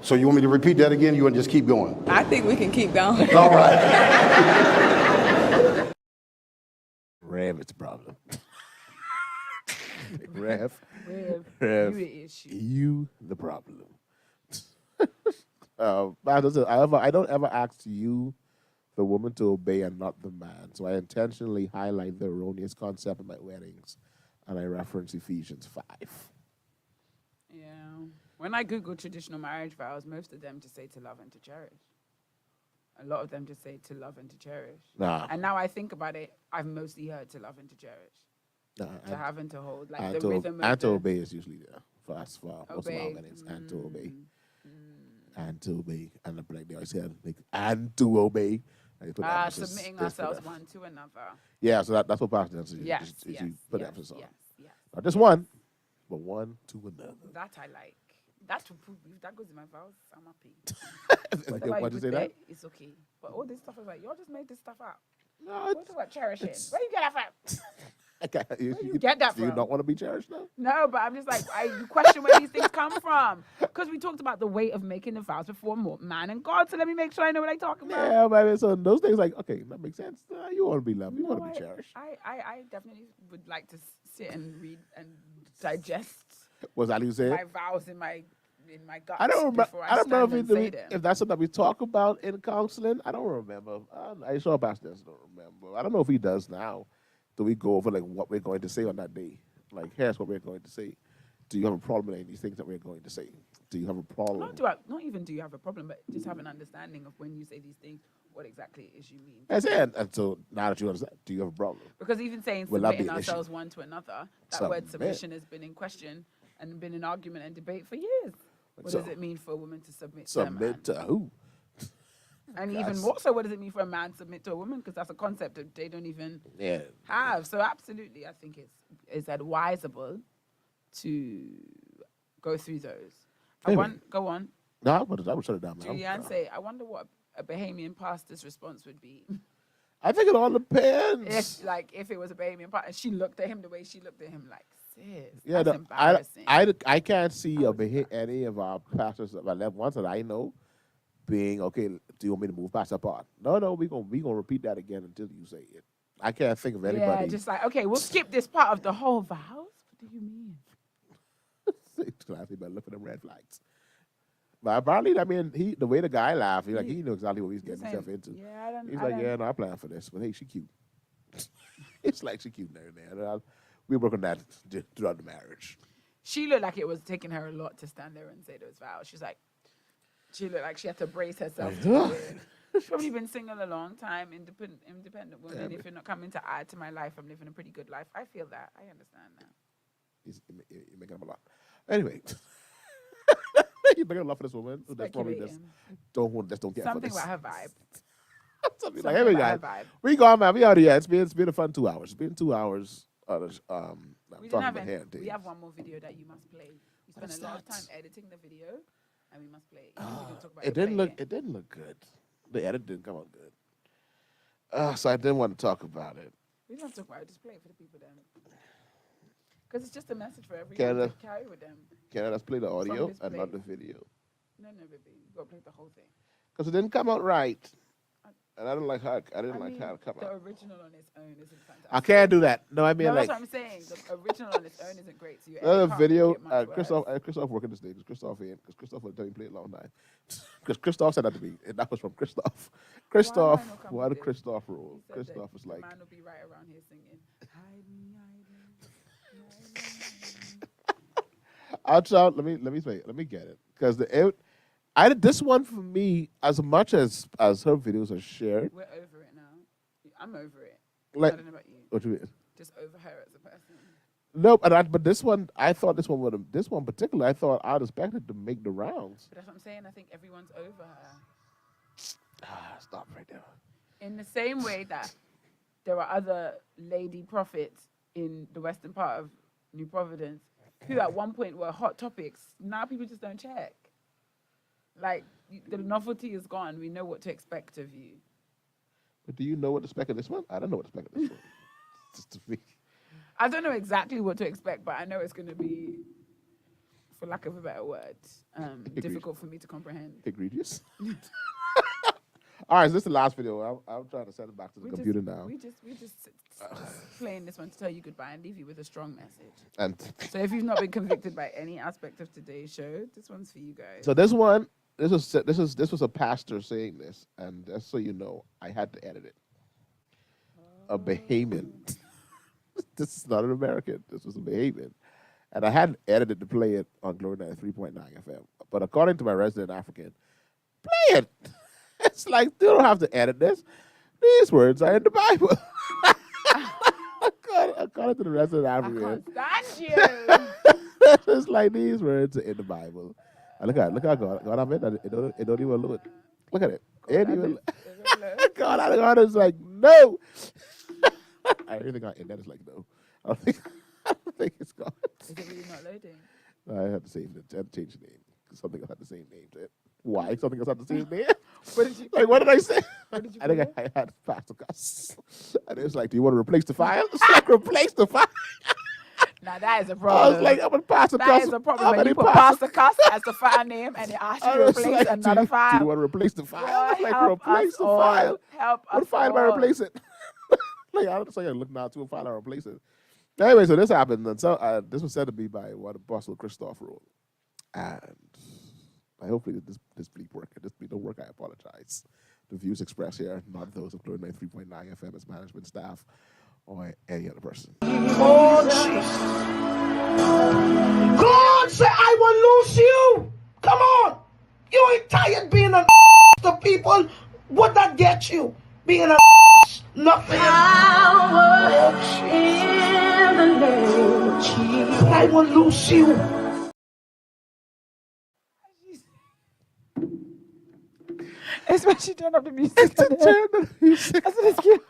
So you want me to repeat that again? You want to just keep going? I think we can keep going. All right. Rev, it's a problem. Rev, You the issue. you the problem. I don't ever ask you, the woman, to obey and not the man. So I intentionally highlight the erroneous concept in my weddings, and I reference Ephesians 5. Yeah. When I Google traditional marriage vows, most of them just say to love and to cherish. A lot of them just say to love and to cherish. Nah. And now I think about it, I've mostly heard to love and to cherish. To have and to hold. Like the rhythm and of to the obey is usually there for us, for most of our Obey. weddings. And to obey. And to obey. And like they always say, like, and to obey. Like, put emphasis- submitting just put ourselves emphasis. one to another. Yeah, so that's what Pastor does. Yes, You put emphasis on. yes, yes. Not just one, but one to another. That I like. That goes in my vows. I'm happy. Why'd you say that? It's okay. But all this stuff is like, y'all just made this stuff up. No, What about cherishing? Where you get that from? you get that Do you from? not want to be cherished now? No, but I'm just like, you question where these things come from. Because we talked about the weight of making the vows before man and God. So let me make sure I know what I'm talking about. Yeah, but so those things like, okay, that makes sense. You want to be loved. You want to be cherished. I definitely would like to sit and read and digest Was that you said? my vows in my gut. I don't remember. I don't know if that's something we talk about in counseling. I don't remember. I saw Pastor. I don't remember. I don't know if he does now. Do we go over like what we're going to say on that day? Like, here's what we're going to say. Do you have a problem with any of these things that we're going to say? Do you have a problem? Not even do you have a problem, but just have an understanding of when you say these things, what exactly it is you mean. That's it. And so now that you understand, do you have a problem? Because even saying Will that be submitting an issue? ourselves one to another, that word submission has been in question and been an argument and debate for years. What does it mean for a woman to submit to a man? Submit to who? And even more so, what does it mean for a man to submit to a woman? Because that's a concept that they don't even have. So absolutely, I think it's advisable to go through those. Go on. No, I would shut it down, man. Julianne say, I wonder what a Bahamian pastor's response would be. I think it all depends. If it was a Bahamian pastor, and she looked at him the way she looked at him, like, sis, Yeah, that's embarrassing. I can't see any of our pastors, ones that I know, being okay. Do you want me to move past that part? No, we gonna repeat that again until you say it. I can't think of anybody. Yeah, just like, okay, we'll skip this part of the whole vows. What do you mean? Classy, but look at them red flags. But apparently, I mean, the way the guy laughed, he knew exactly what he's getting himself into. Yeah, no, I plan for this, but hey, she cute. It's like she cute there. We work on that throughout the marriage. She looked like it was taking her a lot to stand there and say those vows. She looked like she had to brace herself to do it. She's probably been single a long time, independent woman. If you're not coming to add to my life, I'm living a pretty good life. I feel that. I understand that. You're making up a lot. Anyway, you're making a lot for this woman. That's probably just don't care something for this. about her vibe. Something like, hey, we got we gone, man. We out here. It's been a fun 2 hours. It's been 2 hours. We have one more video that you must play. You spent a lot of time editing the video, and we must play it. It didn't look good. The edit didn't come out good. So I didn't want to talk about it. We don't have to talk about it. Just play it for the people then. Because it's just a message for everyone to carry with them. Can I just play the audio and not the video? No, baby. You got to play the whole thing. Because it didn't come out right. And I didn't like how it come out. The original on its own isn't fantastic. I can't do that. No, I mean, that's what I'm saying. The original on its own isn't great. So the video, Christoph working this day because Christoph would tell me play it a long time. Because Christoph said that to me, and that was from Christoph. Why did Christoph roll? Christoph was like, the man will be right around here singing, hide me, I'll try. Let me get it because I did this one for me as much as her videos are shared. We're over it now. I'm over it. Like, I don't know about you. What you mean? Just over her as a person. No, but this one, I thought this one particularly, I thought I'd expected to make the rounds. But that's what I'm saying. I think everyone's over her. Stop right there. In the same way that there are other lady prophets in the western part of New Providence who at one point were hot topics. Now people just don't check. Like, the novelty is gone. We know what to expect of you. But do you know what to expect of this one? I don't know what to expect of this one. Just to me. I don't know exactly what to expect, but I know it's going to be, for lack of a better word, difficult for me to comprehend. Egregious. All right, so this is the last video. I'm trying to send it back to the computer now. We just playing this one to tell you goodbye and leave you with a strong message. And so if you've not been convicted by any aspect of today's show, this one's for you guys. So this one, this was a pastor saying this, and just so you know, I had to edit it. A Bahamian. This is not an American. This was a Bahamian. And I hadn't edited to play it on Glory 93.9 FM. But according to my resident African, play it. It's like, you don't have to edit this. These words are in the Bible. According to the resident African. I can't stand you. It's like these words are in the Bible. And look how God have it. It don't even look. Look at it. God is like, no. Everything on internet is like, no. I don't think it's God. Is it really not loading? I had to save it. I had to change the name. something else had the same name to it. Why something else had the same name? What did you? Like, what did I say? What did you I think call I had Pastor Gus. And it was like, do you want to replace the file? It's like, replace the file. Now that is a I problem. was like, I'm going to pass the That is a problem when you put Pastor Cuss as the file name and they ask you to replace like, another do file. you want to replace the file? I was like, Help replace us the all. file. Help What us file am I all. replacing? Like, I was like, look now to a file I replace it. Anyway, so this happened. And so this was said to be by one Apostle Christoph Roll. And hopefully this bleep work. If this bleep don't work, I apologize. The views expressed here are not those of Glory 93.9 FM as management staff or any other person. Oh, Jesus. God said, I will lose you. Come on. You ain't tired being a to people. What that get you? Being a nothing. Power in the name of Jesus. I will lose you. It's when she turned up the music. That's what it's cute.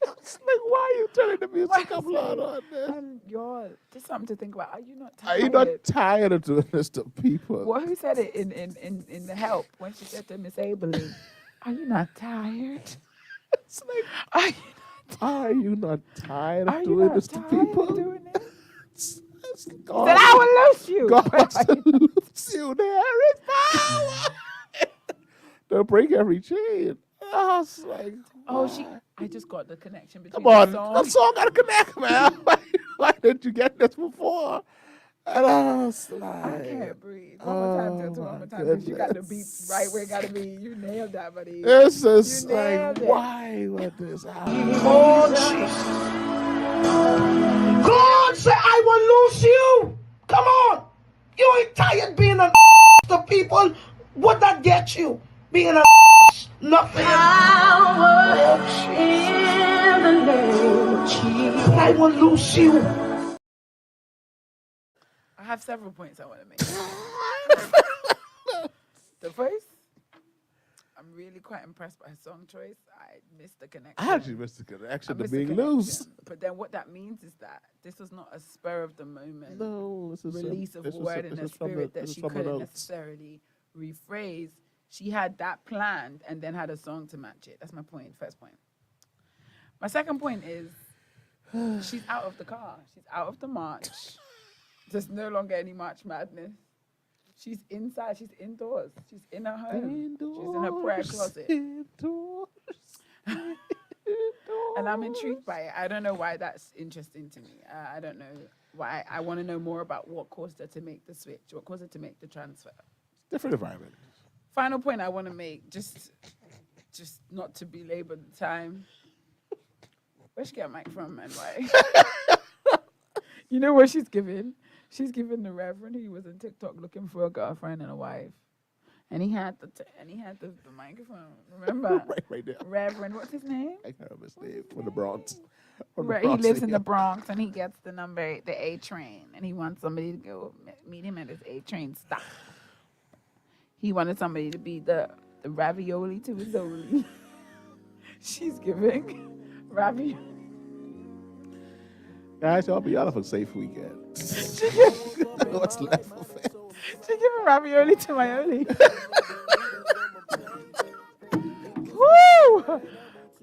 It's like, why are you turning the music up loud on this? And y'all, just something to think about. Are you not Are tired? you not tired of doing this to people? Well, who said it in the help when she said to Miss Abeling, are you not tired? It's like, are you not tired of doing this to people? God, Then I will lose you. God wants to lose you. There is power. They'll break every chain. I was like, I just got the connection between come on, the song. that song got to connect, man. Why didn't you get this before? And I was like, I can't breathe. One more time, Delton, one more time. Because you got the beat right where it got to be. You nailed that, buddy. This is You like, nailed it. why would this happen? Oh, Jesus. God said, I will lose you. Come on. You ain't tired being a to people. What that get you? Being a nothing. Power in the name of Jesus. I will lose you. I have several points I want to make. The first, I'm really quite impressed by her song choice. I missed the connection. I actually missed the connection to missed the being connection. loose. But then what that means is that this was not a spur of the moment release of word in her spirit that she couldn't necessarily rephrase. She had that planned and then had a song to match it. That's my point, first point. My second point is she's out of the car. She's out of the march. There's no longer any March Madness. She's inside. She's indoors. She's in her home. She's in her prayer closet. And I'm intrigued by it. I don't know why that's interesting to me. I don't know why. I want to know more about what caused her to make the switch, what caused her to make the transfer. Different environment. Final point I want to make, just not to belabor the time. Where'd she get a mic from and why? You know what she's giving? She's giving the Reverend who was on TikTok looking for a girlfriend and a wife. And he had the microphone. Remember? right there. Reverend, what's his name? I can't remember his name. From the Bronx. Right, he lives in the Bronx and he gets the number, the A train, and he wants somebody to go meet him at his A train stop. He wanted somebody to be the ravioli to his Oli. She's giving ravioli. Guys, y'all have a safe weekend. What's left of it? She giving ravioli to my Oli. Woo!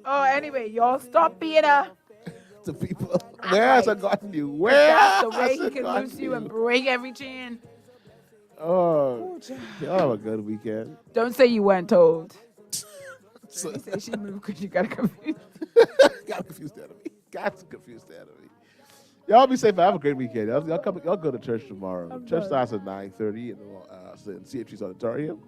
Oh, anyway, y'all stop being to people. Where has it gotten you? Where that's the way has he it can gotten loose you and break every chain. Oh, y'all have a good weekend. Don't say you weren't told. So you say she moved because you got confused. Got confused the enemy. Got confused the enemy. Y'all be safe. Have a great weekend. Y'all go to church tomorrow. Church starts at 9:30 in CHG's auditorium,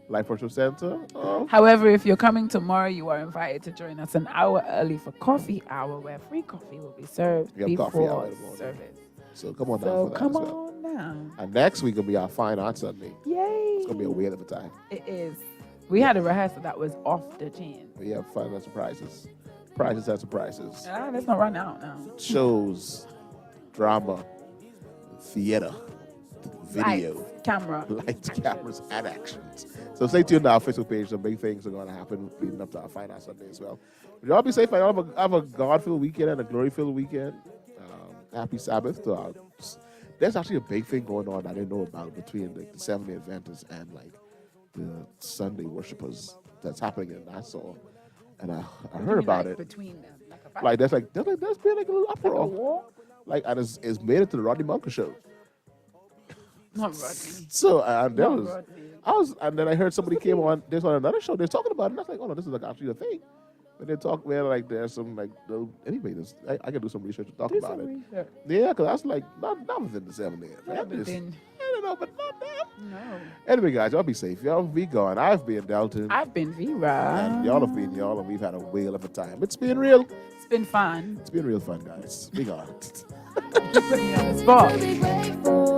Life Worship Center. However, if you're coming tomorrow, you are invited to join us an hour early for coffee hour, where free coffee will be served before service. So come on down for that. Come on down. And next week will be our Fine Art Sunday. Yay! It's gonna be a whale of a time. It is. We had a rehearsal that was off the chain. We have fun and surprises. Prizes and surprises. Let's not run out now. Shows, drama, theater, video, lights, cameras, and actions. So stay tuned to our Facebook page. Some big things are going to happen leading up to our Fine Art Sunday as well. But y'all be safe. Y'all have a God-filled weekend and a glory-filled weekend. Happy Sabbath to our there's actually a big thing going on I didn't know about between like, the Seventh-day Adventists and like the Sunday worshipers that's happening in Nassau. And I heard about it. Between them. Like a fight? Like there's been like a little Like a uproar. war? Like and it's made it to the Rodney Bunker show. Not Rodney. So and there Not was Rodney. and then I heard somebody came on this on another show. They're talking about it. And I was like, oh no, this is like actually a thing. But they talk where like there's some like anyway. I can do some research to talk Do about some it. research. Yeah, because that's like not within the 7 days. Yeah, but then, I don't know, but not them. no. Anyway, guys, y'all be safe. Y'all be gone. I've been Delton. I've been Vera. And y'all have been y'all, and we've had a whale of a time. It's been real. It's been fun. It's been real fun, guys. Be gone. You put me on the spot. To be grateful.